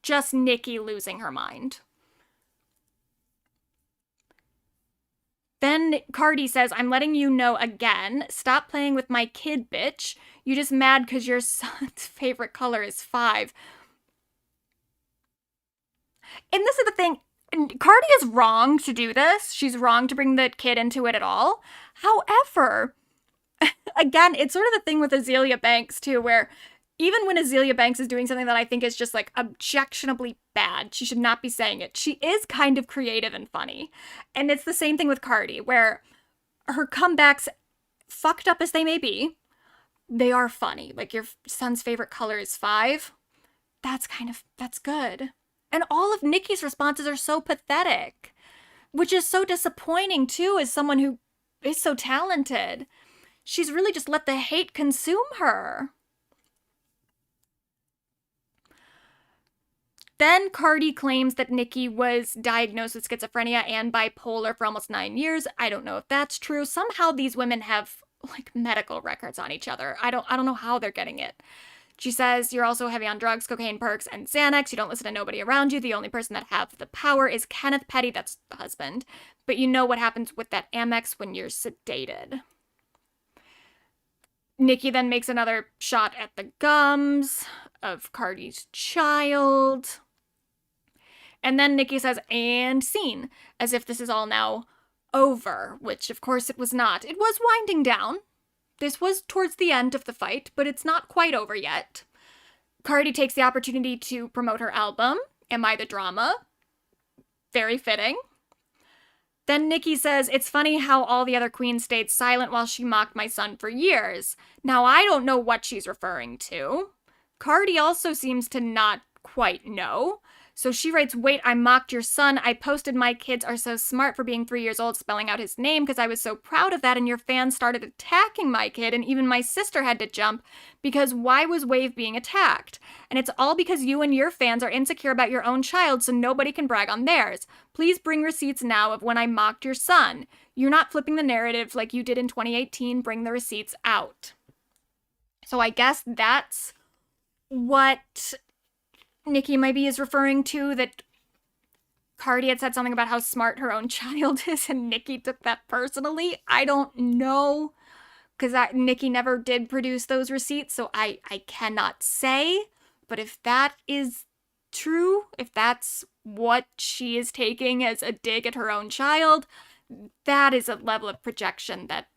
Just Nikki losing her mind. Then Cardi says, I'm letting you know again. Stop playing with my kid, bitch. You just mad because your son's favorite color is 5. And this is the thing. Cardi is wrong to do this. She's wrong to bring the kid into it at all. However, again, it's sort of the thing with Azealia Banks, too, where even when Azealia Banks is doing something that I think is just, like, objectionably bad, she should not be saying it. She is kind of creative and funny. And it's the same thing with Cardi, where her comebacks, fucked up as they may be, they are funny. Like, your son's favorite color is 5. That's good. And all of Nikki's responses are so pathetic, which is so disappointing, too, as someone who is so talented. She's really just let the hate consume her. Then Cardi claims that Nikki was diagnosed with schizophrenia and bipolar for almost 9 years. I don't know if that's true. Somehow these women have, like, medical records on each other. I don't know how they're getting it. She says, you're also heavy on drugs, cocaine, perks, and Xanax. You don't listen to nobody around you. The only person that have the power is Kenneth Petty, that's the husband. But you know what happens with that Amex when you're sedated. Nikki then makes another shot at the gums of Cardi's child. And then Nikki says, and scene, as if this is all now over, which of course it was not. It was winding down. This was towards the end of the fight, but it's not quite over yet. Cardi takes the opportunity to promote her album, Am I the Drama? Very fitting. Then Nikki says, it's funny how all the other queens stayed silent while she mocked my son for years. Now, I don't know what she's referring to. Cardi also seems to not quite know. So she writes, wait, I mocked your son. I posted my kids are so smart for being 3 years old, spelling out his name because I was so proud of that. And your fans started attacking my kid. And even my sister had to jump because why was Wave being attacked? And it's all because you and your fans are insecure about your own child, so nobody can brag on theirs. Please bring receipts now of when I mocked your son. You're not flipping the narrative like you did in 2018. Bring the receipts out. So I guess that's what Nikki maybe is referring to, that Cardi had said something about how smart her own child is and Nikki took that personally. I don't know, because Nikki never did produce those receipts, so I cannot say. But if that is true, if that's what she is taking as a dig at her own child, that is a level of projection that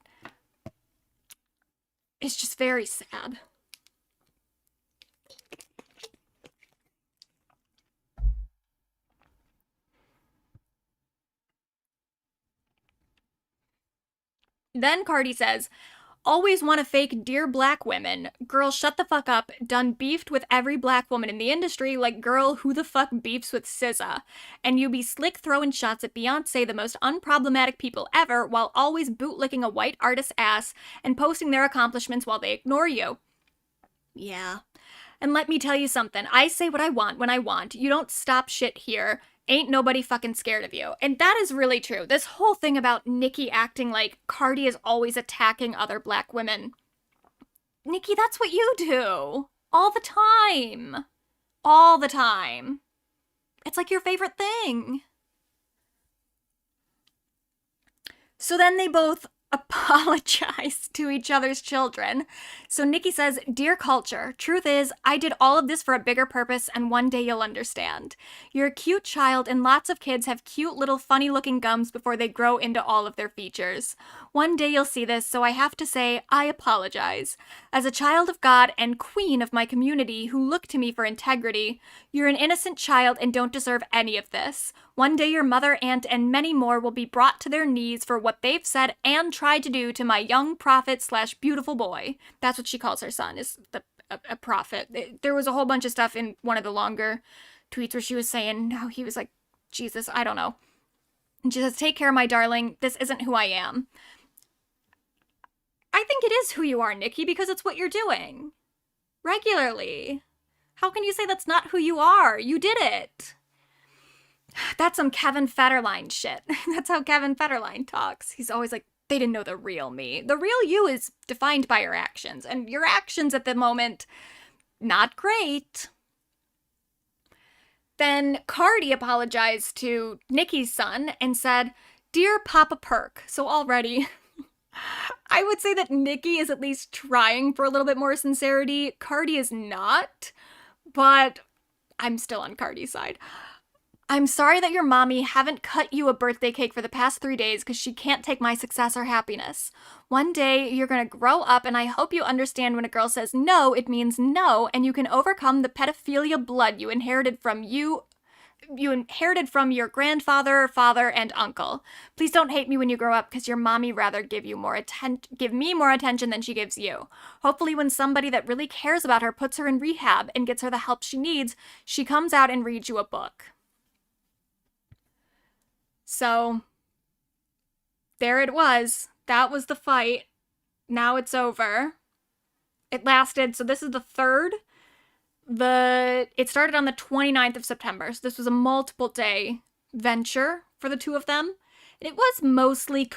is just very sad. Then Cardi says, always want to fake dear black women. Girl, shut the fuck up. Done beefed with every black woman in the industry. Like, girl, who the fuck beefs with SZA? And you be slick throwing shots at Beyonce, the most unproblematic people ever, while always bootlicking a white artist's ass and posting their accomplishments while they ignore you. Yeah. And let me tell you something. I say what I want when I want. You don't stop shit here. Ain't nobody fucking scared of you. And that is really true. This whole thing about Nikki acting like Cardi is always attacking other black women. Nikki, that's what you do. All the time. All the time. It's like your favorite thing. So then they both apologize to each other's children. So Nikki says, dear culture, truth is, I did all of this for a bigger purpose and one day you'll understand. You're a cute child and lots of kids have cute little funny looking gums before they grow into all of their features. One day you'll see this, so I have to say, I apologize. As a child of God and queen of my community who look to me for integrity, you're an innocent child and don't deserve any of this. One day your mother, aunt, and many more will be brought to their knees for what they've said and tried to do to my young prophet / beautiful boy. That's what she calls her son, is a prophet. There was a whole bunch of stuff in one of the longer tweets where she was saying how he was like Jesus, I don't know. And she says, take care, my darling. This isn't who I am. I think it is who you are, Nikki, because it's what you're doing. Regularly. How can you say that's not who you are? You did it. That's some Kevin Federline shit. That's how Kevin Federline talks. He's always like, they didn't know the real me. The real you is defined by your actions. And your actions at the moment, not great. Then Cardi apologized to Nikki's son and said, Dear Papa Perk. So already, I would say that Nikki is at least trying for a little bit more sincerity. Cardi is not, but I'm still on Cardi's side. I'm sorry that your mommy haven't cut you a birthday cake for the past 3 days because she can't take my success or happiness. One day you're going to grow up, and I hope you understand when a girl says no, it means no, and you can overcome the pedophilia blood you inherited from your grandfather, father, and uncle. Please don't hate me when you grow up because your mommy rather give me more attention than she gives you. Hopefully when somebody that really cares about her puts her in rehab and gets her the help she needs, she comes out and reads you a book. So, there it was. That was the fight. Now it's over. It lasted, so this is the third. It started on the 29th of September, so this was a multiple day venture for the two of them. And it was mostly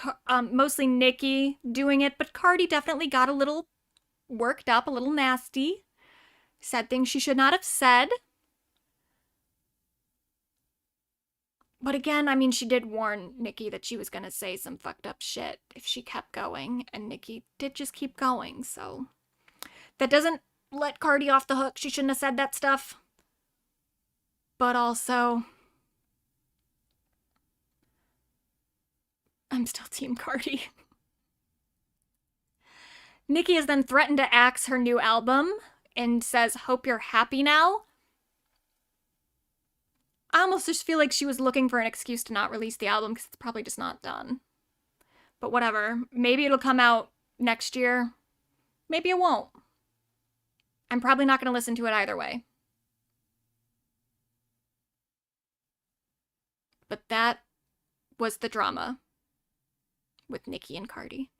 Nikki doing it, but Cardi definitely got a little worked up, a little nasty. Said things she should not have said. But again, I mean, she did warn Nikki that she was going to say some fucked up shit if she kept going, and Nikki did just keep going, so that doesn't let Cardi off the hook. She shouldn't have said that stuff. But also, I'm still Team Cardi. Nikki has then threatened to axe her new album and says, hope you're happy now. I almost just feel like she was looking for an excuse to not release the album because it's probably just not done. But whatever. Maybe it'll come out next year. Maybe it won't. I'm probably not going to listen to it either way. But that was the drama with Nikki and Cardi.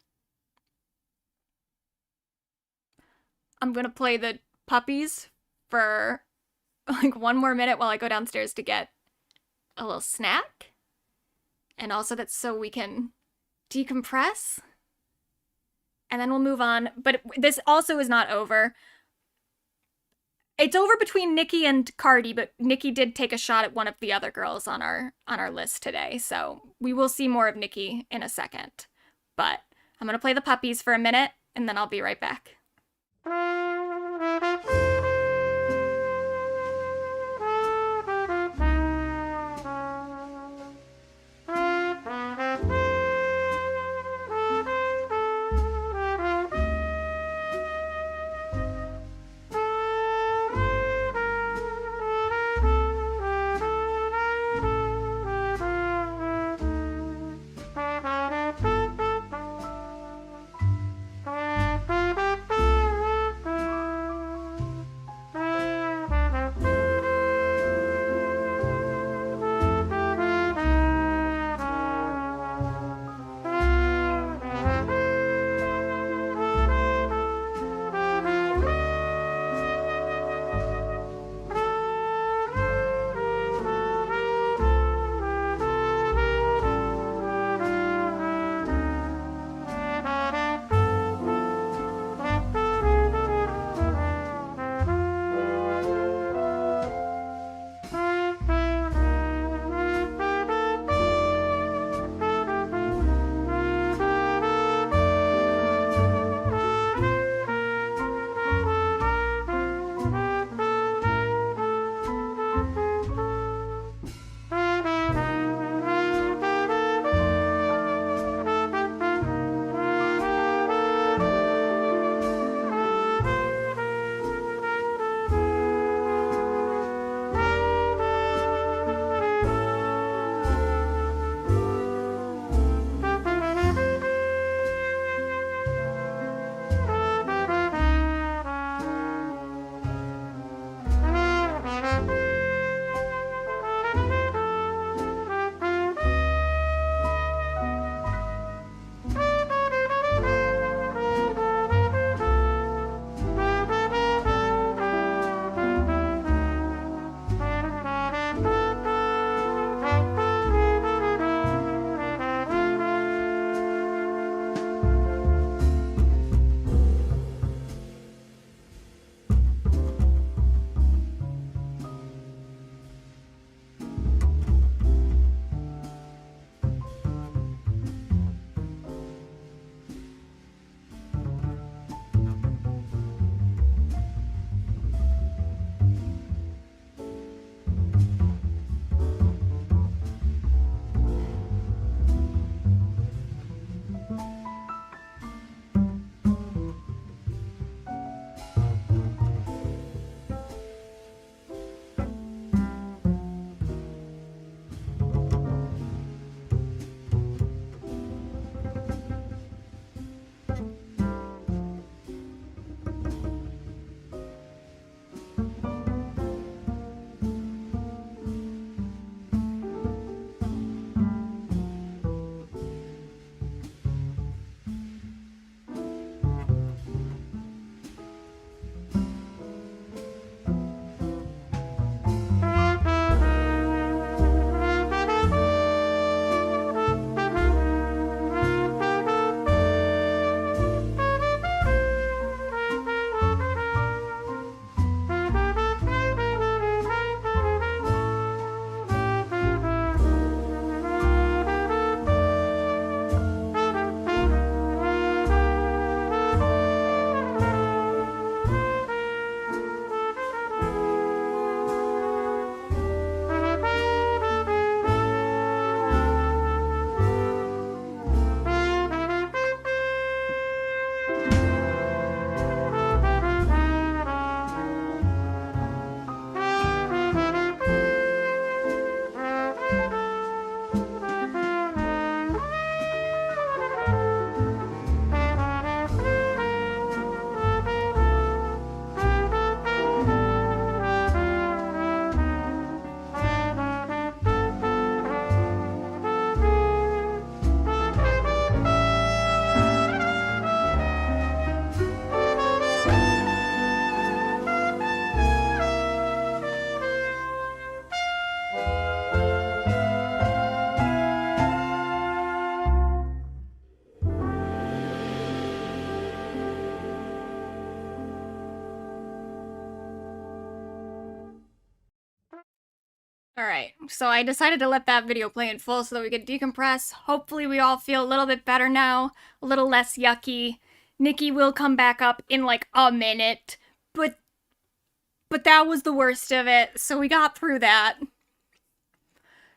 I'm going to play the puppies for like one more minute while I go downstairs to get a little snack. And also that's so we can decompress. And then we'll move on. But this also is not over. It's over between Nikki and Cardi, but Nikki did take a shot at one of the other girls on our list today. So we will see more of Nikki in a second. But I'm going to play the puppies for a minute, and then I'll be right back. So I decided to let that video play in full so that we could decompress. Hopefully we all feel a little bit better now, a little less yucky. Nikki will come back up in like a minute, but that was the worst of it, so we got through that.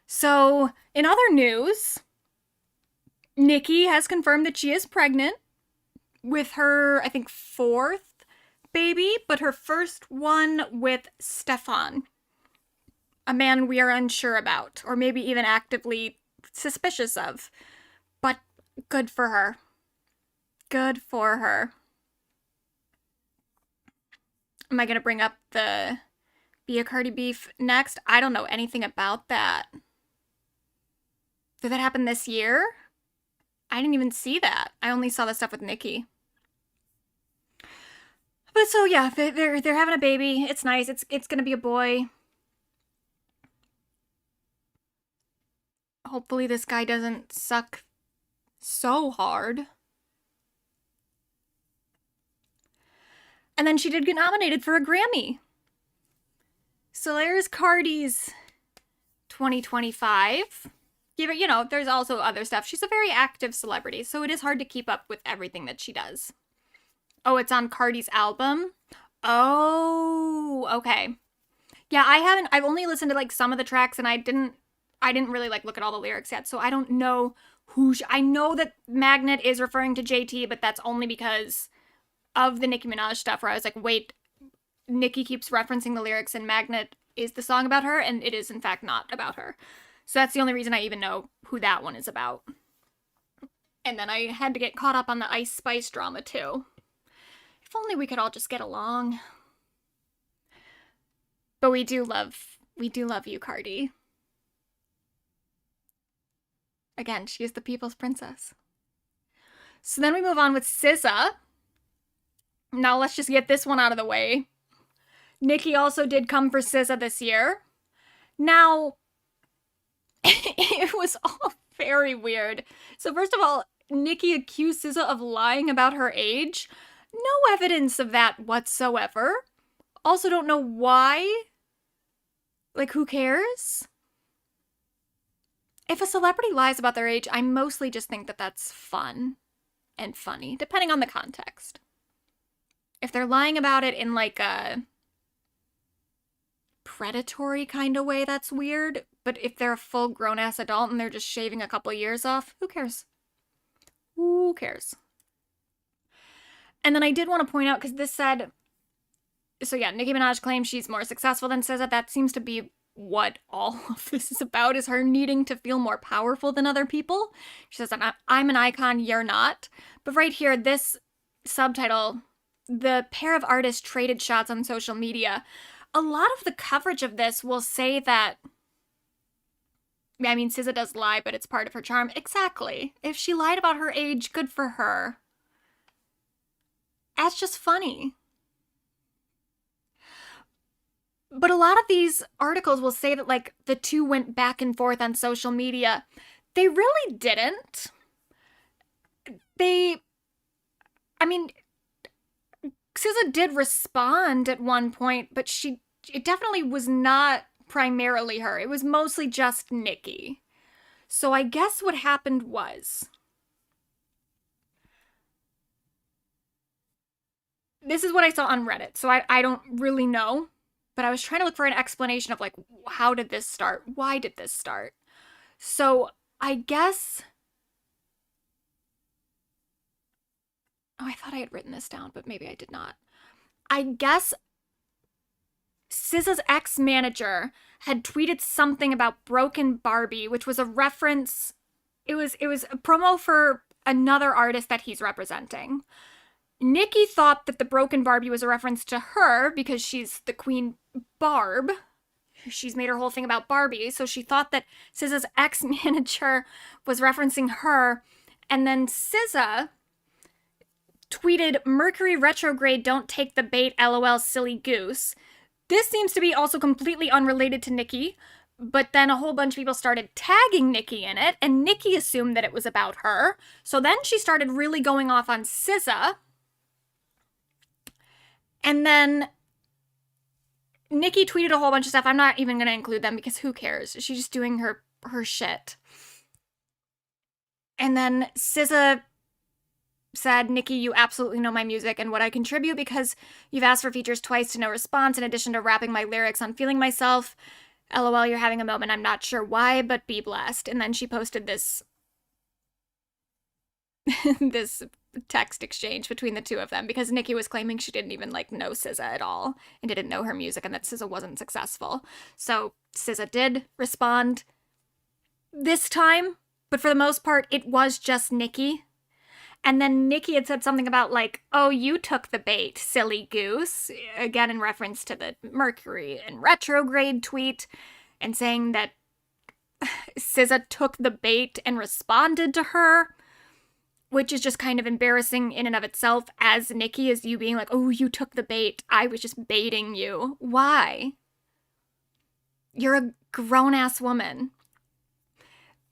So, in other news, Nikki has confirmed that she is pregnant with her, I think, 4th baby, but her first one with Stefan, a man we are unsure about, or maybe even actively suspicious of. But good for her. Good for her. Am I going to bring up the Be a Cardi B next? I don't know anything about that. Did that happen this year? I didn't even see that. I only saw the stuff with Nikki. But so yeah, they're having a baby. It's nice. It's gonna be a boy. Hopefully this guy doesn't suck so hard. And then she did get nominated for a Grammy. So there's Cardi's 2025. You know, there's also other stuff. She's a very active celebrity, so it is hard to keep up with everything that she does. Oh, it's on Cardi's album? Oh, okay. Yeah, I've only listened to like some of the tracks, and I didn't really like look at all the lyrics yet, so I don't know I know that Magnet is referring to JT, but that's only because of the Nicki Minaj stuff where I was like, wait, Nicki keeps referencing the lyrics and Magnet is the song about her, and it is in fact not about her. So that's the only reason I even know who that one is about. And then I had to get caught up on the Ice Spice drama too. If only we could all just get along. But we do love you, Cardi. Again, she is the people's princess. So then we move on with SZA. Now let's just get this one out of the way. Nicki also did come for SZA this year. Now, it was all very weird. So first of all, Nicki accused SZA of lying about her age. No evidence of that whatsoever. Also don't know why. Like, who cares? If a celebrity lies about their age, I mostly just think that that's fun and funny, depending on the context. If they're lying about it in like a predatory kind of way, that's weird. But if they're a full grown-ass adult and they're just shaving a couple years off, who cares? Who cares? And then I did want to point out, because this said, so yeah, Nicki Minaj claims she's more successful than SZA. That seems to be what all of this is about, is her needing to feel more powerful than other people. She says, I'm an icon, you're not. But right here, this subtitle, the pair of artists traded shots on social media. A lot of the coverage of this will say that, I mean, SZA does lie, but it's part of her charm. Exactly. If she lied about her age, good for her. That's just funny. But a lot of these articles will say that, like, the two went back and forth on social media. They really didn't. I mean, SZA did respond at one point, but it definitely was not primarily her. It was mostly just Nicki. So I guess what happened was, this is what I saw on Reddit, so I don't really know, but I was trying to look for an explanation of, like, how did this start? Why did this start? So I guess, oh, I thought I had written this down, but maybe I did not. I guess SZA's ex-manager had tweeted something about Broken Barbie, which was a reference. It was a promo for another artist that he's representing. Nicki thought that the Broken Barbie was a reference to her because she's the Queen Barb. She's made her whole thing about Barbie, so she thought that SZA's ex-manager was referencing her. And then SZA tweeted, "Mercury retrograde, don't take the bait, lol, silly goose." This seems to be also completely unrelated to Nicki, but then a whole bunch of people started tagging Nicki in it, and Nicki assumed that it was about her. So then she started really going off on SZA. And then Nicki tweeted a whole bunch of stuff. I'm not even going to include them because who cares? She's just doing her shit. And then SZA said, Nicki, you absolutely know my music and what I contribute because you've asked for features twice to no response in addition to rapping my lyrics on Feeling Myself. LOL, you're having a moment. I'm not sure why, but be blessed. And then she posted this this text exchange between the two of them because Nicki was claiming she didn't even like know SZA at all and didn't know her music and that SZA wasn't successful. So SZA did respond this time, but for the most part, it was just Nicki. And then Nicki had said something about like, oh, you took the bait, silly goose. Again, in reference to the Mercury in retrograde tweet and saying that SZA took the bait and responded to her, which is just kind of embarrassing in and of itself as Nicki, as you being like, oh, you took the bait. I was just baiting you. Why? You're a grown-ass woman.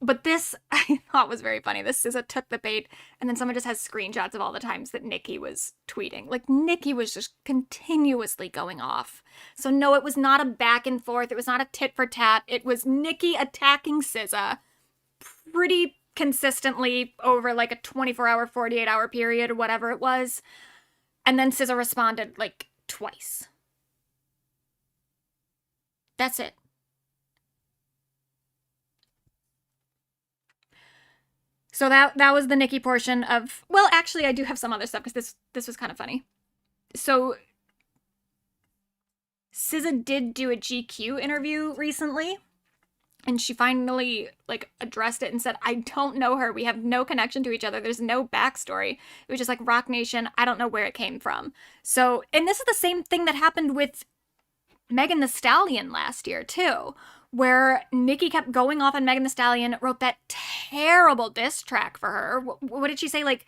But this, I thought was very funny. This SZA took the bait, and then someone just has screenshots of all the times that Nicki was tweeting. Like, Nicki was just continuously going off. So no, it was not a back and forth. It was not a tit for tat. It was Nicki attacking SZA pretty consistently over like a 24-hour, 48-hour period or whatever it was. And then SZA responded like twice. That's it. So that was the Nicki portion of, well, actually I do have some other stuff because this was kind of funny. So SZA did do a GQ interview recently. And she finally, like, addressed it and said, I don't know her. We have no connection to each other. There's no backstory. It was just like Rock Nation. I don't know where it came from. So, and this is the same thing that happened with Megan Thee Stallion last year, too, where Nicki kept going off on Megan Thee Stallion, wrote that terrible diss track for her. What did she say? Like,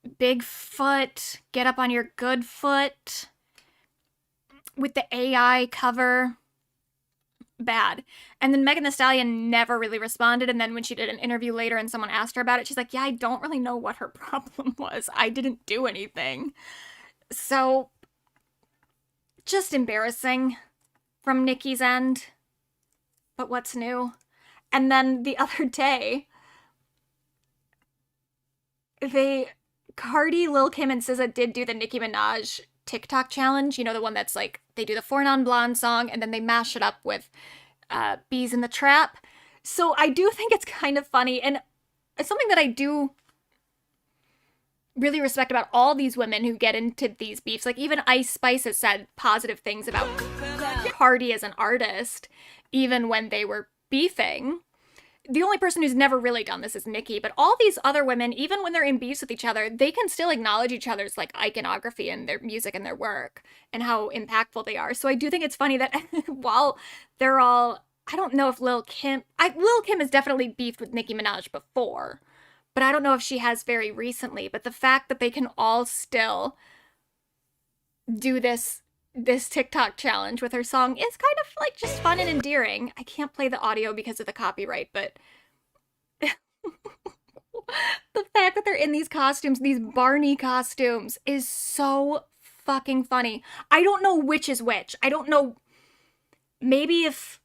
Bigfoot, get up on your good foot, with the AI cover. Bad. And then Megan Thee Stallion never really responded. And then when she did an interview later and someone asked her about it, she's like, yeah, I don't really know what her problem was. I didn't do anything. So, just embarrassing from Nicki's end. But what's new? And then the other day, Cardi, Lil Kim, and SZA did do the Nicki Minaj TikTok challenge, you know, the one that's like, they do the Four Non Blonde song and then they mash it up with Bees in the Trap. So I do think it's kind of funny, and it's something that I do really respect about all these women who get into these beefs. Like, even Ice Spice has said positive things about Cardi as an artist, even when they were beefing. The only person who's never really done this is Nicki, but all these other women, even when they're in beefs with each other, they can still acknowledge each other's like iconography and their music and their work and how impactful they are. So I do think it's funny that while they're all, I don't know if Lil Kim has definitely beefed with Nicki Minaj before, but I don't know if she has very recently. But the fact that they can all still do this TikTok challenge with her song is kind of like just fun and endearing. I can't play the audio because of the copyright, but the fact that they're in these costumes, these Barney costumes, is so fucking funny. I don't know which is which. I don't know. Maybe if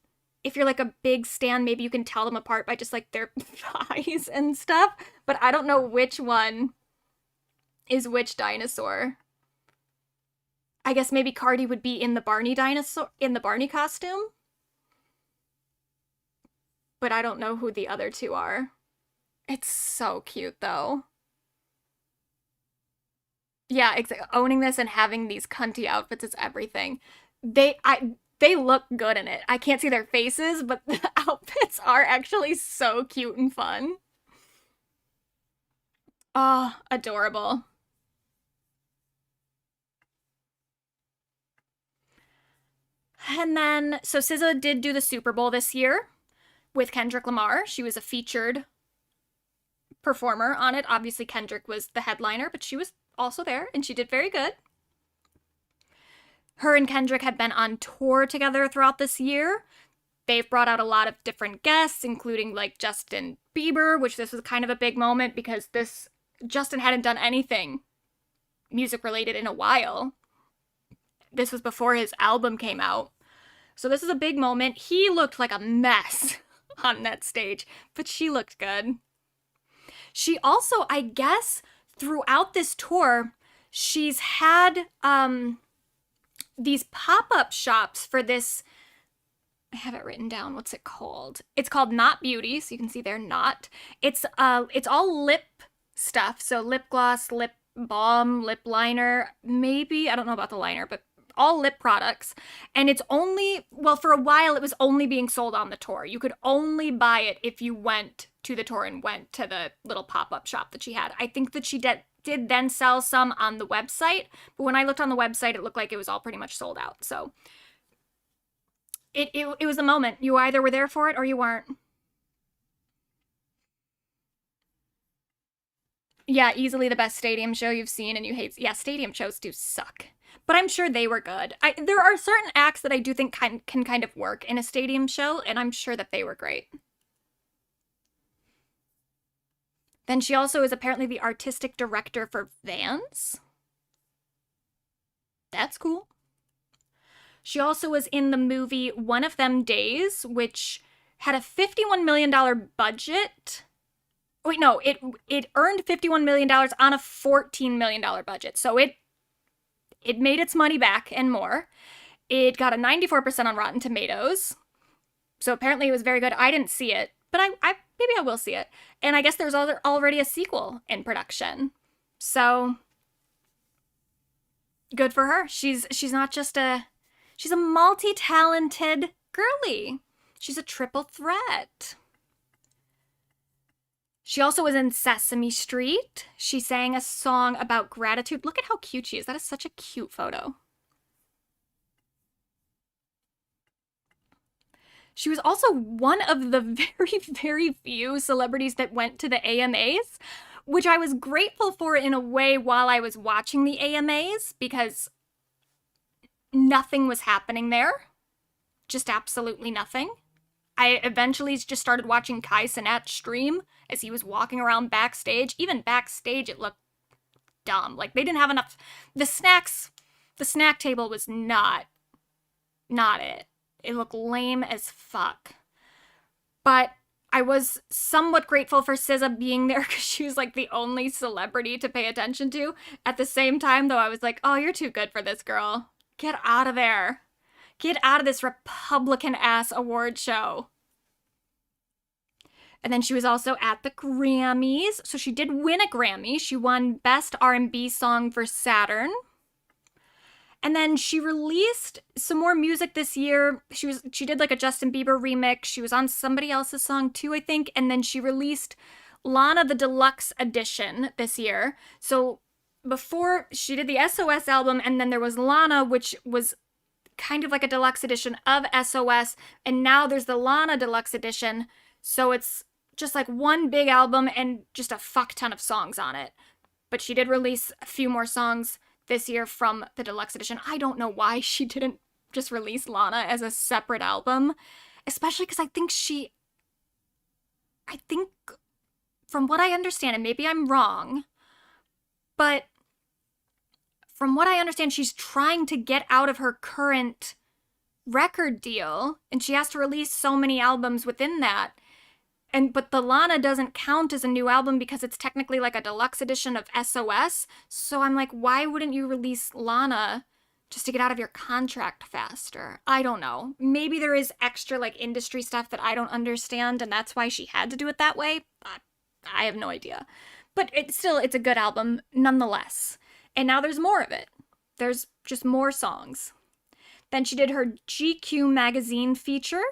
you're like a big stan, maybe you can tell them apart by just like their thighs and stuff, but I don't know which one is which dinosaur. I guess maybe Cardi would be in the Barney costume. But I don't know who the other two are. It's so cute though. Yeah, owning this and having these cunty outfits is everything. They look good in it. I can't see their faces, but the outfits are actually so cute and fun. Oh, adorable. And then, so SZA did do the Super Bowl this year with Kendrick Lamar. She was a featured performer on it. Obviously, Kendrick was the headliner, but she was also there, and she did very good. Her and Kendrick had been on tour together throughout this year. They've brought out a lot of different guests, including like Justin Bieber, which this was kind of a big moment because Justin hadn't done anything music related in a while. This was before his album came out. So this is a big moment. He looked like a mess on that stage, but she looked good. She also, I guess, throughout this tour, she's had these pop-up shops for this. I have it written down. What's it called? It's called Not Beauty, so you can see they're not. It's all lip stuff, so lip gloss, lip balm, lip liner, maybe, I don't know about the liner, but all lip products. And it's only, well, for a while it was only being sold on the tour. You could only buy it if you went to the tour and went to the little pop-up shop that she had. I think that she did then sell some on the website, but when I looked on the website, it looked like it was all pretty much sold out. So it was a moment. You either were there for it or you weren't. Yeah, easily the best stadium show you've seen and you hate. Yeah, stadium shows do suck. But I'm sure they were good. There are certain acts that I do think can kind of work in a stadium show, and I'm sure that they were great. Then she also is apparently the artistic director for Vans. That's cool. She also was in the movie One of Them Days, which had a $51 million budget. Wait, no, it earned $51 million on a $14 million budget. So it made its money back and more. It got a 94% on Rotten Tomatoes. So apparently it was very good. I didn't see it, but I maybe I will see it. And I guess there's already a sequel in production. So good for her. She's not just she's a multi-talented girly. She's a triple threat. She also was in Sesame Street. She sang a song about gratitude. Look at how cute she is. That is such a cute photo. She was also one of the very, very few celebrities that went to the AMAs, which I was grateful for in a way while I was watching the AMAs, because nothing was happening there. Just absolutely nothing. I eventually just started watching Kai Cenat stream as he was walking around backstage. Even backstage, it looked dumb. Like, they didn't have enough. The snack table was not it. It looked lame as fuck. But I was somewhat grateful for SZA being there because she was like the only celebrity to pay attention to. At the same time, though, I was like, oh, you're too good for this, girl. Get out of there. Get out of this Republican-ass award show. And then she was also at the Grammys. So she did win a Grammy. She won Best R&B Song for Saturn. And then she released some more music this year. She did like a Justin Bieber remix. She was on somebody else's song too, I think. And then she released Lana the Deluxe Edition this year. So before, she did the SOS album, and then there was Lana, which was kind of like a deluxe edition of SOS. And now there's the Lana Deluxe Edition. So it's just like one big album and just a fuck ton of songs on it. But she did release a few more songs this year from the deluxe edition. I don't know why she didn't just release Lana as a separate album, especially because I think from what I understand, and maybe I'm wrong, but from what I understand, she's trying to get out of her current record deal, and she has to release so many albums within that. But the Lana doesn't count as a new album because it's technically like a deluxe edition of SOS. So I'm like, why wouldn't you release Lana just to get out of your contract faster? I don't know. Maybe there is extra like industry stuff that I don't understand, and that's why she had to do it that way. I have no idea. But it's a good album nonetheless. And now there's more of it. There's just more songs. Then she did her GQ magazine feature,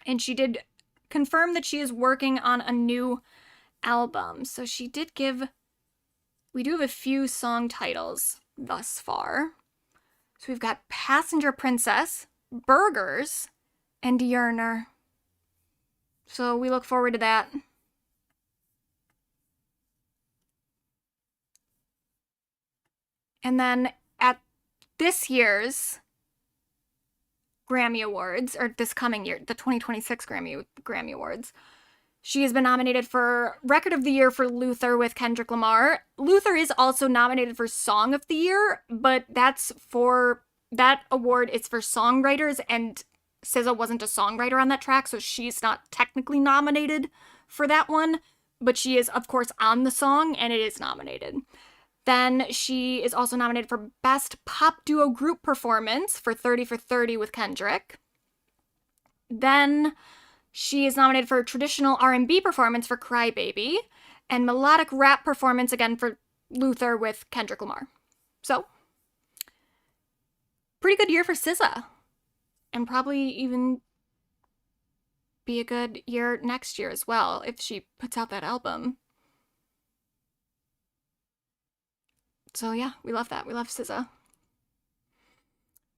and she did confirm that she is working on a new album. So we do have a few song titles thus far. So we've got Passenger Princess, Burgers, and Yearner. So we look forward to that. And then at this year's Grammy Awards, or this coming year, the 2026 Grammy Awards, she has been nominated for Record of the Year for Luther with Kendrick Lamar. Luther is also nominated for Song of the Year, but that's for that award is for songwriters, and SZA wasn't a songwriter on that track, so she's not technically nominated for that one, but she is, of course, on the song, and it is nominated. Then she is also nominated for Best Pop Duo Group Performance for 30 for 30 with Kendrick. Then she is nominated for Traditional R&B Performance for Cry Baby, and Melodic Rap Performance again for Luther with Kendrick Lamar. So, pretty good year for SZA. And probably even be a good year next year as well if she puts out that album. So yeah, we love that. We love SZA.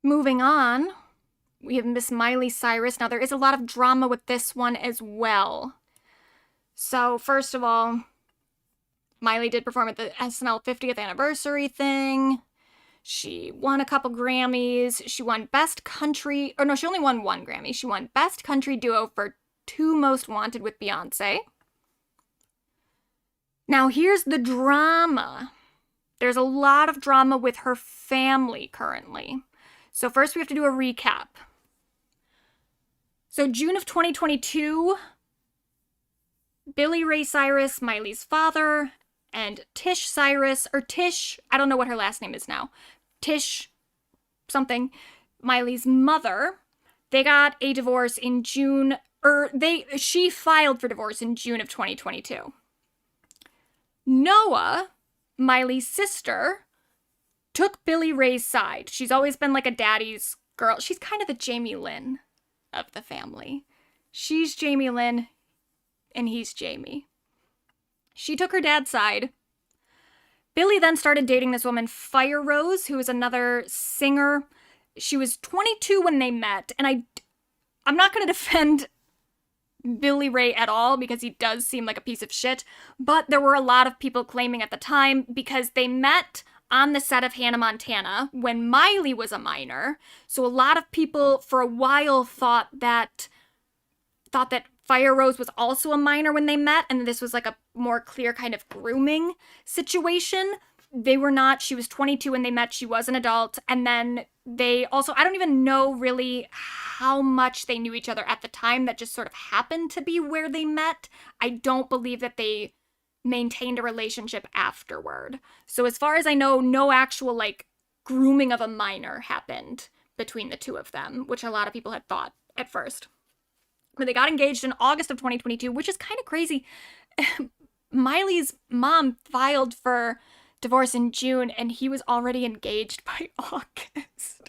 Moving on, we have Miss Miley Cyrus. Now, there is a lot of drama with this one as well. So, first of all, Miley did perform at the SNL 50th anniversary thing. She won a couple Grammys. She won Best Country... Or no, she only won one Grammy. She won Best Country Duo for Two Most Wanted with Beyonce. Now, here's the drama. There's a lot of drama with her family currently. So first we have to do a recap. So June of 2022, Billy Ray Cyrus, Miley's father, and Tish Cyrus, or Tish, I don't know what her last name is now. Tish something, Miley's mother, they got a divorce in June, she filed for divorce in June of 2022. Noah, Miley's sister, took Billy Ray's side. She's always been like a daddy's girl. She's kind of the Jamie Lynn of the family. She's Jamie Lynn, and he's Jamie. She took her dad's side. Billy then started dating this woman, Fire Rose, who is another singer. She was 22 when they met, and I'm not going to defend Billy Ray at all because he does seem like a piece of shit, but there were a lot of people claiming at the time because they met on the set of Hannah Montana when Miley was a minor. So a lot of people for a while thought that Fire Rose was also a minor when they met, and this was like a more clear kind of grooming situation. They were not. She was 22 when they met. She was an adult. And then they also, I don't even know really how much they knew each other at the time. That just sort of happened to be where they met. I don't believe that they maintained a relationship afterward. So as far as I know, no actual like grooming of a minor happened between the two of them, which a lot of people had thought at first. But they got engaged in August of 2022, which is kind of crazy. Miley's mom filed for divorce in June, and he was already engaged by August.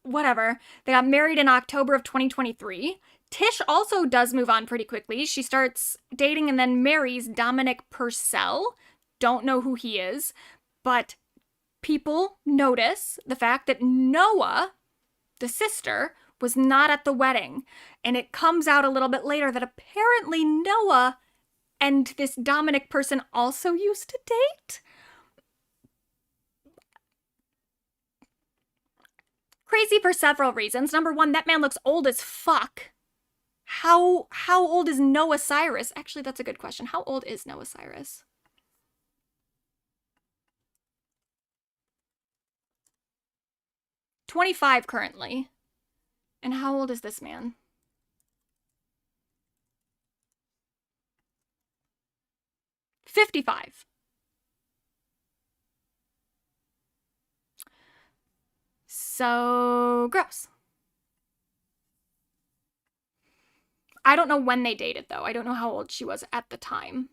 Whatever. They got married in October of 2023. Tish also does move on pretty quickly. She starts dating and then marries Dominic Purcell. Don't know who he is, but people notice the fact that Noah, the sister, was not at the wedding. And it comes out a little bit later that apparently Noah and this Dominic person also used to date. Crazy for several reasons. Number one, that man looks old as fuck. How old is Noah Cyrus? Actually, that's a good question. How old is Noah Cyrus? "25 currently. And how old is this man? "55. So gross. I don't know when they dated, though. I don't know how old she was at the time.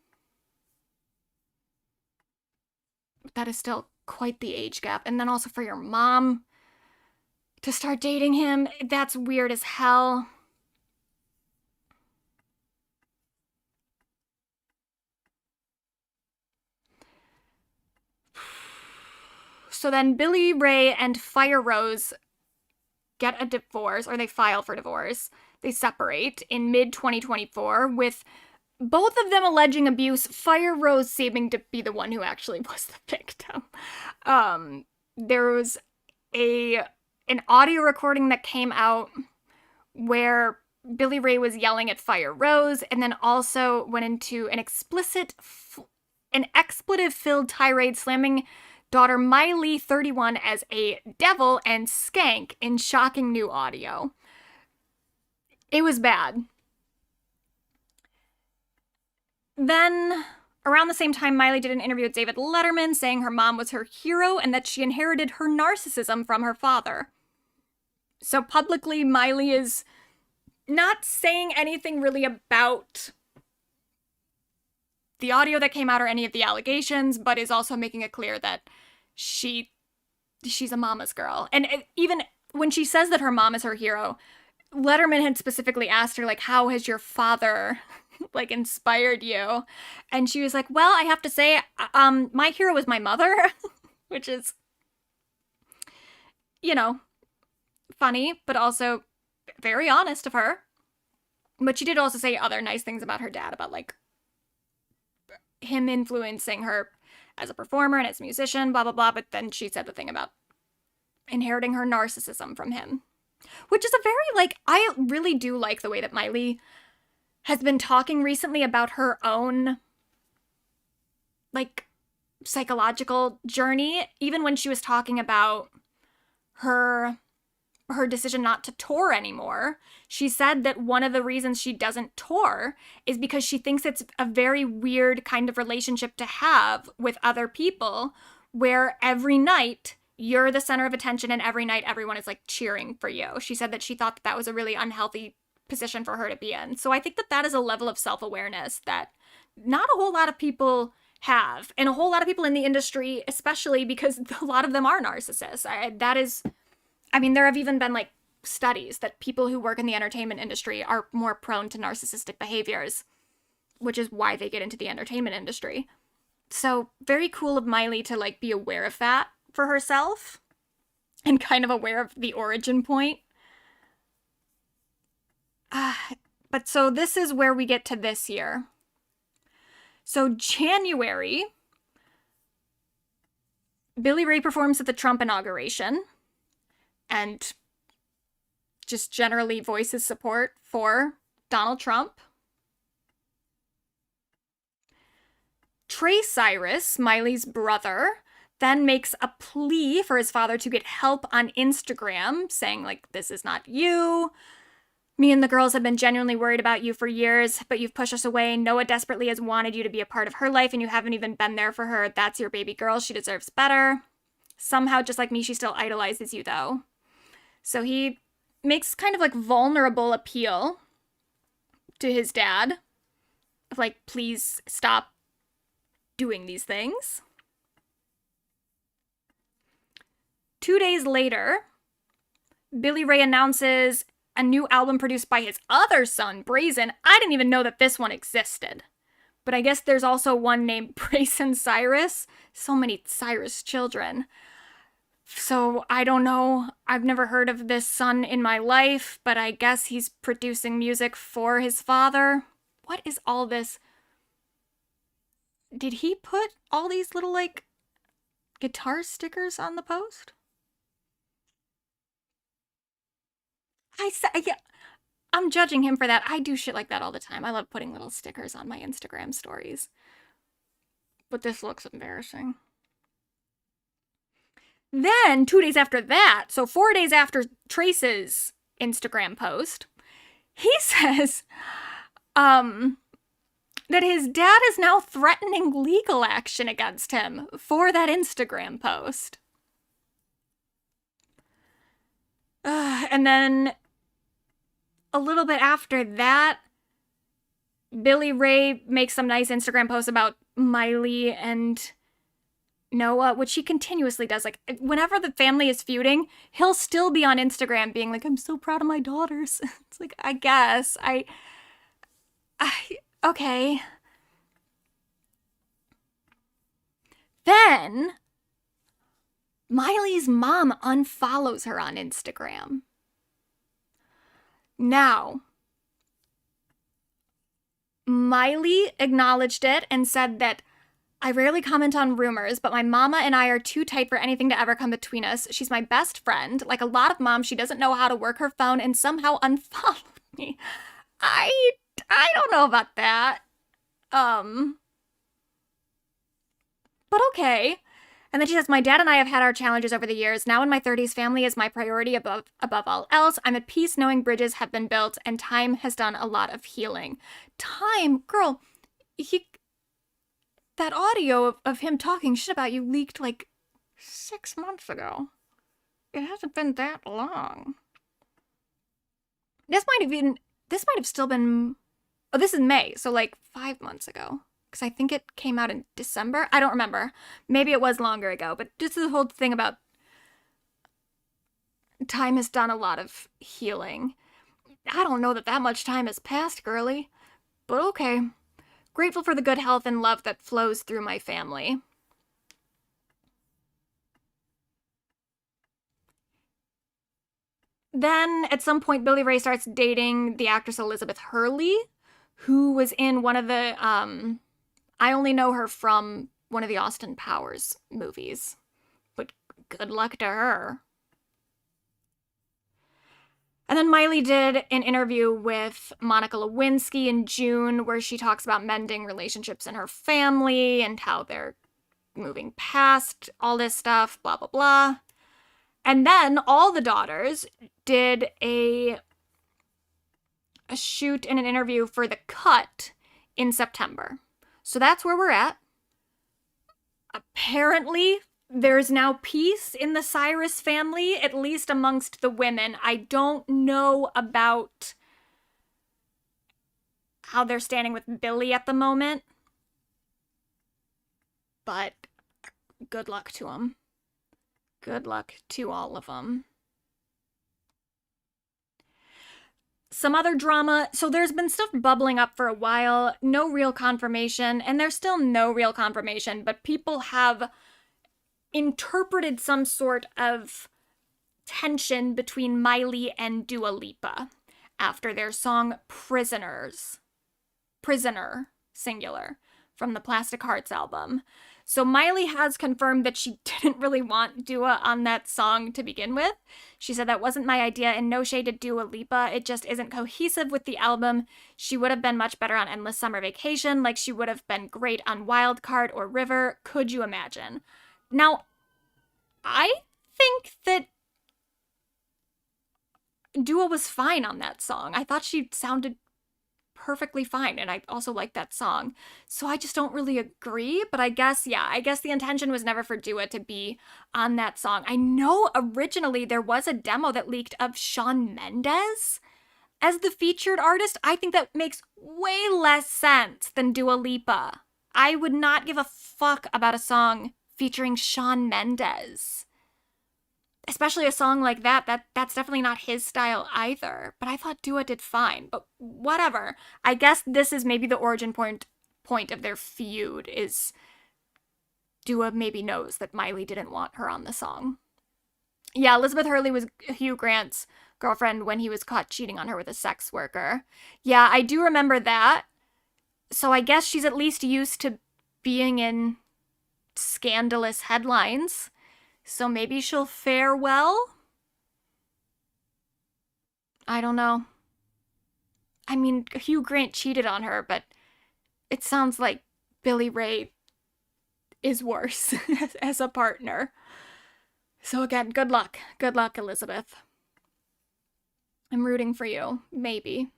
But that is still quite the age gap. And then also for your mom to start dating him, that's weird as hell. So then Billy Ray and Fire Rose get a divorce, or they file for divorce. They separate in mid-2024, with both of them alleging abuse, Fire Rose seeming to be the one who actually was the victim. There was an audio recording that came out where Billy Ray was yelling at Fire Rose, and then also went into an expletive-filled tirade, slamming daughter Miley, 31, as a devil and skank in shocking new audio. It was bad. Then, around the same time, Miley did an interview with David Letterman saying her mom was her hero and that she inherited her narcissism from her father. So publicly, Miley is not saying anything really about the audio that came out or any of the allegations, but is also making it clear that she's a mama's girl. And even when she says that her mom is her hero, Letterman had specifically asked her, like, how has your father, like, inspired you? And she was like, well, I have to say, my hero is my mother, which is, you know, funny, but also very honest of her. But she did also say other nice things about her dad, about, like, him influencing her as a performer and as a musician, blah, blah, blah. But then she said the thing about inheriting her narcissism from him, which is a very, like, I really do like the way that Miley has been talking recently about her own, like, psychological journey. Even when she was talking about her decision not to tour anymore, she said that one of the reasons she doesn't tour is because she thinks it's a very weird kind of relationship to have with other people, where every night you're the center of attention and every night everyone is, like, cheering for you. She said that she thought that was a really unhealthy position for her to be in. So I think that that is a level of self-awareness that not a whole lot of people have, and a whole lot of people in the industry, especially because a lot of them are narcissists. There have even been, like, studies that people who work in the entertainment industry are more prone to narcissistic behaviors, which is why they get into the entertainment industry. So very cool of Miley to, like, be aware of that for herself and kind of aware of the origin point. But so this is where we get to this year. So January, Billy Ray performs at the Trump inauguration and just generally voices support for Donald Trump. Trey Cyrus, Miley's brother, then makes a plea for his father to get help on Instagram, saying, like, this is not you. Me and the girls have been genuinely worried about you for years, but you've pushed us away. Noah desperately has wanted you to be a part of her life, and you haven't even been there for her. That's your baby girl. She deserves better. Somehow, just like me, she still idolizes you, though. So he makes kind of, like, vulnerable appeal to his dad of, like, please stop doing these things. 2 days later, Billy Ray announces a new album produced by his other son, Brazen. I didn't even know that this one existed. But I guess there's also one named Brazen Cyrus. So many Cyrus children. So I don't know. I've never heard of this son in my life, but I guess he's producing music for his father. What is all this? Did he put all these little, like, guitar stickers on the post? I'm judging him for that. I do shit like that all the time. I love putting little stickers on my Instagram stories. But this looks embarrassing. Then, 2 days after that, so 4 days after Trace's Instagram post, he says that his dad is now threatening legal action against him for that Instagram post. And then a little bit after that, Billy Ray makes some nice Instagram posts about Miley and Noah, which he continuously does. Like, whenever the family is feuding, he'll still be on Instagram being like, I'm so proud of my daughters. It's like, I guess. Okay. Then Miley's mom unfollows her on Instagram. Now, Miley acknowledged it and said that, I rarely comment on rumors, but my mama and I are too tight for anything to ever come between us. She's my best friend. Like a lot of moms, she doesn't know how to work her phone and somehow unfollowed me. I don't know about that. But okay. And then she says, my dad and I have had our challenges over the years. Now in my 30s, family is my priority above all else. I'm at peace knowing bridges have been built and time has done a lot of healing. Time? Girl, that audio of him talking shit about you leaked like 6 months ago. It hasn't been that long. This might have still been, oh, this is May, so like 5 months ago. Because I think it came out in December. I don't remember. Maybe it was longer ago. But just the whole thing about time has done a lot of healing. I don't know that much time has passed, girly. But okay. Grateful for the good health and love that flows through my family. Then, at some point, Billy Ray starts dating the actress Elizabeth Hurley, who was in one of the, I only know her from one of the Austin Powers movies. But good luck to her. And then Miley did an interview with Monica Lewinsky in June where she talks about mending relationships in her family and how they're moving past all this stuff, blah, blah, blah. And then all the daughters did a shoot and an interview for The Cut in September. So that's where we're at. Apparently, there's now peace in the Cyrus family, at least amongst the women. I don't know about how they're standing with Billy at the moment. But good luck to them. Good luck to all of them. Some other drama. So there's been stuff bubbling up for a while. No real confirmation. And there's still no real confirmation. But people have interpreted some sort of tension between Miley and Dua Lipa after their song Prisoner, singular, from the Plastic Hearts album. So Miley has confirmed that she didn't really want Dua on that song to begin with. She said that wasn't my idea and no shade to Dua Lipa. It just isn't cohesive with the album. She would have been much better on Endless Summer Vacation, like she would have been great on Wild Card or River. Could you imagine? Now, I think that Dua was fine on that song. I thought she sounded perfectly fine, and I also like that song. So I just don't really agree, but I guess the intention was never for Dua to be on that song. I know originally there was a demo that leaked of Shawn Mendes as the featured artist. I think that makes way less sense than Dua Lipa. I would not give a fuck about a song featuring Shawn Mendes. Especially a song like that, that's definitely not his style either. But I thought Dua did fine. But whatever. I guess this is maybe the origin point of their feud is Dua maybe knows that Miley didn't want her on the song. Yeah, Elizabeth Hurley was Hugh Grant's girlfriend when he was caught cheating on her with a sex worker. Yeah, I do remember that. So I guess she's at least used to being in scandalous headlines. So maybe she'll fare well? I don't know. I mean, Hugh Grant cheated on her, but it sounds like Billy Ray is worse as a partner. So again, good luck. Good luck, Elizabeth. I'm rooting for you. Maybe.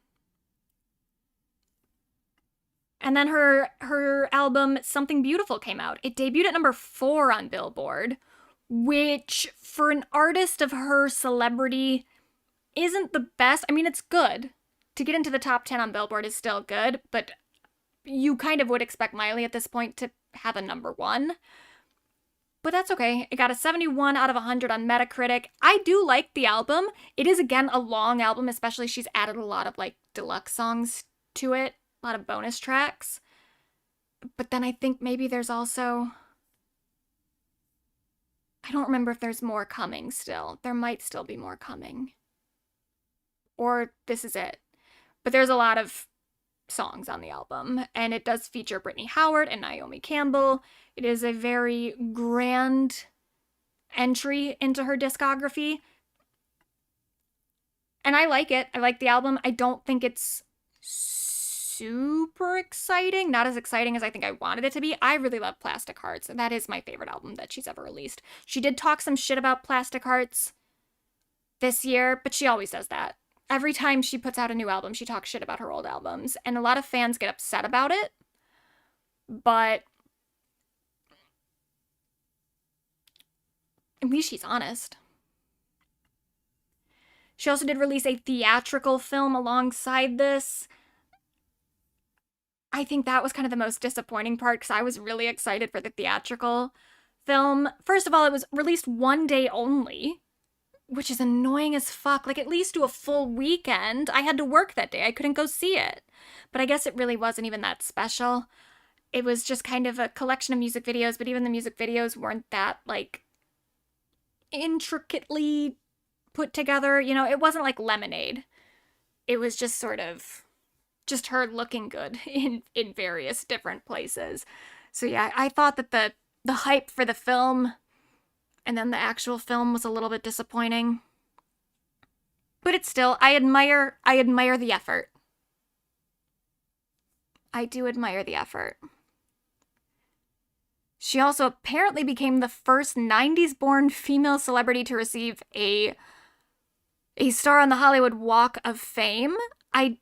And then her album, Something Beautiful, came out. It debuted at number 4 on Billboard, which for an artist of her celebrity isn't the best. I mean, it's good. To get into the top 10 on Billboard is still good, but you kind of would expect Miley at this point to have a number 1. But that's okay. It got a 71 out of 100 on Metacritic. I do like the album. It is, again, a long album, especially she's added a lot of, like, deluxe songs to it. A lot of bonus tracks. But then I think maybe there's also... I don't remember if there's more coming still. There might still be more coming. Or this is it. But there's a lot of songs on the album. And it does feature Brittany Howard and Naomi Campbell. It is a very grand entry into her discography. And I like it. I like the album. I don't think it's super exciting. Not as exciting as I think I wanted it to be. I really love Plastic Hearts, and that is my favorite album that she's ever released. She did talk some shit about Plastic Hearts this year, but she always does that. Every time she puts out a new album, she talks shit about her old albums, and a lot of fans get upset about it, but at least she's honest. She also did release a theatrical film alongside this. I think that was kind of the most disappointing part because I was really excited for the theatrical film. First of all, it was released one day only, which is annoying as fuck. Like, at least do a full weekend. I had to work that day. I couldn't go see it. But I guess it really wasn't even that special. It was just kind of a collection of music videos, but even the music videos weren't that, like, intricately put together. You know, it wasn't like Lemonade. It was just sort of just her looking good in various different places. So yeah, I thought that the hype for the film and then the actual film was a little bit disappointing. But it's still, I admire the effort. I do admire the effort. She also apparently became the first 90s-born female celebrity to receive a star on the Hollywood Walk of Fame. I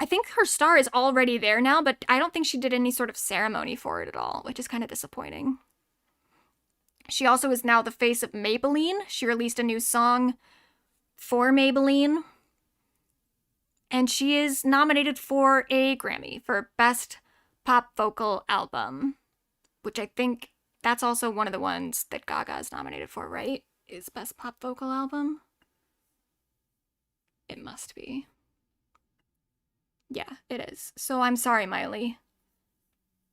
think her star is already there now, but I don't think she did any sort of ceremony for it at all, which is kind of disappointing. She also is now the face of Maybelline. She released a new song for Maybelline. And she is nominated for a Grammy for Best Pop Vocal Album, which I think that's also one of the ones that Gaga is nominated for, right? Is Best Pop Vocal Album? It must be. Yeah, it is. So I'm sorry, Miley.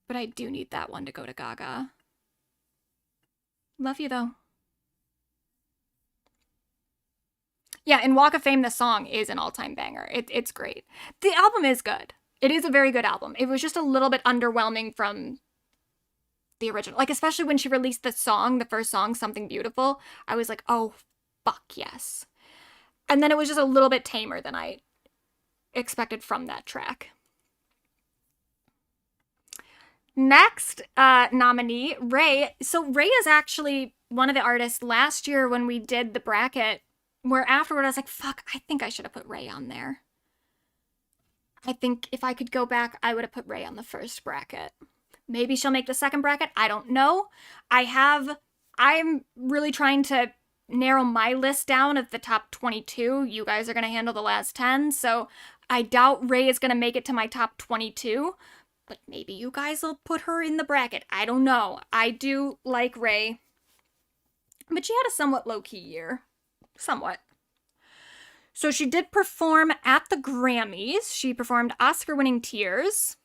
But I do need that one to go to Gaga. Love you, though. Yeah, in Walk of Fame, the song is an all-time banger. It's great. The album is good. It is a very good album. It was just a little bit underwhelming from the original. Like, especially when she released the song, the first song, Something Beautiful, I was like, oh, fuck yes. And then it was just a little bit tamer than I expected from that track. Next nominee, Raye. So Raye is actually one of the artists last year when we did the bracket where afterward I was like, fuck, I think I should have put Raye on there. I think if I could go back, I would have put Raye on the first bracket. Maybe she'll make the second bracket. I don't know. I'm really trying to narrow my list down of the top 22. You guys are going to handle the last 10. So I doubt Raye is going to make it to my top 22. But maybe you guys will put her in the bracket. I don't know. I do like Raye. But she had a somewhat low-key year. Somewhat. So she did perform at the Grammys. She performed Oscar-winning Tears.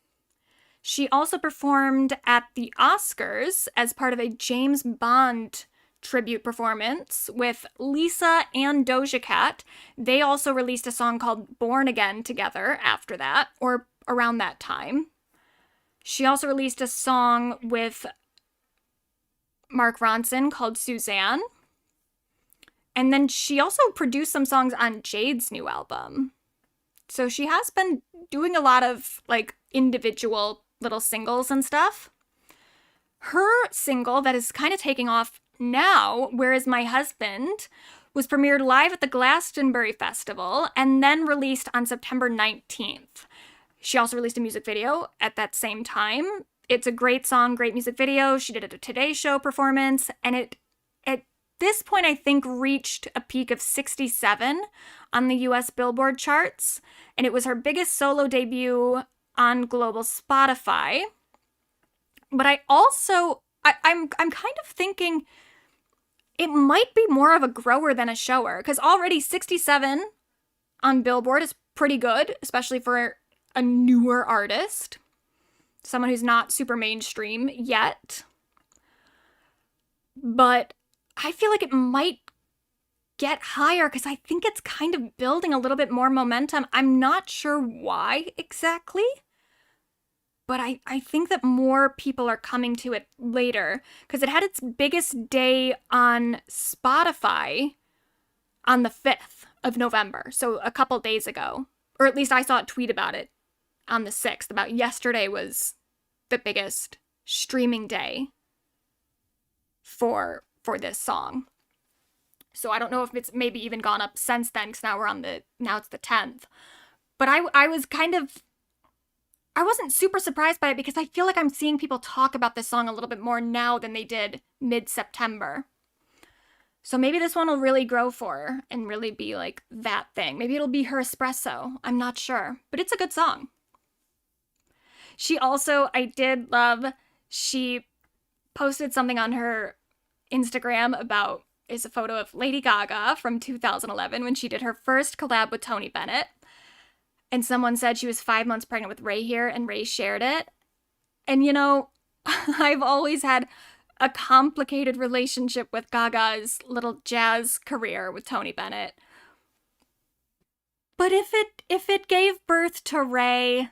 She also performed at the Oscars as part of a James Bond tribute performance with Lisa and Doja Cat. They also released a song called Born Again together after that, or around that time. She also released a song with Mark Ronson called Suzanne. And then she also produced some songs on Jade's new album. So she has been doing a lot of, like, individual little singles and stuff. Her single that is kind of taking off now, Where Is My Husband, was premiered live at the Glastonbury Festival and then released on September 19th. She also released a music video at that same time. It's a great song, great music video. She did a Today Show performance, and it, at this point, I think, reached a peak of 67 on the US Billboard charts, and it was her biggest solo debut on global Spotify. But I'm kind of thinking it might be more of a grower than a shower, because already 67 on Billboard is pretty good, especially for a newer artist, someone who's not super mainstream yet. But I feel like it might get higher because I think it's kind of building a little bit more momentum. I'm not sure why exactly, but I think that more people are coming to it later because it had its biggest day on Spotify on the 5th of November, so a couple days ago. Or at least I saw a tweet about it on the 6th. About yesterday was the biggest streaming day for this song. So I don't know if it's maybe even gone up since then, because now it's the 10th. But I was I wasn't super surprised by it, because I feel like I'm seeing people talk about this song a little bit more now than they did mid-September. So maybe this one will really grow for her and really be like that thing. Maybe it'll be her espresso. I'm not sure. But it's a good song. She also, I did love, she posted something on her Instagram about, is a photo of Lady Gaga from 2011 when she did her first collab with Tony Bennett. And someone said she was 5 months pregnant with Raye here, and Raye shared it. And you know, I've always had a complicated relationship with Gaga's little jazz career with Tony Bennett. But if it gave birth to Raye,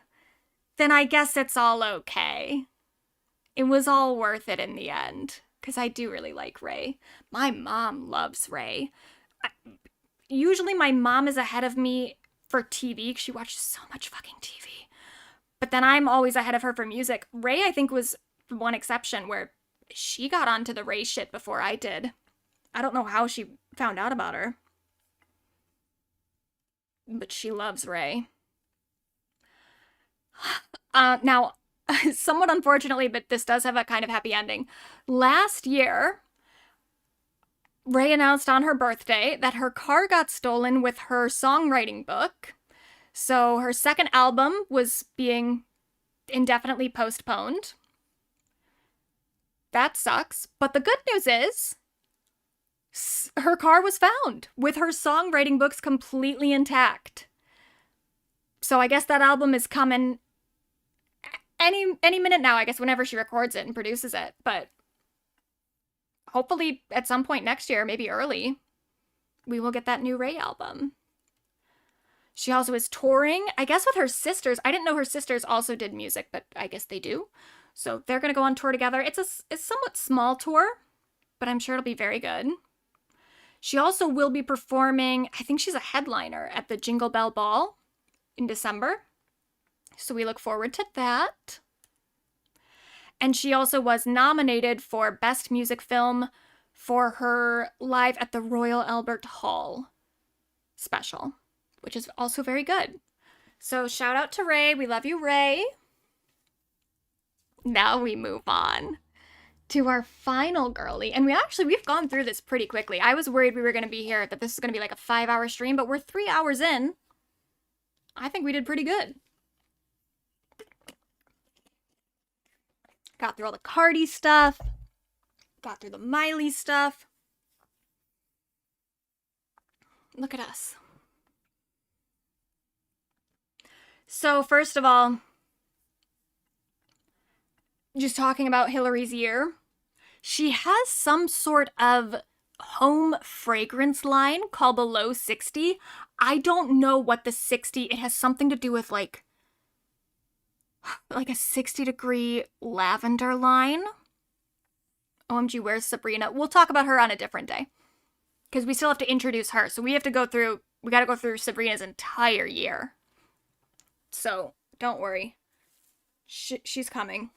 then I guess it's all okay. It was all worth it in the end, because I do really like Raye. My mom loves Raye. Usually my mom is ahead of me for TV, because she watches so much fucking TV. But then I'm always ahead of her for music. Raye, I think, was one exception where she got onto the Raye shit before I did. I don't know how she found out about her. But she loves Raye. Now, somewhat unfortunately, but this does have a kind of happy ending. Last year, Raye announced on her birthday that her car got stolen with her songwriting book. So her second album was being indefinitely postponed. That sucks. But the good news is, her car was found with her songwriting books completely intact. So I guess that album is coming any minute now, I guess, whenever she records it and produces it. But hopefully at some point next year, maybe early, we will get that new Raye album. She also is touring, I guess, with her sisters. I didn't know her sisters also did music, but I guess they do. So they're going to go on tour together. It's a somewhat small tour, but I'm sure it'll be very good. She also will be performing, I think she's a headliner at the Jingle Bell Ball in December. So we look forward to that. And she also was nominated for Best Music Film for her Live at the Royal Albert Hall special, which is also very good. So shout out to Raye. We love you, Raye. Now we move on to our final girly. And we've gone through this pretty quickly. I was worried we were going to be here, that this is going to be like a 5-hour stream, but we're 3 hours in. I think we did pretty good. Got through all the Cardi stuff. Got through the Miley stuff. Look at us. So first of all, just talking about Hilary's year, she has some sort of home fragrance line called Below 60. I don't know what the 60, it has something to do with like a 60-degree lavender line. OMG, where's Sabrina? We'll talk about her on a different day, because we still have to introduce her. So we gotta go through Sabrina's entire year. So don't worry. She's coming.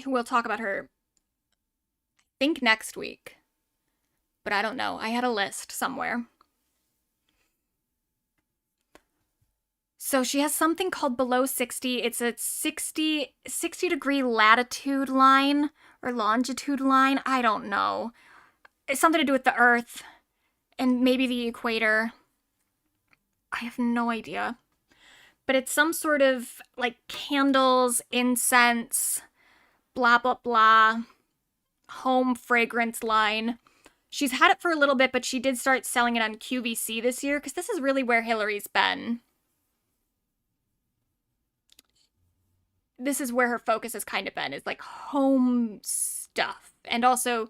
We'll talk about her, I think, next week. But I don't know. I had a list somewhere. So she has something called Below 60. It's a 60-degree latitude line or longitude line. I don't know. It's something to do with the Earth and maybe the equator. I have no idea. But it's some sort of like candles, incense, blah, blah, blah, home fragrance line. She's had it for a little bit, but she did start selling it on QVC this year, because this is really where Hilary's been. This is where her focus has kind of been, is like home stuff. And also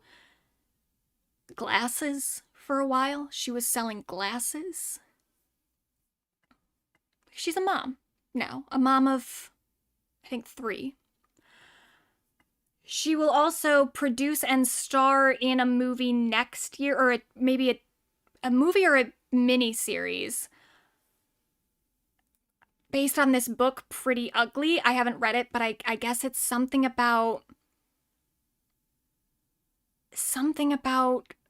glasses for a while. She was selling glasses. She's a mom now. A mom of, I think, 3. She will also produce and star in a movie next year, or maybe a movie or a mini-series based on this book, Pretty Ugly. I haven't read it, but I guess it's something about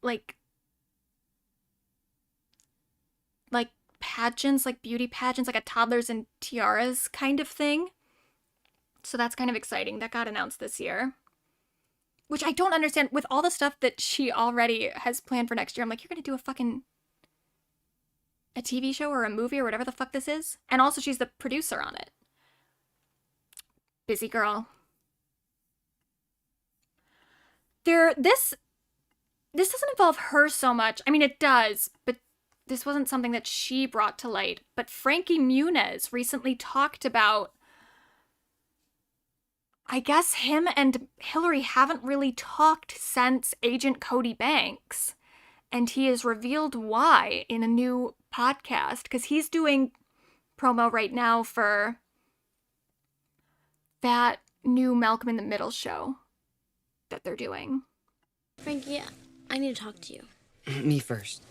like pageants, like beauty pageants, like a toddlers and tiaras kind of thing. So that's kind of exciting. That got announced this year. Which I don't understand. With all the stuff that she already has planned for next year, I'm like, you're going to do a TV show or a movie or whatever the fuck this is? And also she's the producer on it. Busy girl. This doesn't involve her so much. I mean, it does, but this wasn't something that she brought to light. But Frankie Muniz recently talked about, I guess him and Hilary haven't really talked since Agent Cody Banks. And he has revealed why in a new podcast, because he's doing promo right now for that new Malcolm in the Middle show that they're doing. Frankie, I need to talk to you. Me first.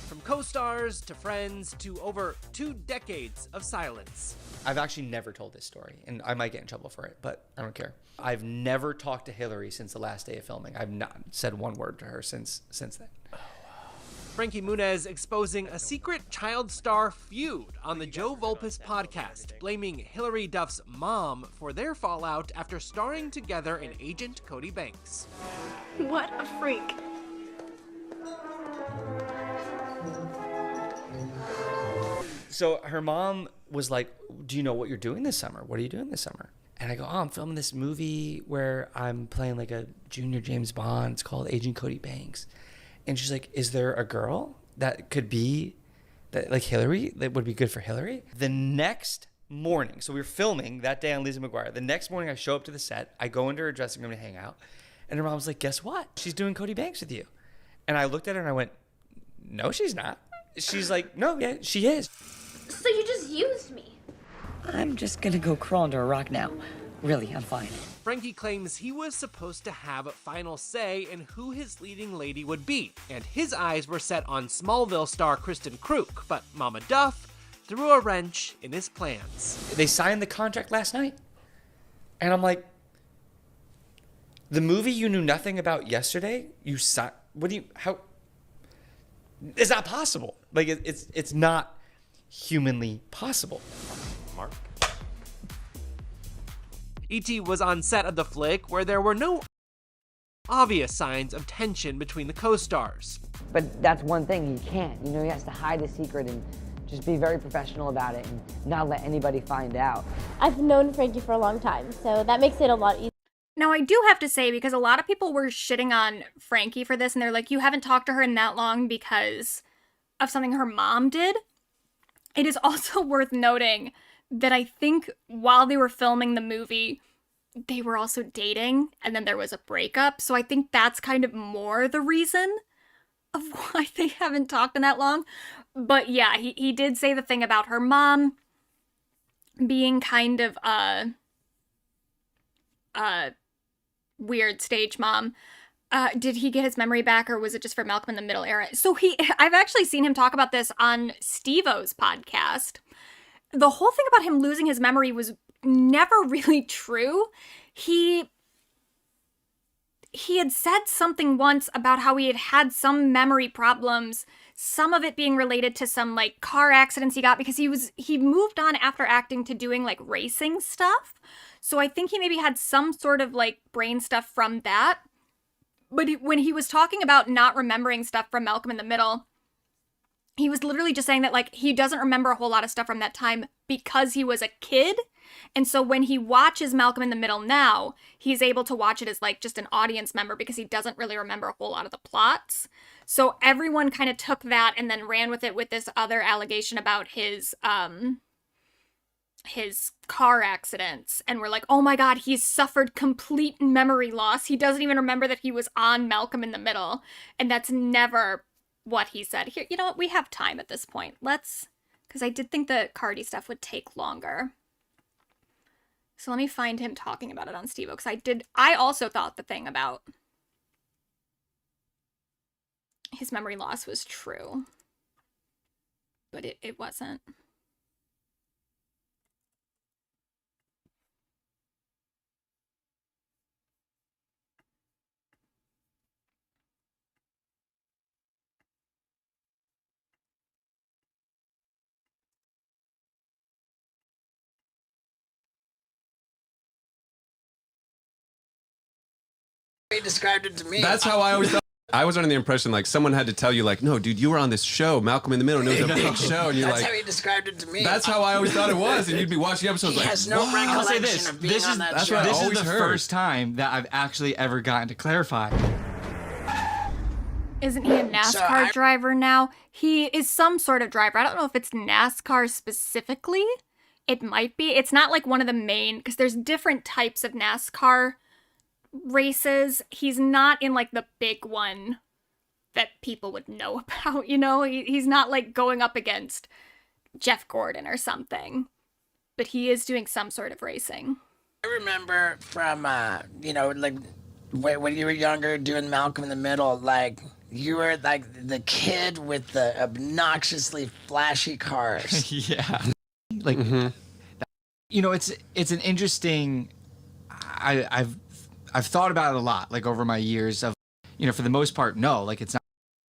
From co-stars to friends to over 2 decades of silence. I've actually never told this story, and I might get in trouble for it, but I don't care. I've never talked to Hilary since the last day of filming. I've not said one word to her since then. Frankie Muniz exposing a secret child star feud on the Joe Volpis podcast, blaming Hilary Duff's mom for their fallout after starring together in Agent Cody Banks. What a freak. So her mom was like, do you know what you're doing this summer? What are you doing this summer? And I go, oh, I'm filming this movie where I'm playing like a junior James Bond. It's called Agent Cody Banks. And she's like, is there a girl that could be that like Hilary, that would be good for Hilary? The next morning, so we were filming that day on Lizzie McGuire. The next morning I show up to the set. I go into her dressing room to hang out. And her mom was like, guess what? She's doing Cody Banks with you. And I looked at her and I went, no, she's not. She's like, no, yeah, she is. So you just used me. I'm just gonna go crawl under a rock now. Really, I'm fine. Frankie claims he was supposed to have final say in who his leading lady would be, and his eyes were set on Smallville star Kristen Kruk, but Mama Duff threw a wrench in his plans. They signed the contract last night. And I'm like, the movie you knew nothing about yesterday, you signed, how, it's not possible. Like, it's not humanly possible. Mark? E.T. was on set of the flick where there were no obvious signs of tension between the co-stars. But that's one thing he can't. You know, he has to hide his secret and just be very professional about it and not let anybody find out. I've known Frankie for a long time, so that makes it a lot easier. Now, I do have to say, because a lot of people were shitting on Frankie for this, and they're like, you haven't talked to her in that long because of something her mom did. It is also worth noting that I think while they were filming the movie, they were also dating, and then there was a breakup. So I think that's kind of more the reason of why they haven't talked in that long. But yeah, he did say the thing about her mom being kind of a weird stage mom. Did he get his memory back, or was it just for Malcolm in the Middle era? So I've actually seen him talk about this on Steve-O's podcast. The whole thing about him losing his memory was never really true. He had said something once about how he had had some memory problems, some of it being related to some like car accidents he got, because he moved on after acting to doing like racing stuff. So I think he maybe had some sort of like brain stuff from that. But when he was talking about not remembering stuff from Malcolm in the Middle, he was literally just saying that, like, he doesn't remember a whole lot of stuff from that time because he was a kid. And so when he watches Malcolm in the Middle now, he's able to watch it as, like, just an audience member because he doesn't really remember a whole lot of the plots. So everyone kind of took that and then ran with it with this other allegation about his car accidents. And we're like, oh my God, he's suffered complete memory loss. He doesn't even remember that he was on Malcolm in the Middle. And that's never what he said. Here, you know what? We have time at this point. Because I did think the Cardi stuff would take longer. So let me find him talking about it on Steve-O, because I also thought the thing about his memory loss was true. But it wasn't. described it to me. That's how I always thought. I was under the impression like someone had to tell you like, no, dude, you were on this show, Malcolm in the Middle, and it was a big show, and you're That's like, how he described it to me. that's how I always thought it was, and you'd be watching episodes He like, has no "Wow." recollection I'll say this. of being This on is that that's show. what I this is always the heard. first time that I've actually ever gotten to clarify. Isn't he a NASCAR driver now? He is some sort of driver. I don't know if it's NASCAR specifically. It might be. It's not like one of the main, because there's different types of NASCAR races. He's not in like the big one that people would know about, you know? He's not like going up against Jeff Gordon or something. But he is doing some sort of racing. I remember from, you know, like when you were younger doing Malcolm in the Middle, like you were like the kid with the obnoxiously flashy cars. Yeah. Like, you know, it's an interesting. I've thought about it a lot, like over my years of, you know, for the most part, no, like it's not.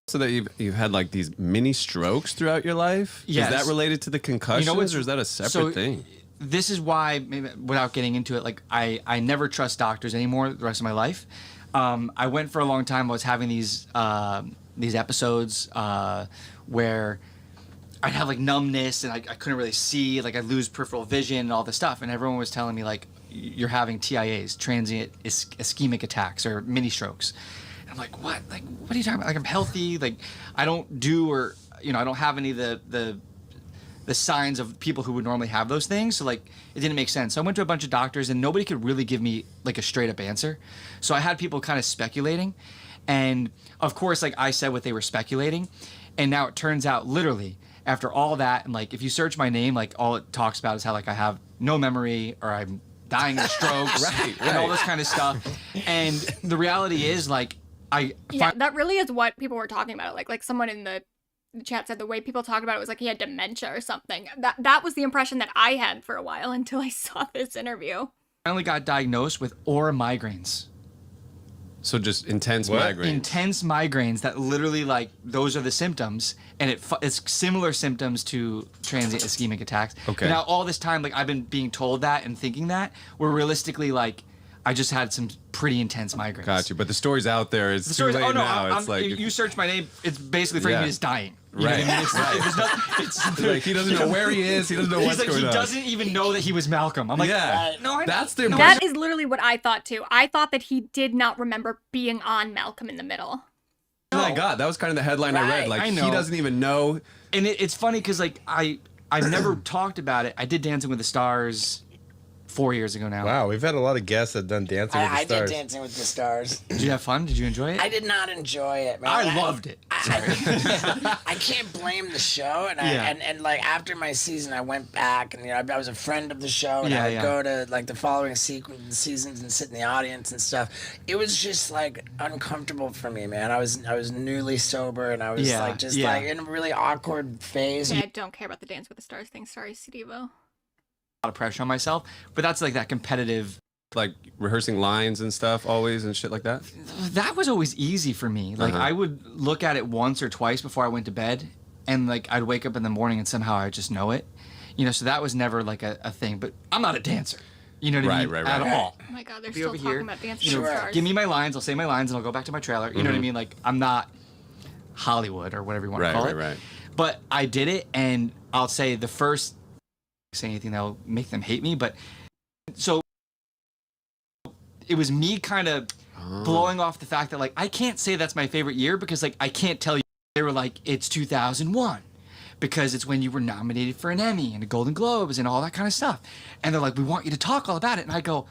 So that you've had like these mini strokes throughout your life. Yes. Is that related to the concussions, You know, or is that a separate thing? This is why, maybe without getting into it, like I never trust doctors anymore the rest of my life. I went for a long time. I was having these episodes where I'd have like numbness and I couldn't really see, like I'd lose peripheral vision and all this stuff. And everyone was telling me like, you're having TIAs, transient ischemic attacks or mini strokes. And I'm like, what? Like, what are you talking about? Like I'm healthy. Like I don't do, or, you know, I don't have any of the signs of people who would normally have those things. So like it didn't make sense. So I went to a bunch of doctors and nobody could really give me like a straight up answer. So I had people kind of speculating. And of course, like I said what they were speculating. And now it turns out literally after all that, and like if you search my name, like all it talks about is how like I have no memory or I'm dying of strokes and all this kind of stuff. And the reality is like Yeah, that really is what people were talking about. Like someone in the chat said the way people talk about it was like he had dementia or something. That was the impression that I had for a while until I saw this interview. finally got diagnosed with aura migraines. So just intense migraines. Intense migraines that literally like those are the symptoms, and it's similar symptoms to transient ischemic attacks. Okay. But now all this time, like I've been being told that and thinking that, where realistically like I just had some pretty intense migraines. Got you. But the story's out there. It's too late now. It's like you search my name, it's basically framing me as dying. You Right. know what I mean? It's like he doesn't know where he is. He doesn't know what's going on. He doesn't even know that he was Malcolm. I'm like, no, I that's the That is literally what I thought too. I thought that he did not remember being on Malcolm in the Middle. Oh my God, that was kind of the headline I read. Like I he know. doesn't even know. And it's funny because like I've never talked about it. I did Dancing with the Stars 4 years ago now. Wow, we've had a lot of guests that have done Dancing with the I Stars. did Dancing with the Stars. Did you have fun? Did you enjoy it? I did not enjoy it, man. I loved it. I can't blame the show, and and like after my season, I went back, and you know I was a friend of the show, and I would go to like the following seasons and sit in the audience and stuff. It was just like uncomfortable for me, man. I was newly sober, and I was like just like in a really awkward phase. Yeah, I don't care about the Dance with the Stars thing. Sorry, Stevo. A lot of pressure on myself, but that's like that competitive, like rehearsing lines and stuff always and shit like that. That was always easy for me. Like I would look at it once or twice before I went to bed, and like I'd wake up in the morning and somehow I just know it, you know. So that was never like a thing. But I'm not a dancer, you know what I mean? Right. At all. Oh my God, they're Be still over talking here, about Dance you with know, the Stars. give me my lines. I'll say my lines and I'll go back to my trailer. You know what I mean? Like I'm not Hollywood or whatever you want to call it. Right. But I did it, and I'll say the first say anything that'll make them hate me, but so it was me kind of blowing off the fact that like I can't say that's my favorite year because like I can't tell you. They were like, it's 2001 because it's when you were nominated for an Emmy and a Golden Globes and all that kind of stuff, and they're like, we want you to talk all about it, and I go,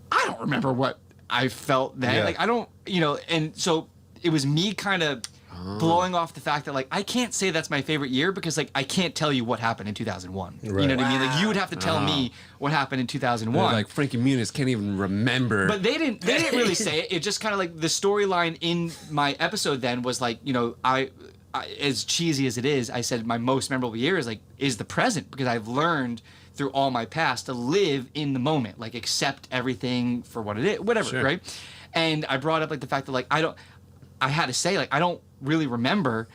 I don't remember what I felt then. Like I don't, you know. And so it was me kind of blowing off the fact that like I can't say that's my favorite year because like I can't tell you what happened in 2001. You know what I mean? Like you would have to tell me what happened in 2001. Like Frankie Muniz can't even remember. But they didn't really say it. It just kind of like the storyline in my episode then was like, you know, I as cheesy as it is, I said my most memorable year is the present because I've learned through all my past to live in the moment, like accept everything for what it is, whatever, right? And I brought up like the fact that like I had to say like I don't really remember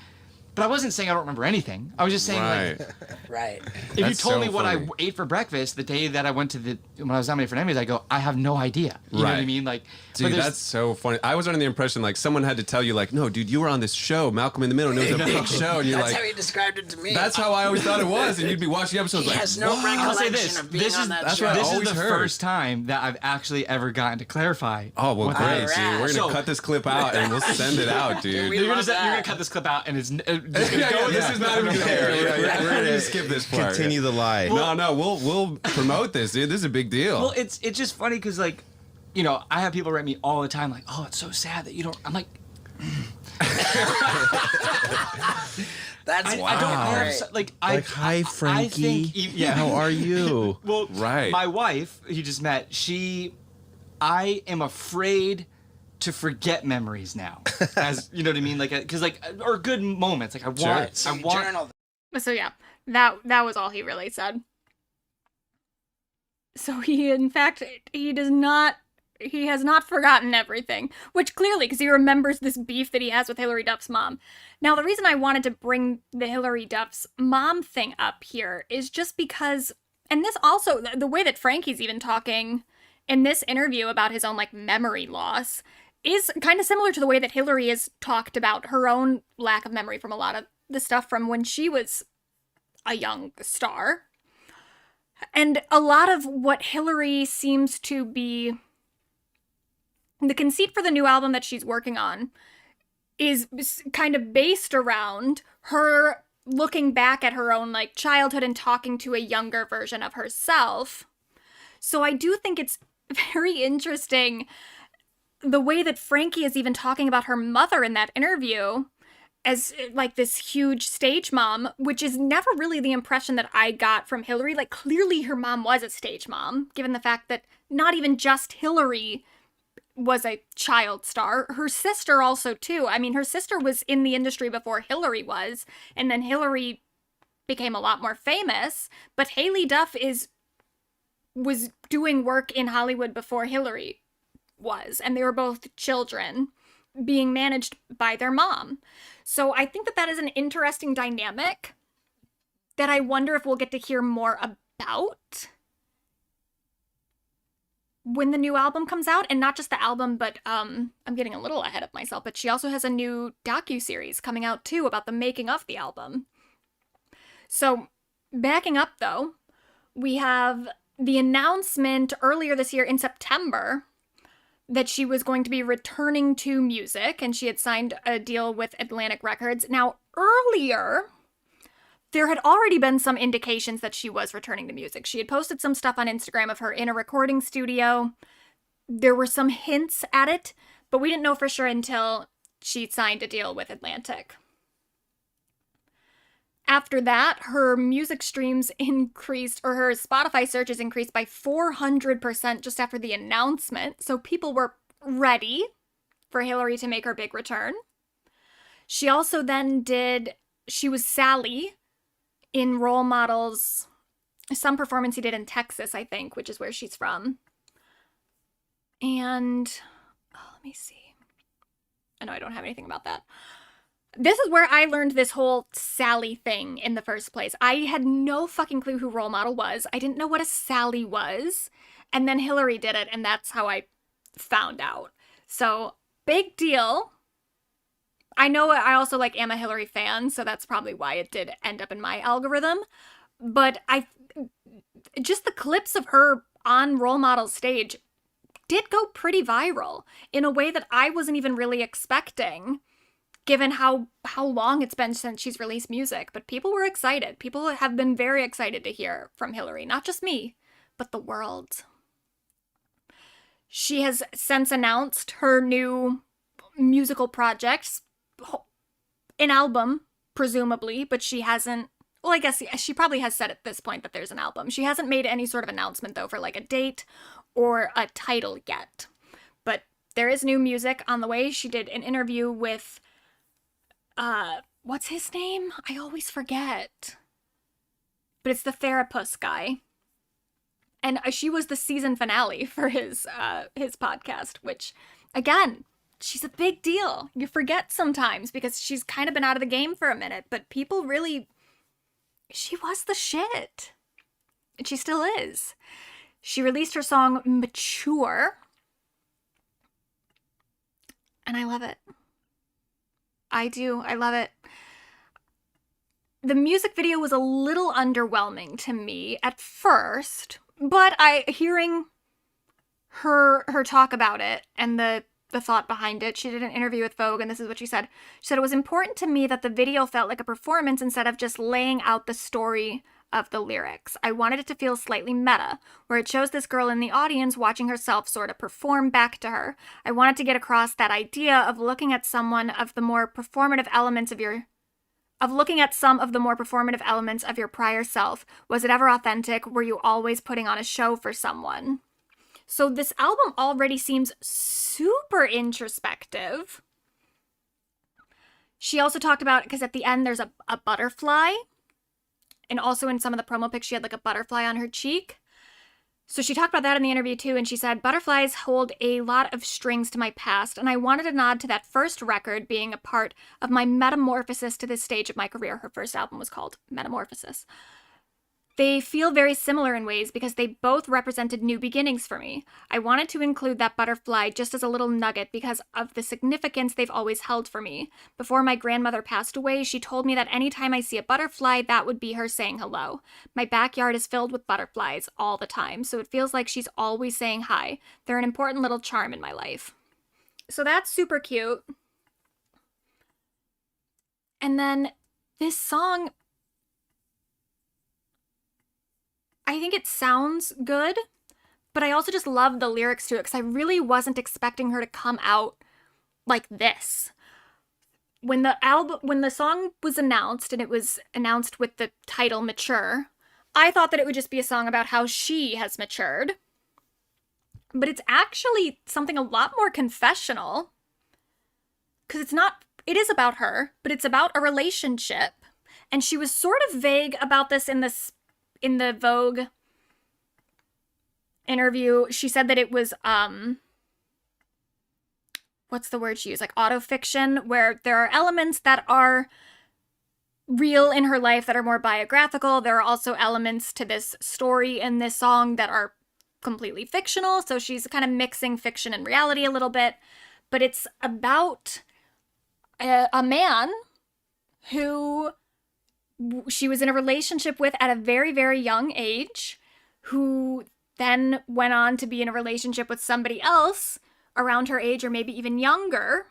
But I wasn't saying I don't remember anything. I was just saying, like, right. If you That's told so me what funny. I ate for breakfast the day that I went to when I was nominated for Emmys, I go, I have no idea. You know what I mean? Like, dude, that's so funny. I was under the impression like someone had to tell you like, no, dude, you were on this show, Malcolm in the Middle, and it was a big show, and you're That's like, how he described it to me. that's how I always thought it was, and you'd be watching episodes He like, has no "Wow." recollection I'll say this. of being on that that's show. what I This is always the heard. first time that I've actually ever gotten to clarify. Oh, well, what great, that is. dude. We're going to cut this clip out, and we'll send it out, dude. You're gonna cut this clip out, and it's just gonna go. This is not even going to air. We're going to skip this part. Continue the lie. No, we'll promote this, dude. This is a big deal. Well, it's just funny because, like, you know, I have people write me all the time like, oh, it's so sad that you don't. I'm like, That's I don't have like hi, Frankie. I think, yeah. How are you? Well, right. My wife, you just met. I am afraid to forget memories now, as you know what I mean, like, because like, or good moments. Like I want. Journal. So yeah, that was all he really said. So he has not forgotten everything, which clearly, because he remembers this beef that he has with Hilary Duff's mom. Now, the reason I wanted to bring the Hilary Duff's mom thing up here is just because, and this also, the way that Frankie's even talking in this interview about his own, like, memory loss is kind of similar to the way that Hilary has talked about her own lack of memory from a lot of the stuff from when she was a young star. And a lot of what Hilary seems to be, the conceit for the new album that she's working on is kind of based around her looking back at her own, like, childhood and talking to a younger version of herself. So I do think it's very interesting the way that Frankie is even talking about her mother in that interview as, like, this huge stage mom, which is never really the impression that I got from Hilary. Like, clearly her mom was a stage mom, given the fact that not even just Hilary was a child star. Her sister also, too. I mean, her sister was in the industry before Hilary was, and then Hilary became a lot more famous, but Haley Duff was doing work in Hollywood before Hilary was, and they were both children being managed by their mom. So I think that is an interesting dynamic that I wonder if we'll get to hear more about when the new album comes out. And not just the album, but I'm getting a little ahead of myself, but she also has a new docuseries coming out too about the making of the album. So backing up though, we have the announcement earlier this year in September that she was going to be returning to music, and she had signed a deal with Atlantic Records. Now, earlier, there had already been some indications that she was returning to music. She had posted some stuff on Instagram of her in a recording studio. There were some hints at it, but we didn't know for sure until she signed a deal with Atlantic. After that, her music streams increased, or her Spotify searches increased by 400% just after the announcement. So people were ready for Hilary to make her big return. She also then she was Sally in Role Models, some performance he did in Texas, I think, which is where she's from. And, let me see. I know I don't have anything about that. This is where I learned this whole Sally thing in the first place. I had no fucking clue who Role Model was. I didn't know what a Sally was. And then Hilary did it, and that's how I found out. So, big deal. I know I also, am a Hilary fan, so that's probably why it did end up in my algorithm. But just the clips of her on Role Model stage did go pretty viral in a way that I wasn't even really expecting, given how long it's been since she's released music. But people were excited. People have been very excited to hear from Hilary. Not just me, but the world. She has since announced her new musical projects, an album, presumably, but she hasn't, well, I guess she probably has said at this point that there's an album. She hasn't made any sort of announcement, though, for a date or a title yet. But there is new music on the way. She did an interview with what's his name? I always forget. But it's the Therapist guy. And she was the season finale for his podcast, which, again, she's a big deal. You forget sometimes because she's kind of been out of the game for a minute, but people really, she was the shit. And she still is. She released her song Mature, and I love it. I do. I love it. The music video was a little underwhelming to me at first, but hearing her talk about it and the thought behind it, she did an interview with Vogue, and this is what she said. She said, it was important to me that the video felt like a performance instead of just laying out the story of the lyrics. I wanted it to feel slightly meta, where it shows this girl in the audience watching herself sort of perform back to her. I wanted to get across that idea of looking at some of the more performative elements of your prior self. Was it ever authentic? Were you always putting on a show for someone? So this album already seems super introspective. She also talked about, because at the end there's a butterfly, and also in some of the promo pics she had like a butterfly on her cheek. So she talked about that in the interview too, and she said, butterflies hold a lot of strings to my past, and I wanted a nod to that first record being a part of my metamorphosis to this stage of my career. Her first album was called Metamorphosis. They feel very similar in ways because they both represented new beginnings for me. I wanted to include that butterfly just as a little nugget because of the significance they've always held for me. Before my grandmother passed away, she told me that anytime I see a butterfly, that would be her saying hello. My backyard is filled with butterflies all the time, so it feels like she's always saying hi. They're an important little charm in my life. So that's super cute. And then this song, I think it sounds good, but I also just love the lyrics to it because I really wasn't expecting her to come out like this. When the song was announced, and it was announced with the title Mature, I thought that it would just be a song about how she has matured. But it's actually something a lot more confessional. Because it is about her, but it's about a relationship. And she was sort of vague about this in the Vogue interview. She said that it was, what's the word she used? Like autofiction, where there are elements that are real in her life that are more biographical. There are also elements to this story in this song that are completely fictional. So she's kind of mixing fiction and reality a little bit. But it's about a man who she was in a relationship with at a very, very young age, who then went on to be in a relationship with somebody else around her age or maybe even younger.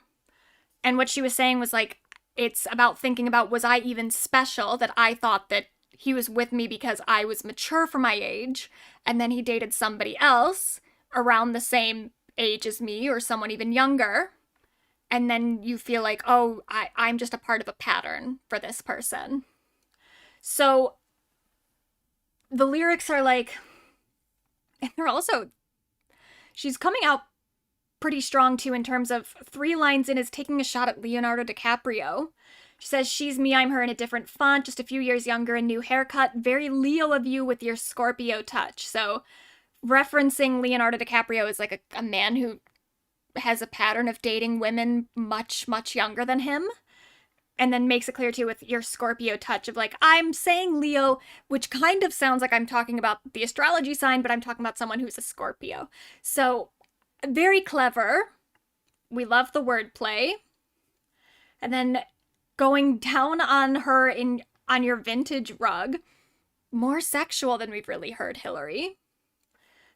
And what she was saying was like, it's about thinking about, was I even special that I thought that he was with me because I was mature for my age, and then he dated somebody else around the same age as me or someone even younger. And then you feel like, oh, I'm just a part of a pattern for this person. So the lyrics are like, and they're also, she's coming out pretty strong too in terms of 3 lines in is taking a shot at Leonardo DiCaprio. She says, she's me, I'm her in a different font, just a few years younger, a new haircut, very Leo of you with your Scorpio touch. So referencing Leonardo DiCaprio as like a man who has a pattern of dating women much, much younger than him. And then makes it clear too with your Scorpio touch of like, I'm saying Leo, which kind of sounds like I'm talking about the astrology sign, but I'm talking about someone who's a Scorpio. So very clever. We love the wordplay. And then going down on her on your vintage rug, more sexual than we've really heard Hilary.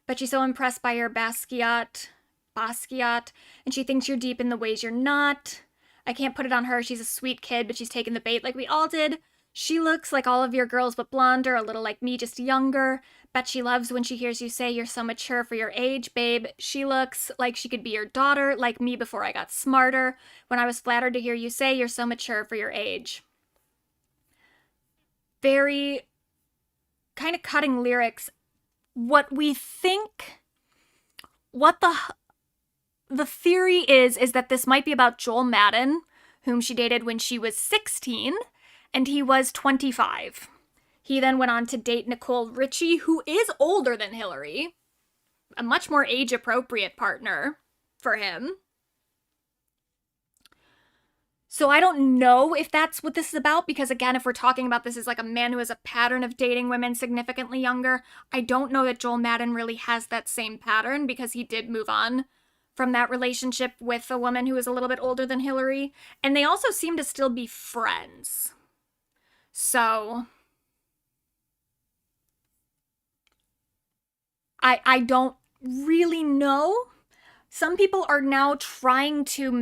But she's so impressed by your Basquiat, and she thinks you're deep in the ways you're not. I can't put it on her. She's a sweet kid, but she's taken the bait like we all did. She looks like all of your girls but blonder, a little like me, just younger. Bet she loves when she hears you say you're so mature for your age, babe. She looks like she could be your daughter, like me before I got smarter. When I was flattered to hear you say you're so mature for your age. Very kind of cutting lyrics. What we think, what the theory is that this might be about Joel Madden, whom she dated when she was 16, and he was 25. He then went on to date Nicole Richie, who is older than Hilary, a much more age-appropriate partner for him. So I don't know if that's what this is about, because again, if we're talking about this as like a man who has a pattern of dating women significantly younger, I don't know that Joel Madden really has that same pattern, because he did move on from that relationship with a woman who was a little bit older than Hilary. And they also seem to still be friends. So I don't really know. Some people are now trying to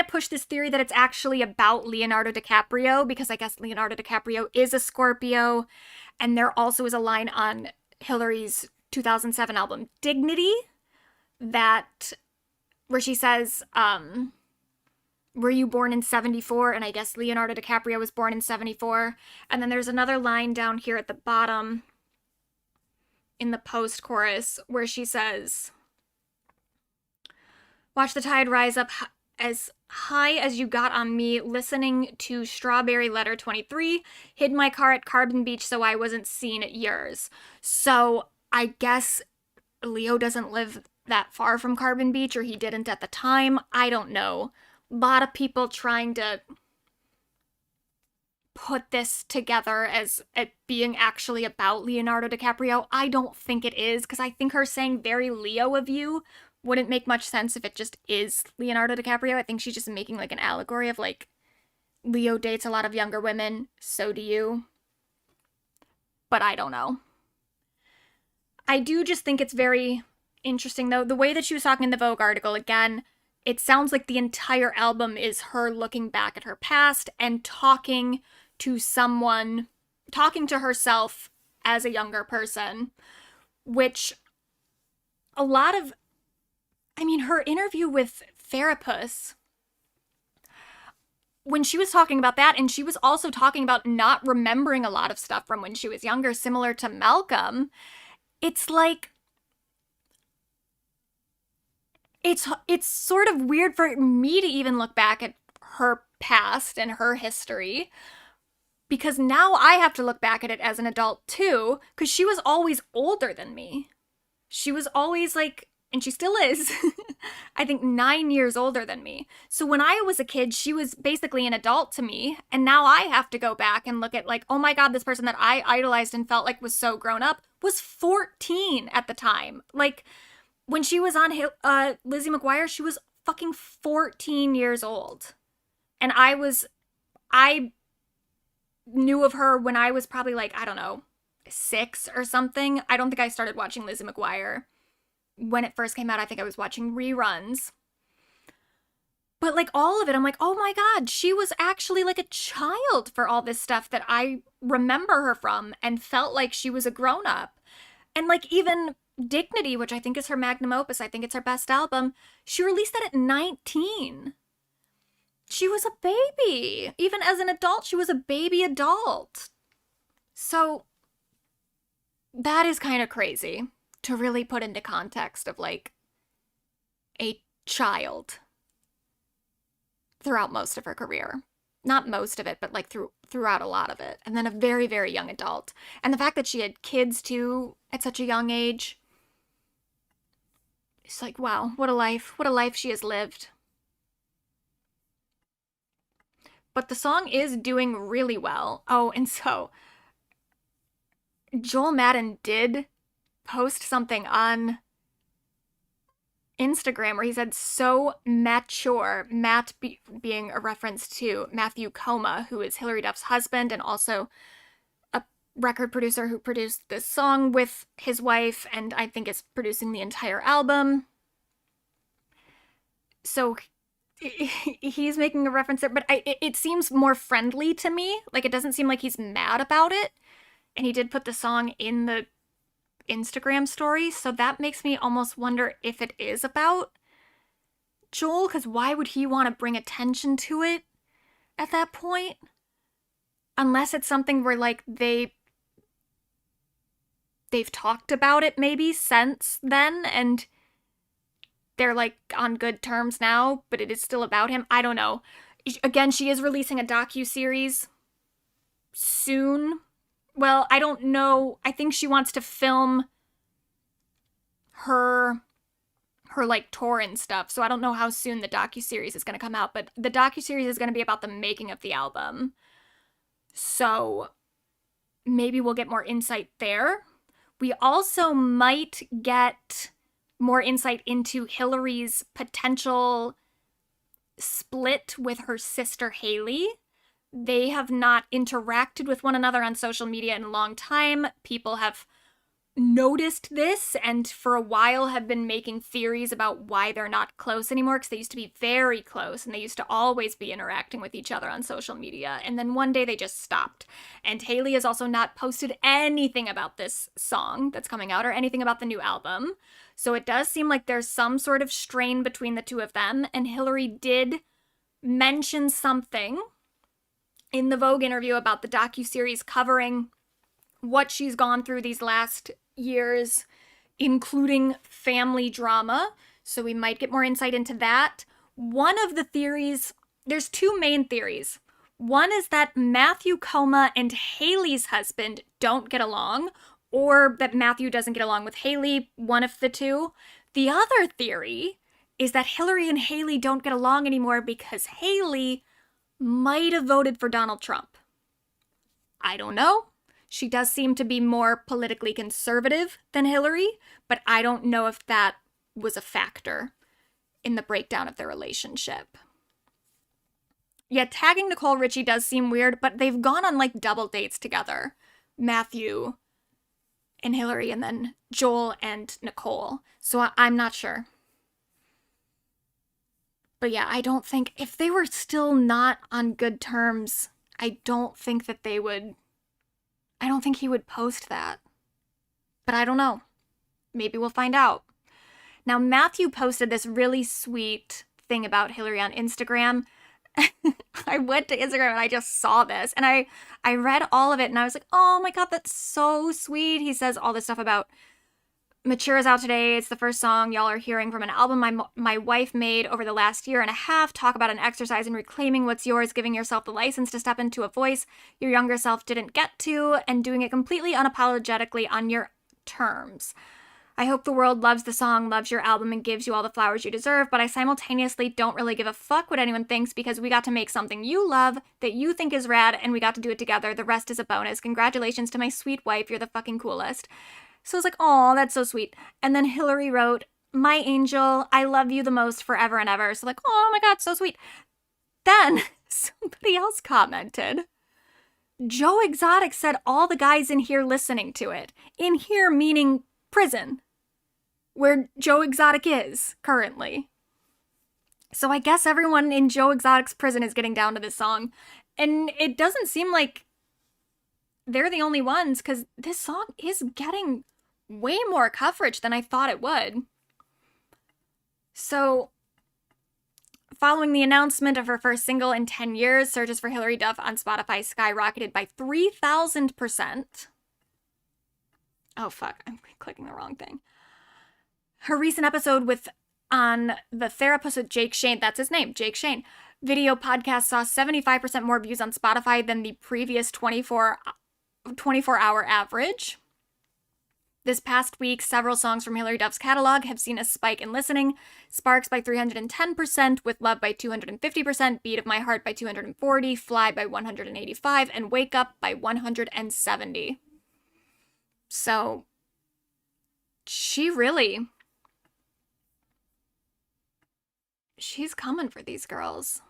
push this theory that it's actually about Leonardo DiCaprio, because I guess Leonardo DiCaprio is a Scorpio, and there also is a line on Hilary's 2007 album Dignity where she says, were you born in 74? And I guess Leonardo DiCaprio was born in 74. And then there's another line down here at the bottom in the post-chorus where she says, watch the tide rise up as high as you got on me, listening to Strawberry Letter 23, hid my car at Carbon Beach so I wasn't seen at yours. So I guess Leo doesn't live that far from Carbon Beach, or he didn't at the time. I don't know. A lot of people trying to put this together as it being actually about Leonardo DiCaprio. I don't think it is, because I think her saying very Leo of you wouldn't make much sense if it just is Leonardo DiCaprio. I think she's just making like an allegory of like, Leo dates a lot of younger women, so do you. But I don't know. I do just think it's very interesting, though, the way that she was talking in the Vogue article. Again, it sounds like the entire album is her looking back at her past and talking to herself as a younger person, which her interview with Therapist, when she was talking about that, and she was also talking about not remembering a lot of stuff from when she was younger, similar to Malcolm, it's like, it's sort of weird for me to even look back at her past and her history, because now I have to look back at it as an adult too, because she was always older than me. She was always like, and she still is, I think 9 years older than me. So when I was a kid, she was basically an adult to me, and now I have to go back and look at like, oh my god, this person that I idolized and felt like was so grown up was 14 at the time. Like, when she was on Lizzie McGuire, she was fucking 14 years old. And I knew of her when I was probably like, I don't know, 6 or something. I don't think I started watching Lizzie McGuire when it first came out. I think I was watching reruns. But like all of it, I'm like, oh my god, she was actually like a child for all this stuff that I remember her from and felt like she was a grown-up. And like even Dignity, which I think is her magnum opus, I think it's her best album, she released that at 19. She was a baby. Even as an adult, she was a baby adult. So that is kind of crazy to really put into context of like a child throughout most of her career. Not most of it, but like throughout a lot of it. And then a very, very young adult. And the fact that she had kids too at such a young age. It's like, wow, what a life she has lived. But the song is doing really well. Oh, and so Joel Madden did post something on Instagram where he said, so mature, Matt being a reference to Matthew Coma, who is Hilary Duff's husband and also a record producer who produced this song with his wife, and I think is producing the entire album. So he's making a reference there, but it seems more friendly to me. Like, it doesn't seem like he's mad about it. And he did put the song in the Instagram story, so that makes me almost wonder if it is about Joel, because why would he want to bring attention to it at that point? Unless it's something where, like, they've talked about it maybe since then, and they're, like, on good terms now, but it is still about him. I don't know. Again, she is releasing a docu-series soon. Well, I don't know. I think she wants to film her her like tour and stuff. So I don't know how soon the docuseries is going to come out, but the docuseries is going to be about the making of the album. So maybe we'll get more insight there. We also might get more insight into Hilary's potential split with her sister Haley. They have not interacted with one another on social media in a long time. People have noticed this and for a while have been making theories about why they're not close anymore, because they used to be very close and they used to always be interacting with each other on social media, and then one day they just stopped. And Haley has also not posted anything about this song that's coming out or anything about the new album, so it does seem like there's some sort of strain between the two of them. And Hilary did mention something in the Vogue interview about the docuseries covering what she's gone through these last years, including family drama. So we might get more insight into that. One of the theories, there's two main theories. One is that Matthew Coma and Haley's husband don't get along, or that Matthew doesn't get along with Haley, one of the two. The other theory is that Hilary and Haley don't get along anymore because Haley might have voted for Donald Trump. I don't know. She does seem to be more politically conservative than Hilary, but I don't know if that was a factor in the breakdown of their relationship. Yeah, tagging Nicole Richie does seem weird, but they've gone on like double dates together. Matthew and Hilary, and then Joel and Nicole. So I'm not sure. But yeah, I don't think, if they were still not on good terms, I don't think he would post that. But I don't know. Maybe we'll find out. Now, Matthew posted this really sweet thing about Hilary on Instagram. I went to Instagram and I just saw this. And I read all of it and I was like, oh my God, that's so sweet. He says all this stuff about Mature is out today. It's the first song y'all are hearing from an album my wife made over the last year and a half. Talk about an exercise in reclaiming what's yours, giving yourself the license to step into a voice your younger self didn't get to, and doing it completely unapologetically on your terms. I hope the world loves the song, loves your album, and gives you all the flowers you deserve, but I simultaneously don't really give a fuck what anyone thinks because we got to make something you love that you think is rad, and we got to do it together. The rest is a bonus. Congratulations to my sweet wife. You're the fucking coolest. So I was like, oh, that's so sweet. And then Hilary wrote, my angel, I love you the most forever and ever. So like, oh my God, so sweet. Then somebody else commented, Joe Exotic said all the guys in here listening to it. In here meaning prison, where Joe Exotic is currently. So I guess everyone in Joe Exotic's prison is getting down to this song. And it doesn't seem like they're the only ones, because this song is getting way more coverage than I thought it would. So, following the announcement of her first single in 10 years, searches for Hilary Duff on Spotify skyrocketed by 3,000%. Oh, fuck. I'm clicking the wrong thing. Her recent episode on The Therapist with Jake Shane, that's his name, Jake Shane, video podcast saw 75% more views on Spotify than the previous 24-hour average. This past week, several songs from Hilary Duff's catalog have seen a spike in listening. Sparks by 310%, With Love by 250%, Beat of My Heart by 240%, Fly by 185%, and Wake Up by 170%. So, she's coming for these girls.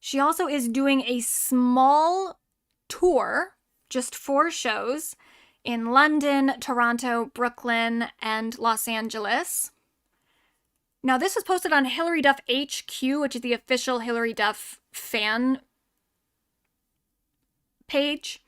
She also is doing a small tour, just 4 shows, in London, Toronto, Brooklyn, and Los Angeles. Now, this was posted on Hilary Duff HQ, which is the official Hilary Duff fan page.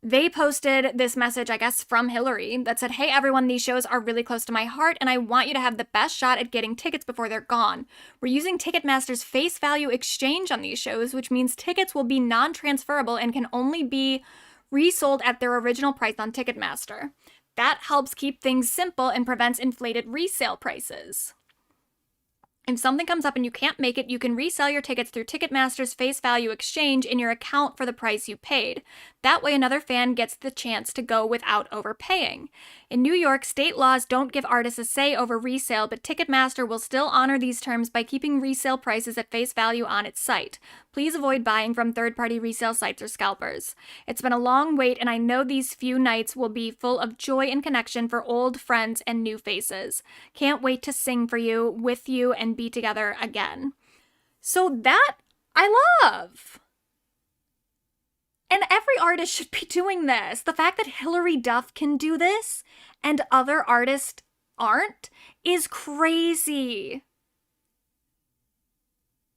They posted this message, I guess, from Hilary that said, hey, everyone, these shows are really close to my heart, and I want you to have the best shot at getting tickets before they're gone. We're using Ticketmaster's face value exchange on these shows, which means tickets will be non-transferable and can only be resold at their original price on Ticketmaster. That helps keep things simple and prevents inflated resale prices. If something comes up and you can't make it, you can resell your tickets through Ticketmaster's face value exchange in your account for the price you paid. That way another fan gets the chance to go without overpaying. In New York, state laws don't give artists a say over resale, but Ticketmaster will still honor these terms by keeping resale prices at face value on its site. Please avoid buying from third-party resale sites or scalpers. It's been a long wait, and I know these few nights will be full of joy and connection for old friends and new faces. Can't wait to sing for you, with you, and be together again. So that I love. And every artist should be doing this. The fact that Hilary Duff can do this and other artists aren't is crazy.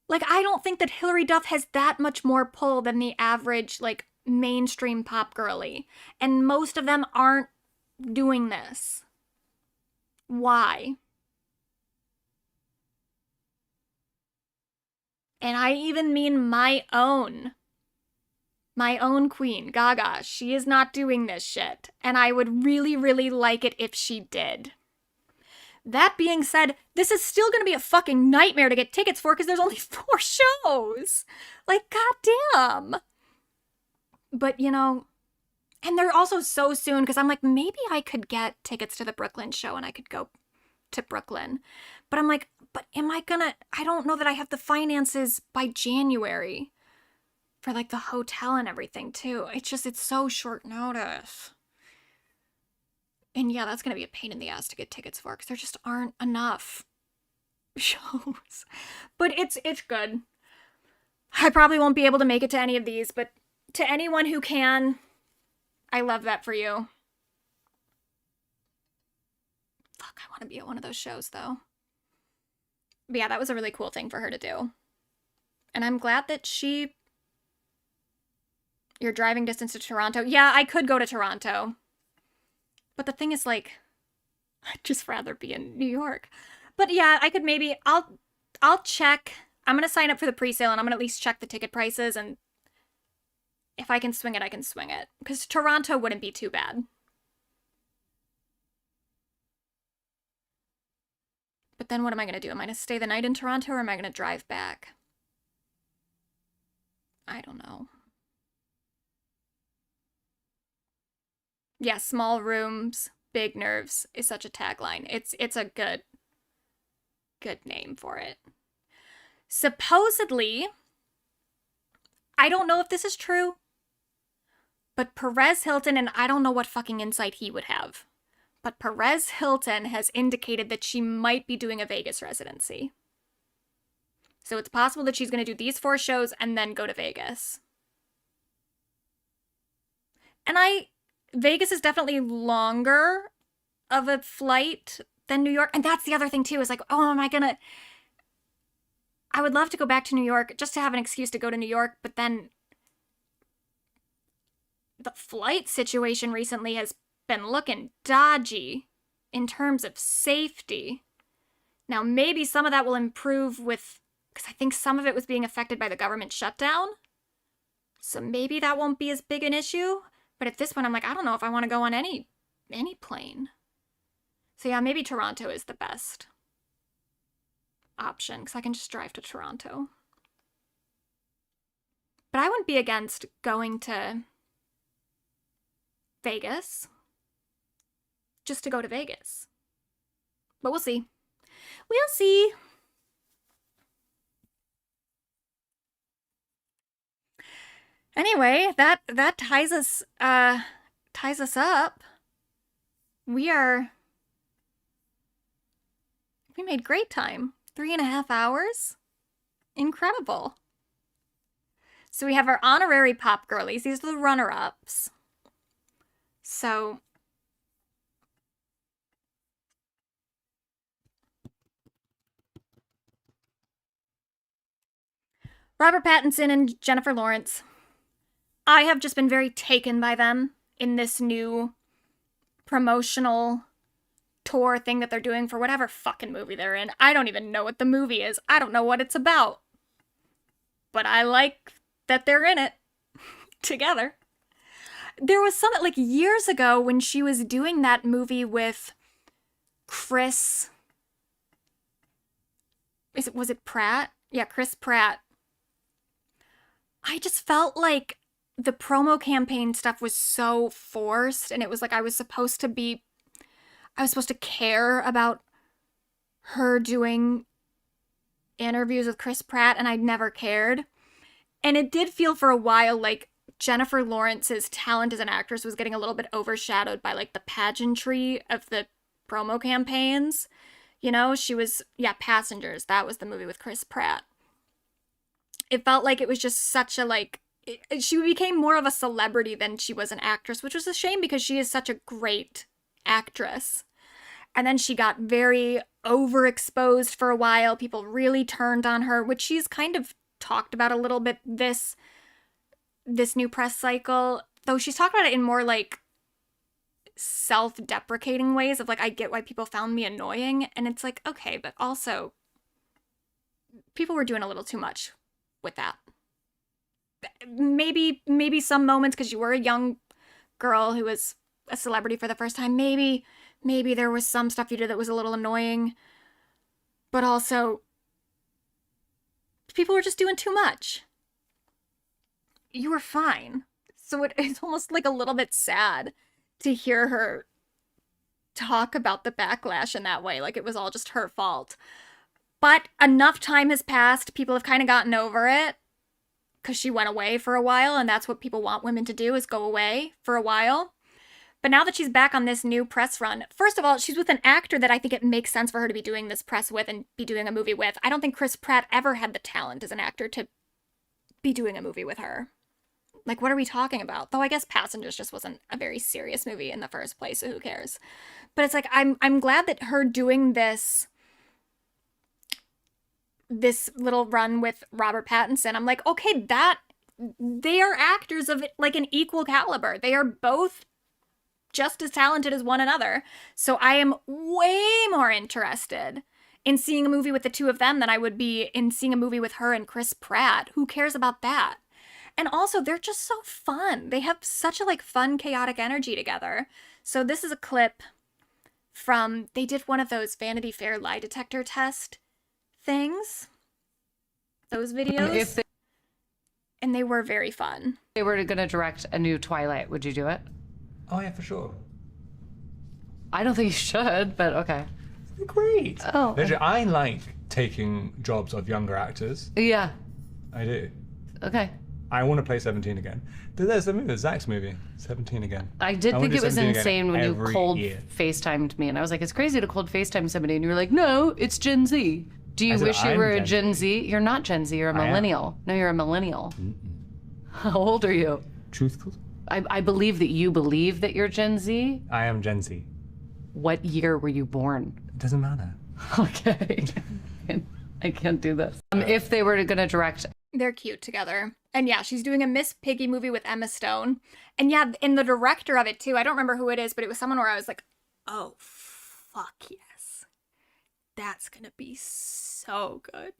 Like, I don't think that Hilary Duff has that much more pull than the average, like, mainstream pop girly. And most of them aren't doing this. Why? And I even mean my own queen, Gaga. She is not doing this shit. And I would really, really like it if she did. That being said, this is still going to be a fucking nightmare to get tickets for because there's only 4 shows. Like, goddamn. But, you know, and they're also so soon because I'm like, maybe I could get tickets to the Brooklyn show and I could go to Brooklyn. But I'm like, but am I gonna, I don't know that I have the finances by January for like the hotel and everything too. It's so short notice. And yeah, that's going to be a pain in the ass to get tickets for because there just aren't enough shows. But it's good. I probably won't be able to make it to any of these, but to anyone who can, I love that for you. Fuck, I want to be at one of those shows though. But yeah, that was a really cool thing for her to do. And I'm glad that you're driving distance to Toronto. Yeah, I could go to Toronto. But the thing is, like, I'd just rather be in New York. But yeah, I could maybe, I'll check. I'm going to sign up for the presale and I'm going to at least check the ticket prices. And if I can swing it, I can swing it. Because Toronto wouldn't be too bad. But then what am I going to do? Am I going to stay the night in Toronto or am I going to drive back? I don't know. Yeah, small rooms, big nerves is such a tagline. It's a good name for it. Supposedly, I don't know if this is true, but Perez Hilton, and I don't know what fucking insight he would have, but Perez Hilton has indicated that she might be doing a Vegas residency. So it's possible that she's going to do these 4 shows and then go to Vegas. And Vegas is definitely longer of a flight than New York. And that's the other thing too, is like, oh, I would love to go back to New York just to have an excuse to go to New York. But then the flight situation recently has been looking dodgy in terms of safety. Now, maybe some of that will improve because I think some of it was being affected by the government shutdown. So maybe that won't be as big an issue. But at this point, I'm like, I don't know if I want to go on any plane. So yeah, maybe Toronto is the best option because I can just drive to Toronto. But I wouldn't be against going to Vegas just to go to Vegas. But we'll see. We'll see. Anyway, that ties us up. We made great time. 3.5 hours. Incredible. So we have our honorary pop girlies. These are the runner-ups. So Robert Pattinson and Jennifer Lawrence. I have just been very taken by them in this new promotional tour thing that they're doing for whatever fucking movie they're in. I don't even know what the movie is. I don't know what it's about. But I like that they're in it together. There was something like years ago when she was doing that movie with Chris. Was it Pratt? Yeah, Chris Pratt. I just felt like the promo campaign stuff was so forced, and it was like I was supposed to be I was supposed to care about her doing interviews with Chris Pratt, and I'd never cared. And it did feel for a while like Jennifer Lawrence's talent as an actress was getting a little bit overshadowed by like the pageantry of the promo campaigns. You know, she was, Passengers. That was the movie with Chris Pratt. It felt like it was just such a like, she became more of a celebrity than she was an actress, which was a shame because she is such a great actress. And then she got very overexposed for a while. People really turned on her, which she's kind of talked about a little bit this new press cycle, though she's talked about it in more like self-deprecating ways of like, I get why people found me annoying. And it's like, okay, but also people were doing a little too much with that. Maybe some moments because you were a young girl who was a celebrity for the first time. Maybe there was some stuff you did that was a little annoying, but also people were just doing too much. You were fine. So it's almost like a little bit sad to hear her talk about the backlash in that way, like it was all just her fault. But enough time has passed. People have kind of gotten over it because she went away for a while, and that's what people want women to do, is go away for a while. But now that she's back on this new press run, first of all, she's with an actor that I think it makes sense for her to be doing this press with and be doing a movie with. I don't think Chris Pratt ever had the talent as an actor to be doing a movie with her. Like, what are we talking about? Though I guess Passengers just wasn't a very serious movie in the first place, so who cares? But it's like, I'm glad that her doing this little run with Robert Pattinson, I'm like, okay, they are actors of like an equal caliber. They are both just as talented as one another. So I am way more interested in seeing a movie with the two of them than I would be in seeing a movie with her and Chris Pratt. Who cares about that? And also, they're just so fun. They have such a like fun, chaotic energy together. So this is a clip from, they did one of those Vanity Fair lie detector test things. Those videos. And they were very fun. They were going to direct a new Twilight. Would you do it? Oh, yeah, for sure. I don't think you should, but okay. Great. Oh. Literally, I like taking jobs of younger actors. Yeah. I do. Okay. I want to play 17 again. There's a movie, Zach's movie, 17 again. I did think it was insane when you cold year. FaceTimed me, and I was like, it's crazy to cold FaceTime somebody, and you were like, no, it's Gen Z. Do you wish you were a Gen Z? You're not Gen Z, you're a millennial. No, you're a millennial. How old are you? Truthful? I believe that you believe that you're Gen Z. I am Gen Z. What year were you born? It doesn't matter. Okay. I can't do this. If they were going to direct... They're cute together. And yeah, she's doing a Miss Piggy movie with Emma Stone. And yeah, and the director of it too, I don't remember who it is, but it was someone where I was like, oh, fuck yes. That's gonna be so good.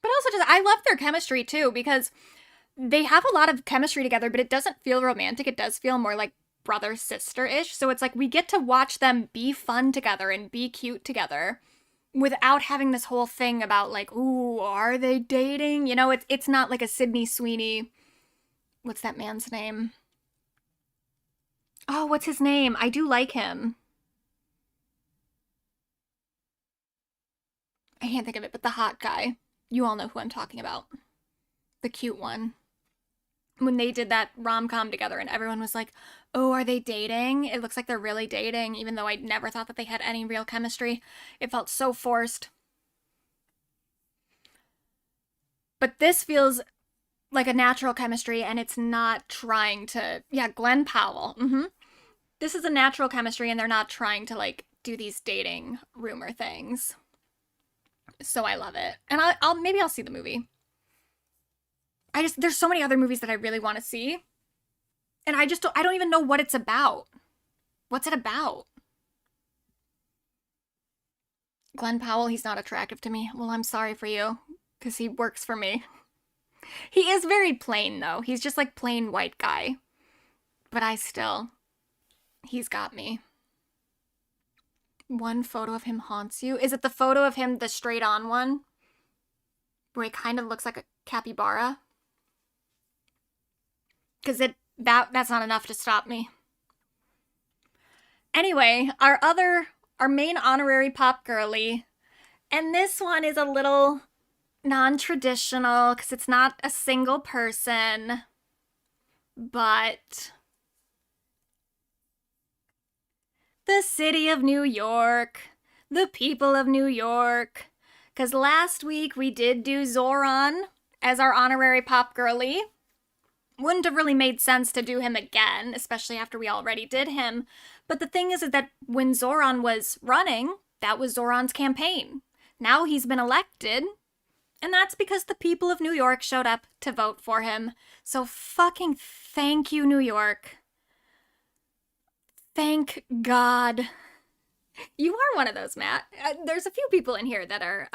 But also just, I love their chemistry too, because they have a lot of chemistry together, but it doesn't feel romantic. It does feel more like brother-sister-ish. So it's like we get to watch them be fun together and be cute together without having this whole thing about like, ooh, are they dating? You know, it's not like a Sydney Sweeney. What's that man's name? Oh, what's his name? I do like him. I can't think of it, but the hot guy. You all know who I'm talking about. The cute one. When they did that rom-com together and everyone was like, oh, are they dating? It looks like they're really dating, even though I never thought that they had any real chemistry. It felt so forced. But this feels like a natural chemistry, and it's not trying to... Yeah, Glenn Powell. This is a natural chemistry, and they're not trying to, like, do these dating rumor things. So I love it. And maybe I'll see the movie. There's so many other movies that I really want to see. And I don't even know what it's about. What's it about? Glenn Powell, he's not attractive to me. Well, I'm sorry for you, because he works for me. He is very plain, though. He's just like plain white guy. But he's got me. One photo of him haunts you. Is it the photo of him, the straight on one? Where he kind of looks like a capybara? Because that's not enough to stop me. Anyway, our main honorary pop girly, and this one is a little non-traditional because it's not a single person, but the city of New York, the people of New York, because last week we did do Zoran as our honorary pop girly. Wouldn't have really made sense to do him again, especially after we already did him. But the thing is that when Zoran was running, that was Zoran's campaign. Now he's been elected, and that's because the people of New York showed up to vote for him. So fucking thank you, New York. Thank God. You are one of those, Matt. There's a few people in here that are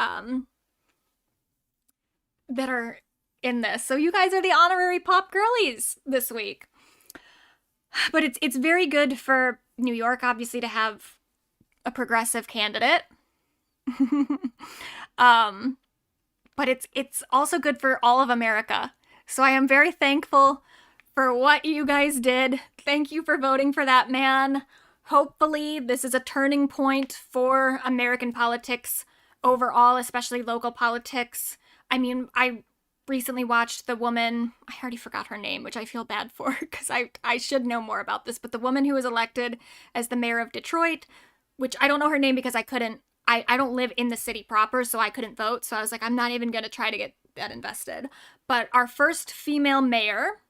in this. So you guys are the honorary pop girlies this week. But it's very good for New York, obviously, to have a progressive candidate. But it's also good for all of America. So I am very thankful for what you guys did. Thank you for voting for that man. Hopefully this is a turning point for American politics overall, especially local politics. I mean, I recently watched the woman, I already forgot her name, which I feel bad for because I should know more about this, but the woman who was elected as the mayor of Detroit, which I don't know her name because I don't live in the city proper, so I couldn't vote. So I was like, I'm not even going to try to get that invested. But our first female mayor,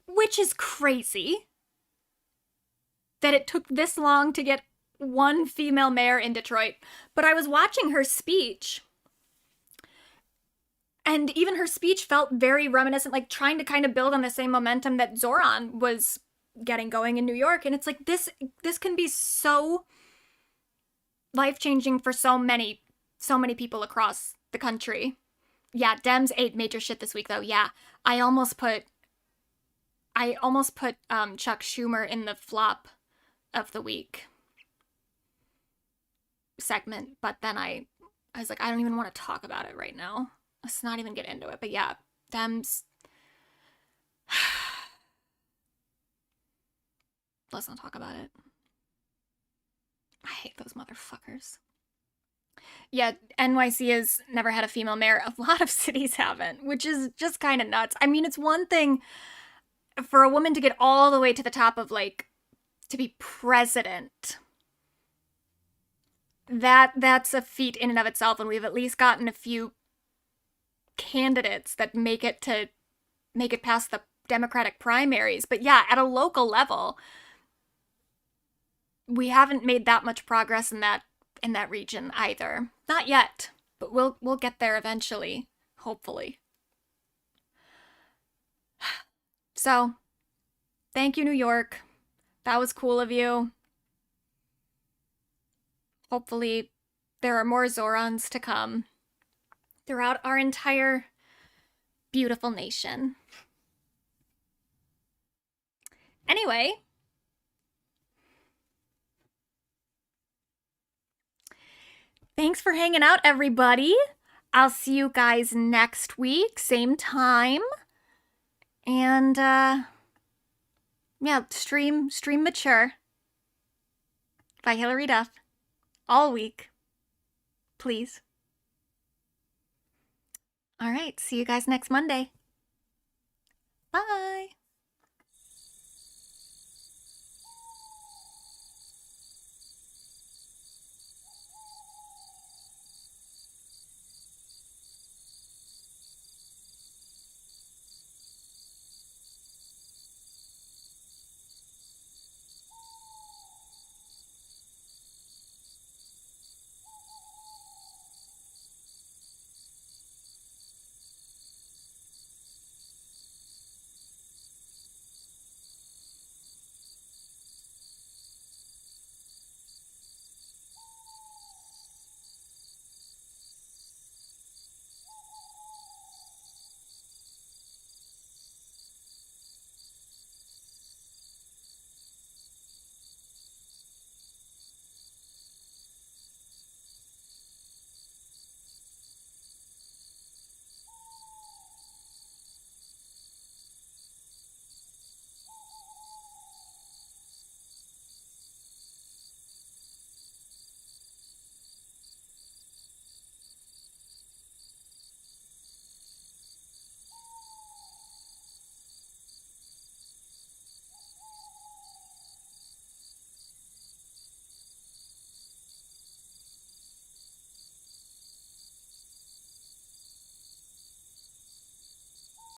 which is crazy that it took this long to get one female mayor in Detroit. But I was watching her speech, and even her speech felt very reminiscent, like trying to kind of build on the same momentum that Zoran was getting going in New York. And it's like, this can be so life-changing for so many people across the country. Yeah, Dems ate major shit this week, though. Yeah, I almost put Chuck Schumer in the flop of the week segment, but then I was like, I don't even want to talk about it right now. Let's not even get into it. But yeah, Dems. Let's not talk about it. I hate those motherfuckers. Yeah, NYC has never had a female mayor. A lot of cities haven't, which is just kind of nuts. I mean, it's one thing for a woman to get all the way to the top of, like, to be president. That's a feat in and of itself, and we've at least gotten a few candidates that make it past the Democratic primaries. But yeah, at a local level, we haven't made that much progress in that region either. Not yet, but we'll get there eventually, hopefully. So, thank you, New York. That was cool of you. Hopefully, there are more Zorans to come throughout our entire beautiful nation. Anyway, thanks for hanging out, everybody. I'll see you guys next week, same time. And, yeah, stream Mature by Hilary Duff all week, please. All right, see you guys next Monday. Bye.